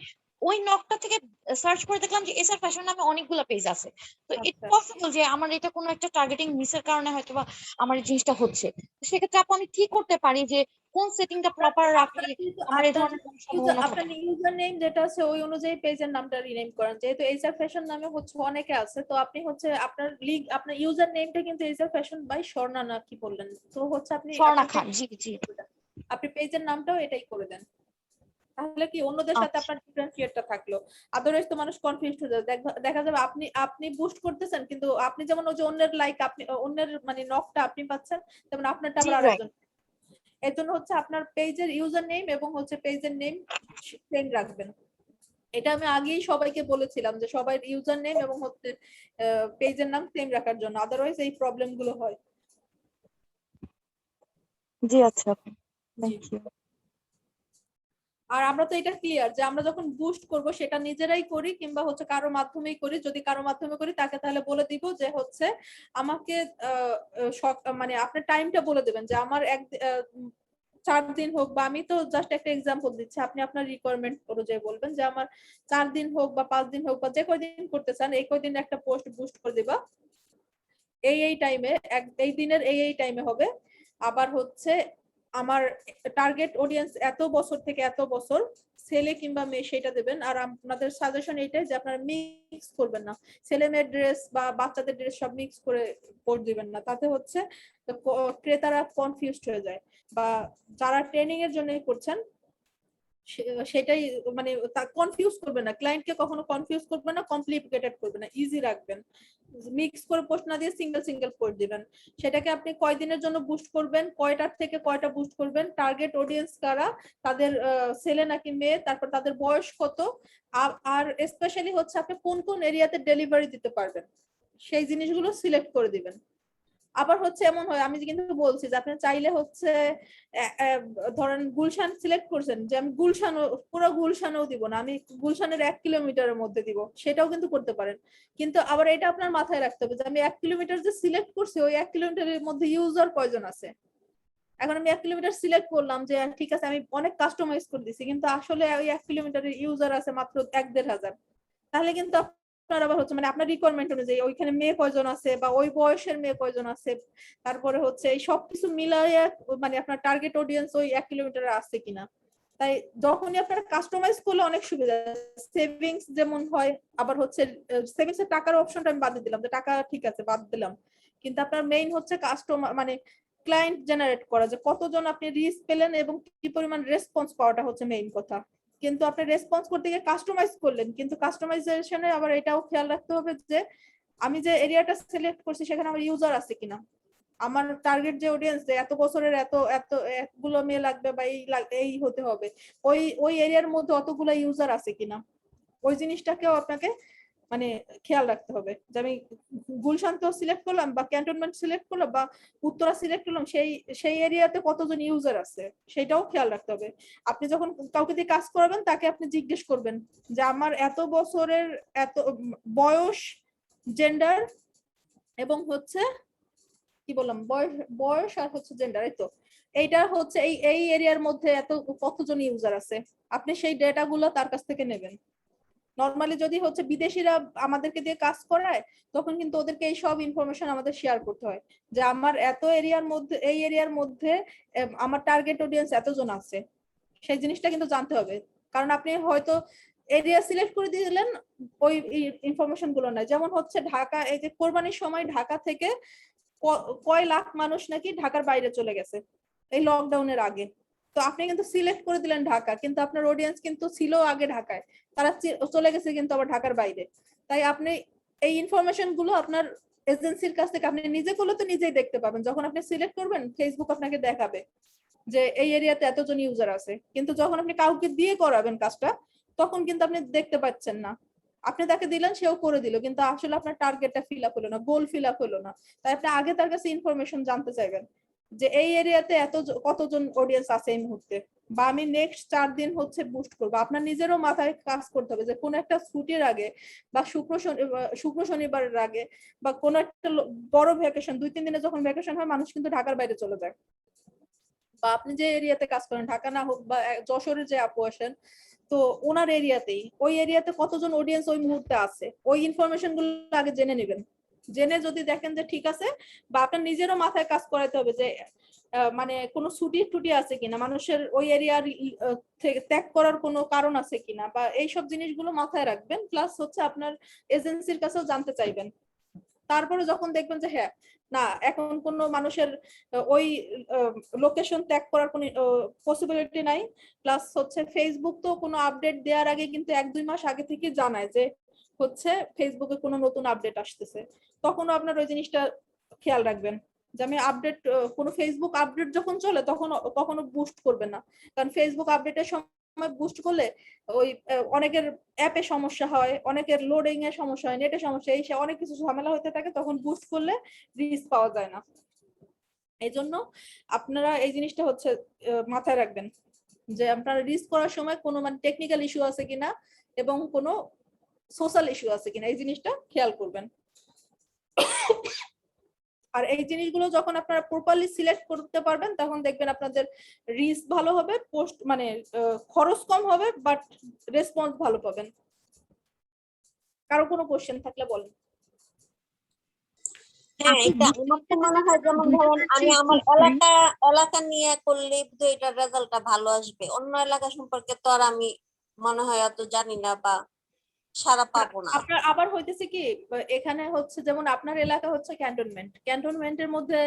ওই নকটা থেকে সার্চ করে দেখলাম যে এসআর ফ্যাশন নামে অনেকগুলো পেজ আছে। তো ইট আচ্ছা পসিবল যে আমার এটা কোনো একটা টার্গেটিং মিসের কারণে হয়তো বা আমার এই জিনিসটা হচ্ছে। তো সেক্ষেত্রে আপু আমি কি করতে পারি যে কোন সেটিংটা প্রপার রাখলে আমার এই ধরনের কোনো সম্ভাবনা আপনার থাকে না? ইউজার নেম যেটা আছে ওই অনুযায়ী পেজের নামটা রিনেম করেন, যেহেতু এইচআর ফ্যাশন নামে হচ্ছে অনেকে আছে, তো আপনি হচ্ছে আপনার আপনার ইউজার নেমটা কিন্তু এইচআর ফ্যাশন বাই স্বর্ণা না কি বললেন, তো হচ্ছে আপনি স্বর্ণা খান, জি জি। আপনি পেজের নামটাও এটাই করে দেন, তাহলে কি অন্যদের সাথে আচ্ছা আপনার ডিফারেন্সিয়েটটা থাকলো। আদারওয়াইজ তো মানুষ কনফিউজড হয়ে যাবে, দেখা যাবে আপনি আপনি বুস্ট করতেছেন কিন্তু আপনি যেমন ওই যে অন্যের লাইক আপনি অন্যের মানে নকটা আপনি পাচ্ছেন, তেমন আপনারটা জি আবার রাইট। আরেকজন, এর জন্য হচ্ছে আপনার পেজের ইউজার নেম এবং হচ্ছে পেজের নেম সেম রাখবেন। এটা আমি আগেই সবাইকে বলেছিলাম যে সবাই ইউজার নেম এবং হচ্ছে পেজের নাম সেম রাখার জন্য, আদারওয়াইজ এই প্রবলেম গুলো হয়। জি আচ্ছা, জি। Thank you. আর আমরা তো এটা ক্লিয়ার যে আমরা যখন বুস্ট করব সেটা নিজেরাই করি কিংবা হচ্ছে কারো মাধ্যমেই করি। যদি কারো মাধ্যমে করি তাকে তাহলে বলে দিব যে হচ্ছে আমাকে মানে আপনার টাইমটা বলে দেবেন যে আমার 4 দিন হোক, বা আমি তো জাস্ট একটা এক্সাম্পল দিচ্ছি, আপনি আপনার রিকোয়ারমেন্ট অনুযায়ী বলবেন যে আমার 4 দিন হোক বা 5 দিন হোক বা যে কয়দিন করতে চান এই কয়দিন একটা পোস্ট বুস্ট করে দিবা, এই টাইমে এই দিনের এই টাইমে হবে। আবার হচ্ছে আমার টার্গেট অডিয়েন্স এত বছর থেকে এত বছর, ছেলে কিংবা মেয়ে সেটা দেবেন। আর আপনাদের সাজেশন এইটাই যে আপনারা মিক্স করবেন না, ছেলে মেয়ের ড্রেস বা বাচ্চাদের ড্রেস সব মিক্স করে পোস্ট দিবেন না, তাতে হচ্ছে ক্রেতারা কনফিউজড হয়ে যায়। বা যারা ট্রেনিং এর জন্য করছেন সেটাই মানে কনফিউজ করবে না, ক্লায়েন্টকে কখনো কনফিউজ করবে না, কমপ্লিকেটেড করবে না, ইজি রাখবেন। মিক্স করে পোস্ট না দিয়ে সিঙ্গেল সিঙ্গেল পোস্ট দিবেন। সেটাকে আপনি কয়দিনের জন্য বুস্ট করবেন, কয়টার থেকে কয়টা বুস্ট করবেন, টার্গেট অডিয়েন্স কারা, তাদের ছেলে নাকি মেয়ে, তারপর তাদের বয়স কত, আর স্পেশালি হচ্ছে আপনি কোন কোন এরিয়াতে ডেলিভারি দিতে পারবেন সেই জিনিসগুলো সিলেক্ট করে দিবেন। আবার হচ্ছে এমন হয়, আমি কিন্তু বলছি যে আপনি চাইলে হচ্ছে ধরেন গুলশান সিলেক্ট করছেন যে আমি গুলশান, পুরো গুলশানেও দিব না, আমি গুলশানের 1 কিলোমিটারের মধ্যে দিব, সেটাও কিন্তু করতে পারেন। কিন্তু আবার এটা আপনার মাথায় রাখতে হবে যে আমি 1 কিলোমিটার যে সিলেক্ট করছি ওই 1 কিলোমিটারের মধ্যে ইউজার কয়জন আছে। এখন আমি 1 কিলোমিটার সিলেক্ট করলাম যে ঠিক আছে আমি অনেক কাস্টমাইজ করে দিছি, কিন্তু আসলে ওই 1 কিলোমিটারের ইউজার আছে মাত্র 1-1.5 হাজার। তাহলে কিন্তু আপনার আবার হচ্ছে মানে আপনার রিকোয়ারমেন্ট অনুযায়ী ওইখানে মেয়ে কয়জন আছে বা ওই বয়সের মেয়ে কয়জন আছে, তারপরে হচ্ছে এই সবকিছু মিলাইয়া মানে আপনার টার্গেট অডিয়েন্স ওই 1 কিলোমিটারে আছে কিনা। তাই যখনই আপনারা কাস্টমাইজ করলে অনেক সুবিধা, সেভিংস যেমন হয়, আবার হচ্ছে সেভিংস এর টাকার অপশনটা আমি বাদ দিলাম, যে টাকা ঠিক আছে বাদ দিলাম, কিন্তু আপনার মেইন হচ্ছে কাস্টমার মানে ক্লায়েন্ট জেনারেট করা, যে কতজন আপনি রিচ পেলেন এবং কি পরিমাণ রেসপন্স পাওয়াটা হচ্ছে মেইন কথা। কিন্তু আপনি রেসপন্স করতে গিয়ে কাস্টমাইজ করলেন, কিন্তু কাস্টমাইজেশনে আবার এটাও খেয়াল রাখতে হবে যে আমি যে এরিয়াটা সিলেক্ট করছি সেখানে আমার ইউজার আছে কিনা, আমার টার্গেট যে অডিয়েন্স যে এত বছরের এত এত এতগুলো মেয়ে লাগবে বা এই হতে হবে, ওই এরিয়ার মধ্যে অতগুলো ইউজার আছে কিনা, ওই জিনিসটাকেও আপনাকে মানে খেয়াল রাখতে হবে। যে আমি গুলশান তো সিলেক্ট করলাম বা ক্যান্টনমেন্ট সিলেক্ট করলাম বা উত্তরা সিলেক্ট করলাম, সেই এরিয়াতে কতজন ইউজার আছে সেটাও খেয়াল রাখতে হবে। আপনি যখন কাউকে দিয়ে কাজ করাবেন তাকে আপনি জিজ্ঞেস করবেন যে আমার এত বছরের এত বয়স, জেন্ডার এবং হচ্ছে কি বললাম বয়স আর হচ্ছে জেন্ডার, এই তো এইটা হচ্ছে এই এরিয়ার মধ্যে এত কতজন ইউজার আছে, আপনি সেই ডেটাগুলো তার কাছ থেকে নেবেন। নরমালি যদি হচ্ছে বিদেশিরা আমাদেরকে দিয়ে কাজ করায় তখন কিন্তু ওদেরকে এই সব ইনফরমেশন আমাদের শেয়ার করতে হয়, যে আমার এত এরিয়ার মধ্যে এই এরিয়ার মধ্যে আমার টার্গেট অডিয়েন্স এতজন আছে, সেই জিনিসটা কিন্তু জানতে হবে। কারণ আপনি হয়তো এরিয়া সিলেক্ট করে দিয়ে দিলেন ওই ইনফরমেশন গুলো নাই, যেমন হচ্ছে ঢাকা, এই যে কোরবানির সময় ঢাকা থেকে কয় লাখ মানুষ নাকি ঢাকার বাইরে চলে গেছে এই লকডাউনের আগে, তো আপনি কিন্তু সিলেক্ট করে দিলেন ঢাকা, কিন্তু আপনার অডিয়েন্স কিন্তু ছিল আগে ঢাকায়, তারা চলে গেছে কিন্তু আবার ঢাকার বাইরে। তাই আপনি এই ইনফরমেশন গুলো আপনার এজেন্সির কাছ থেকে আপনি নিজে করলে তো নিজেই দেখতে পাবেন, যখন আপনি সিলেক্ট করবেন ফেসবুক আপনাকে দেখাবে যে এই এরিয়াতে এতজন ইউজার আছে, কিন্তু যখন আপনি কাউকে দিয়ে করাবেন কাজটা তখন কিন্তু আপনি দেখতে পাচ্ছেন না, আপনি তাকে দিলেন সেও করে দিল কিন্তু আসলে আপনার টার্গেটটা ফিল আপ হলো না, গোল ফিল আপ হলো না। তাই আপনি আগে তার কাছে ইনফরমেশন জানতে চাইবেন যে এই এরিয়াতে কতজন অডিয়েন্স আছে এই মুহূর্তে, বা আমি নেক্সট 4 দিন হচ্ছে বুস্ট করবো। আপনার নিজেরও মাথায় কাজ করতে হবে যে কোন একটা ছুটির আগে বা শুক্র শনিবারের আগে বা কোন একটা বড় ভ্যাকেশন 2-3 দিনে যখন ভ্যাকেশন হয় মানুষ কিন্তু ঢাকার বাইরে চলে যায়, বা আপনি যে এরিয়াতে কাজ করেন ঢাকা না হোক বা যশোরের যে আপু আসেন তো ওনার এরিয়াতেই ওই এরিয়াতে কতজন অডিয়েন্স ওই মুহূর্তে আছে ওই ইনফরমেশন গুলো আগে জেনে নেবেন। জেনে যদি দেখেন যে ঠিক আছে, বা আপনার নিজেরও মাথায় কাজ করাতে হবে যে মানে কোনো ছুটি আছে কিনা, মানুষের ওই এরিয়ার থেকে ত্যাগ করার কোনো কারণ আছে কিনা, বা এইসব জিনিসগুলো মাথায় রাখবেন। প্লাস হচ্ছে আপনার এজেন্সির কাছেও জানতে চাইবেন। তারপরে যখন দেখবেন যে হ্যাঁ না এখন কোনো মানুষের ওই লোকেশন ত্যাগ করার কোনো পসিবিলিটি নাই, প্লাস হচ্ছে ফেসবুক তো কোনো আপডেট দেওয়ার আগে কিন্তু 1-2 মাস আগে থেকে জানায় যে হচ্ছে ফেসবুকে কোনো নতুন আপডেট আসতেছে, তখনও আপনার ওই জিনিসটা খেয়াল রাখবেন যে আমি আপডেট, কোনো ফেসবুক আপডেট যখন চলে তখন কখনো বুস্ট করবে না, কারণ ফেসবুক আপডেটের সময় বুস্ট করলে ওই অনেকের অ্যাপে সমস্যা হয়, অনেকের লোডিং এর সমস্যা হয়, নেটের সমস্যা, এই সে অনেক কিছু ঝামেলা হতে থাকে, তখন বুস্ট করলে রিচ পাওয়া যায় না। এই জন্য আপনারা এই জিনিসটা হচ্ছে মাথায় রাখবেন যে আপনারা রিচ করার সময় কোনো মানে টেকনিক্যাল ইস্যু আছে কিনা এবং কোনো সোশ্যাল ইস্যু আছে কিনা এই জিনিসটা খেয়াল করবেন। আর এই জিনিসগুলো যখন আপনারা প্রপারলি সিলেক্ট করতে পারবেন তখন দেখবেন আপনাদের রিচ ভালো হবে, পোস্ট মানে খরচ কম হবে, বাট রেসপন্স ভালো পাবেন। কারো কোনো কোশ্চেন থাকলে বলেন। হ্যাঁ, আপু এটা আমার তো মনে হয় যেমন ধরেন আমি আমার এলাকা নিয়ে করলে তো এটার রেজাল্টটা ভালো আসবে, অন্য এলাকা সম্পর্কে তো আর আমি মনে হয় অত জানি না বা সারা পাবো না। আপনার আবার হইতেছে কি, এখানে হচ্ছে যেমন আপনার এলাকা হচ্ছে ক্যান্টনমেন্টের মধ্যে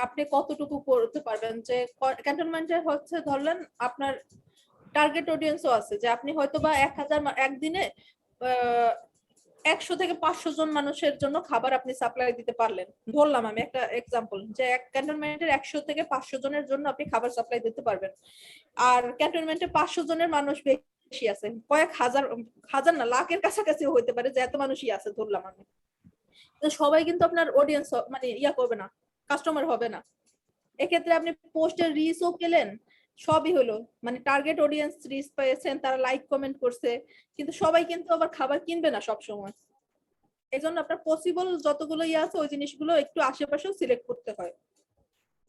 আপনি কতটুকু করতে পারবেন, যে ক্যান্টনমেন্টের হচ্ছে ধরলেন আপনার টার্গেট অডিয়েন্সও আছে, যে আপনি হয়তো বা 1000 একদিনে 100 থেকে 500 জন মানুষের জন্য খাবার আপনি সাপ্লাই দিতে পারলেন, ধরলাম আমি একটা এক্সাম্পল, যে এক ক্যান্টনমেন্টের 100 থেকে 500 জনের জন্য আপনি খাবার সাপ্লাই দিতে পারবেন। আর ক্যান্টনমেন্টে 500 জনের মানুষ বেশি আছে, কয়েক হাজার, হাজার না লাখের কাছাকাছি হইতে পারে, যে এত মানুষই আছে ধরলাম আমি। তো সবাই কিন্তু আপনার অডিয়েন্স মানে ইয়া করবে না, কাস্টমার হবে না। এক্ষেত্রে আপনি পোস্টের রিচও পেলেন, সবই হলো, মানে টার্গেট অডিয়েন্স রিচ পেয়েছেন, তারা লাইক কমেন্ট করছে, কিন্তু সবাই কিন্তু আবার খাবার কিনবে না সব সময়। এই জন্য আপনার পসিবল যতগুলো ইয়ে আছে ওই জিনিসগুলো একটু আশেপাশেও সিলেক্ট করতে হয়।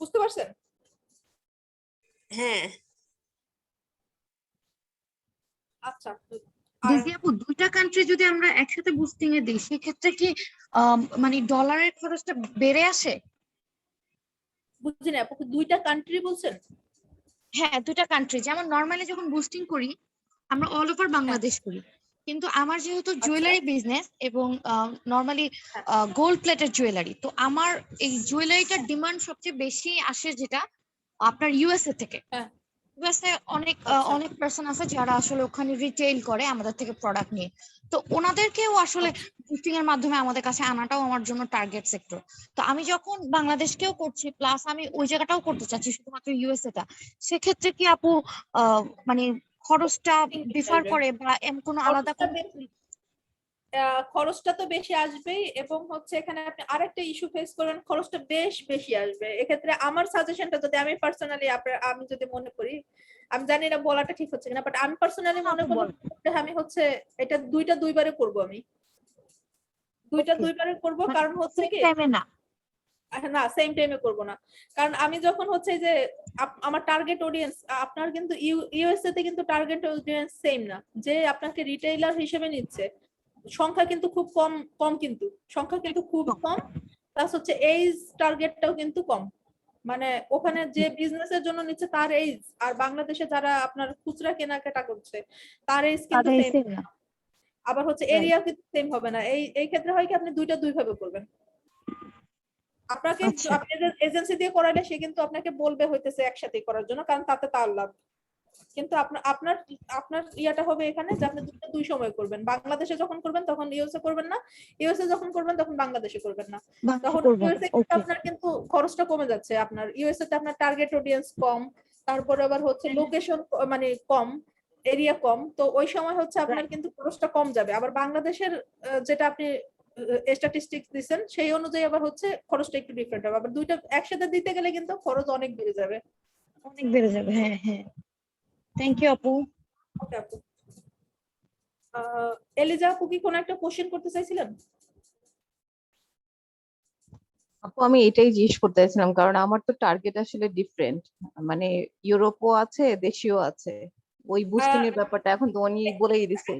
বুঝতে পারছেন? হ্যাঁ, আচ্ছা। দিদি আপু, দুইটা কান্ট্রি যদি আমরা একসাথে বুস্টিং এ দিই সেক্ষেত্রে কি মানে ডলারের খরচটা বেড়ে আসে? বুঝিনি আপু, দুইটা কান্ট্রি বলছেন? হ্যাঁ, দুইটা কান্ট্রি, যেমন নর্মালি যখন বুস্টিং করি আমরা অল ওভার বাংলাদেশ করি, কিন্তু আমার যেহেতু জুয়েলারি বিজনেস এবং নর্মালি গোল্ড প্লেটেড জুয়েলারি, তো আমার এই জুয়েলারিটার ডিমান্ড সবচেয়ে বেশি আসে যেটা আপনার ইউএসএ থেকে। হ্যাঁ। ইউএসএ অনেক পার্সন আছে যারা আসলে ওখানে রিটেইল করে আমাদের থেকে প্রোডাক্ট নিয়ে, তো ওনাদেরকেও আসলে বুস্টিং এর মাধ্যমে আমাদের কাছে আনাটাও আমার জন্য টার্গেট সেক্টর। তো আমি যখন বাংলাদেশকেও করছি প্লাস আমি ওই জায়গাটাও করতে চাচ্ছি শুধুমাত্র ইউএসএ টা, সেক্ষেত্রে কি আপু মানে খরচটা ডিফার করে বা কোনো আলাদা খরচটা তো বেশি আসবেই, এবং হচ্ছে এখানে আপনি আরেকটা ইস্যু ফেস করবেন, খরচটা বেশি আসবে। এক্ষেত্রে আমার সাজেশনটা, যদি আমি পার্সোনালি আমি যদি মনে করি, আমি জানি না বলাটা ঠিক হচ্ছে কিনা, বাট আমি পার্সোনালি মনে করি আমি হচ্ছে এটা দুইবারে করব। আমি দুইবারে করব, কারণ হচ্ছে কি না না সেম টাইমে করব না, কারণ আমি যখন হচ্ছে যে আমার টার্গেট অডিয়েন্স, আপনার কিন্তু ইউএসএ তে কিন্তু টার্গেট অডিয়েন্স সেম না, যে আপনাকে রিটেইলার হিসেবে নিচ্ছে সংখ্যা কিন্তু খুব কম কিন্তু সংখ্যা কিন্তু খুব কম, প্লাস হচ্ছে এইজ টার্গেটটাও কিন্তু কম, মানে ওখানে যে বিজনেসের জন্য নিচ্ছে তার এইজ, আর বাংলাদেশে যারা আপনার খুচরা কেনাকাটা করছে তার এইজ কিন্তু সেম না, আবার হচ্ছে এরিয়া কিন্তু সেম হবে না। এই ক্ষেত্রে হয় কি আপনি দুইভাবে করবেন। আপনাকে আপনি এজেন্সি দিয়ে করালে সে কিন্তু আপনাকে বলবে হইতেছে একসাথে করার জন্য, কারণ তাতে তার লাভ, কিন্তু আপনার ইয়াটা হবে এখানে যে আপনি দুই সময় করবেন, বাংলাদেশে যখন করবেন তখন ইউএসএ করবেন না, ইউএসএ যখন করবেন তখন বাংলাদেশে করবেন না, তখন ইউএসএ আপনার কিন্তু খরচটা কমে যাচ্ছে। আপনার ইউএসএ তে আপনার টার্গেট অডিয়েন্স কম, তারপরে আবার হচ্ছে লোকেশন মানে কম, এরিয়া কম, তো ওই সময় হচ্ছে আপনার কিন্তু খরচটা কম যাবে। আবার বাংলাদেশের যেটা আপনি স্ট্যাটিস্টিক্স দিচ্ছেন সেই অনুযায়ী আবার হচ্ছে খরচটা একটু ডিফারেন্ট হবে, আবার দুইটা একসাথে দিতে গেলে কিন্তু খরচ অনেক বেড়ে যাবে। হ্যাঁ হ্যাঁ, থ্যাংক ইউ আপু। ওকে আপু। এলিজা আপু কি কোনো একটা কোশ্চেন করতে চাইছিলেন? আপু আমি এটাই জিজ্ঞেস করতে চাইছিলাম, কারণ আমার তো টার্গেট আসলে ডিফারেন্ট, মানে ইউরোপও আছে দেশীয় আছে, ওই বুস্টিং এর ব্যাপারটা এখন তো উনি বলেই দিছে।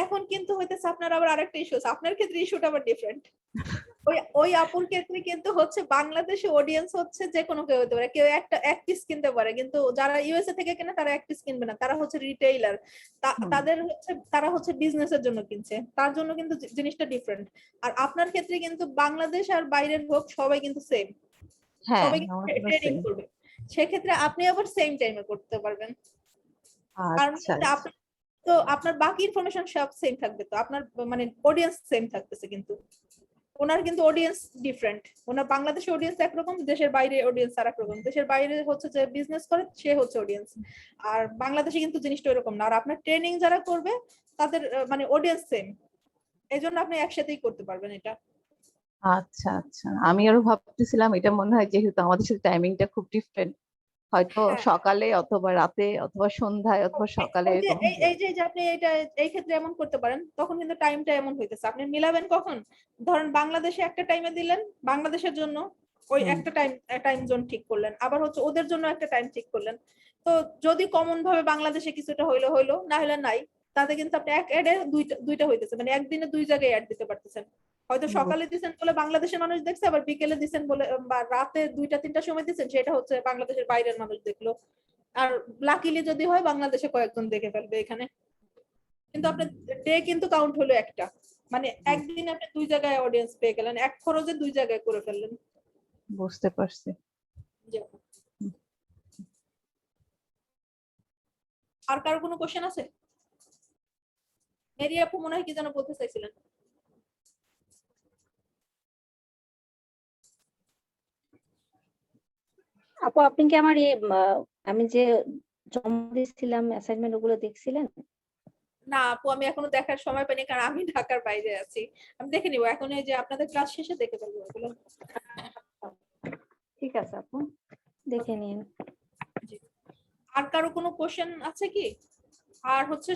এখন কিন্তু হইতেছে আপনার আবার আরেকটা ইস্যু আছে, আপনার ক্ষেত্রে ইস্যুটা আবার ডিফারেন্ট। ওই আপুর ক্ষেত্রে কিন্তু হচ্ছে বাংলাদেশে অডিয়েন্স হচ্ছে যে কোনো কেউ হতে পারে, কেউ এক পিস কিনতে পারে, কিন্তু যারা ইউএসএ থেকে কেনে তারা এক পিস কিনবে না, তারা হচ্ছে রিটেইলার, তারা হচ্ছে বিজনেসের জন্য কিনছে, তার জন্য কিন্তু জিনিসটা ডিফারেন্ট। আর আপনার ক্ষেত্রে কিন্তু বাংলাদেশ আর বাইরের হোক সবাই কিন্তু সেম, সবাই কিন্তু ট্রেডিং করবে, সেক্ষেত্রে আপনি আবার সেম টাইমে করতে পারবেন, কারণ আপনার তো আপনার বাকি ইনফরমেশন সব সেম থাকবে, তো আপনার মানে অডিয়েন্স সেম থাকতেছে কিন্তু ওনার কিন্তু অডিয়েন্স ডিফারেন্ট। ওনার বাংলাদেশের অডিয়েন্স একরকম, দেশের বাইরে অডিয়েন্স আর একরকম। দেশের বাইরে হচ্ছে যে বিজনেস করে সে হচ্ছে অডিয়েন্স, আর বাংলাদেশে কিন্তু জিনিসটা এরকম না। আর আপনার ট্রেনিং যারা করবে তাদের মানে অডিয়েন্স সেম, এই জন্য আপনি একসাথেই করতে পারবেন এটা। আচ্ছা আচ্ছা, আমি আরো ভাবতেছিলাম এটা মনে হয় যেহেতু আমাদের সাথে টাইমিংটা খুব ডিফারেন্ট, হয়তো হ্যাঁ। সকালে অথবা রাতে অথবা সন্ধ্যায় অথবা সকালে ওই যে এরকম হবে। যে আপনি এটা এই ক্ষেত্রে এমন করতে পারেন, তখন কিন্তু টাইমটা এমন হইতেছে। আপনি মিলাবেন কখন, ধরেন বাংলাদেশে একটা টাইমে দিলেন বাংলাদেশের জন্য, ওই হুম। একটা টাইম জোন ঠিক করলেন, আবার হচ্ছে ওদের জন্য একটা টাইম ঠিক করলেন। তো যদি কমন ভাবে বাংলাদেশে কিছুটা হইলো না হলে নাই, তাতে কিন্তু আপনি এক অ্যাডে দুইটা হইতেছে, মানে একদিনে দুই জায়গায় অ্যাড দিতে পারতেছেন। হয়তো সকালে দিচ্ছেন বলে বাংলাদেশের মানুষ দেখছে, আবার বিকেলে দিচ্ছেন বলে বা রাতে 2টা-3টার সময় দিচ্ছেন, সেটা হচ্ছে বাংলাদেশের বাইরের মানুষ দেখলো। আর লাকিলি যদি হয় বাংলাদেশে কয়েকজন দেখে ফেলবে এখানে। কিন্তু আপনার ডে কিন্তু কাউন্ট হলো একটা, মানে একদিন আপনি দুই জায়গায় অডিয়েন্স পেয়ে গেলেন, এক খরচে দুই জায়গায় করে ফেললেন। বুঝতে পারছি। জি আপু। আর কারো কোনো কোশ্চেন আছে? মেরি আপু মনে হয় কি যেন বলতে চাইছিলেন। আপু আপনি কি আমার আমি যে জমা দিয়েছিলাম অ্যাসাইনমেন্ট ওগুলো দেখছিলেন? না আপু, আমি এখনো দেখার সময় পাইনি, কারণ আমি ঢাকার বাইরে আছি। আমি দেখে নিবো এখন, এই যে আপনাদের ক্লাস শেষে দেখে ফেলবো ওগুলো। ঠিক আছে আপু, দেখে নিন। জি। আর কারো কোনো কোশ্চেন আছে কি? আর হচ্ছে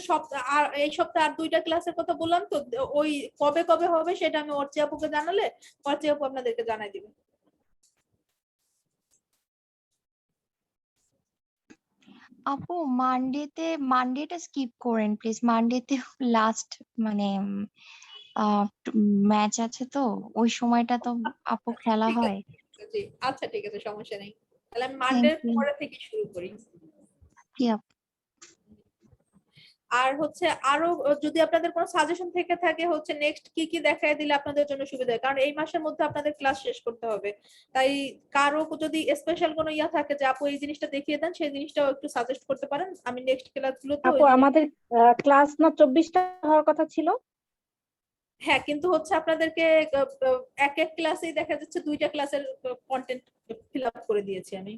আর এই সপ্তাহে আর 2টা ক্লাসের কথা বললাম তো, ওই কবে কবে হবে সেটা আমি অর্চি আপুকে জানালে অর্চি আপু আপনাদেরকে জানাই দিবে। আপু মানডেটা স্কিপ করেন প্লিজ। মানডেতে লাস্ট মানে ম্যাচ আছে, তো ওই সময়টা তো আপু খেলা ঠিক হয়। আছে, জি আচ্ছা ঠিক আছে, সমস্যা নেই। তাহলে আমি থ্যাংক মানডের ইউ। পরে থেকে শুরু করি। জি আপু। আর হচ্ছে আরো যদি আপনাদের কোনো সাজেশন থেকে থাকে হচ্ছে নেক্সট কি কি দেখায় দিলে আপনাদের জন্য সুবিধা হয়, কারণ এই মাসের মধ্যে আপনাদের ক্লাস শেষ করতে হবে। তাই কারো যদি স্পেশাল কোনো ইয়া থাকে যে আপু এই জিনিসটা দেখিয়ে দেন, সেই জিনিসটাও একটু সাজেস্ট করতে পারেন, আমি নেক্সট ক্লাসগুলোতে ওই আপু জিনিস। আমাদের ক্লাস না 24টা হওয়ার কথা ছিল। হ্যাঁ, কিন্তু হচ্ছে আপনাদেরকে এক এক ক্লাসেই দেখা যাচ্ছে 2টা ক্লাসের কন্টেন্ট ফিল আপ করে দিয়েছি আমি।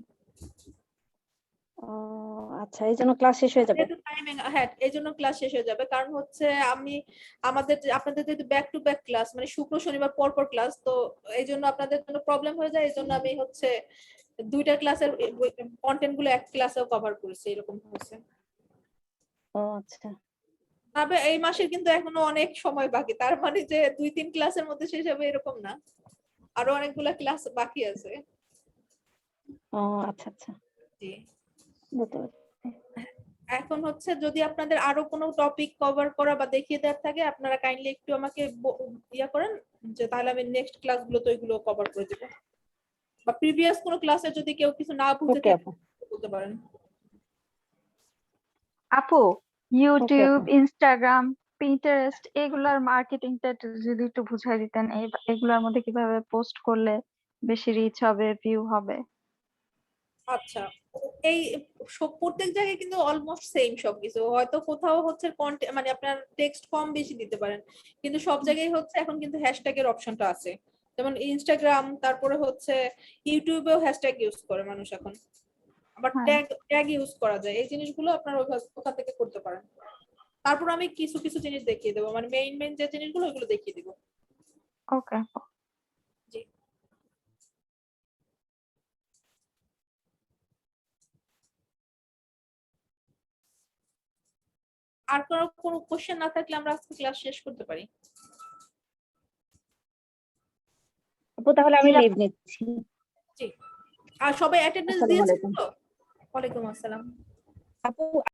আচ্ছা, এই জন্য ক্লাস শেষ হয়ে যাবে। যেহেতু টাইমিং, হ্যাঁ এই জন্য ক্লাস শেষ হয়ে যাবে, কারণ হচ্ছে আপনাদের যেহেতু ব্যাক টু ব্যাক ক্লাস, মানে শুক্র শনিবার পর পর ক্লাস, তো এই জন্য আপনাদের জন্য প্রবলেম হয়ে যায়। এই জন্য আমি হচ্ছে 2টা ক্লাসের কন্টেন্ট গুলো এক ক্লাসেও কভার করেছি, এরকম হয়েছে। ও আচ্ছা। তবে এই মাসের কিন্তু এখনো অনেক সময় বাকি, তার মানে যে 2-3 ক্লাসের মধ্যে শেষ হবে এরকম না, আরো অনেকগুলা ক্লাস বাকি আছে। ও আচ্ছা আচ্ছা, জি। বুঝতে পারছি। এখন হচ্ছে যদি আপনাদের আরো কোনো টপিক কভার করা বা দেখিয়ে দেওয়ার থাকে, আপনারা কাইন্ডলি একটু আমাকে ইয়া করেন, যে তাহলে আমি নেক্সট ক্লাসগুলো তো এগুলো কভার করে দেব। বা প্রিভিয়াস কোনো ক্লাসে যদি কেউ কিছু না বুঝে ওকে থাকে আপু। বলতে পারেন। আপু ওকে ইউটিউব, আপু। ইনস্টাগ্রাম, পিন্টারেস্ট এগুলার মার্কেটিংটা যদি একটু বুঝাই দিতেন, এগুলোর মধ্যে কিভাবে পোস্ট করলে বেশি রিচ হবে, ভিউ হবে। আচ্ছা, এই প্রত্যেক জায়গায় কিন্তু অলমোস্ট সেম সবকিছু, হয়তো কোথাও হচ্ছে কন্টেন্ট মানে আপনার টেক্সট কম বেশি দিতে পারেন, কিন্তু সব জায়গায় হচ্ছে এখন কিন্তু হ্যাশট্যাগের অপশনটা আছে। যেমন ইনস্টাগ্রাম, তারপরে হচ্ছে ইউটিউবেও হ্যাশট্যাগ ইউজ করে মানুষ এখন, আবার হ্যাঁ, ট্যাগ ইউজ করা যায়। এই জিনিসগুলো আপনার ওখান থেকে করতে পারেন। তারপর আমি কিছু কিছু জিনিস দেখিয়ে দেবো, মানে মেইন যে জিনিসগুলো ওইগুলো দেখিয়ে দিব। ওকে। জি। আর কোনো কোশ্চেন না থাকলে আমরা আজকে ক্লাস শেষ করতে পারি। আপু তাহলে আমি লিভ নিচ্ছি। জি। আর সবাই অ্যাটেন্ডেন্স আসসালামু দিয়েছেন আলাইকুম তো? ওয়ালাইকুম আসসালাম। আপু।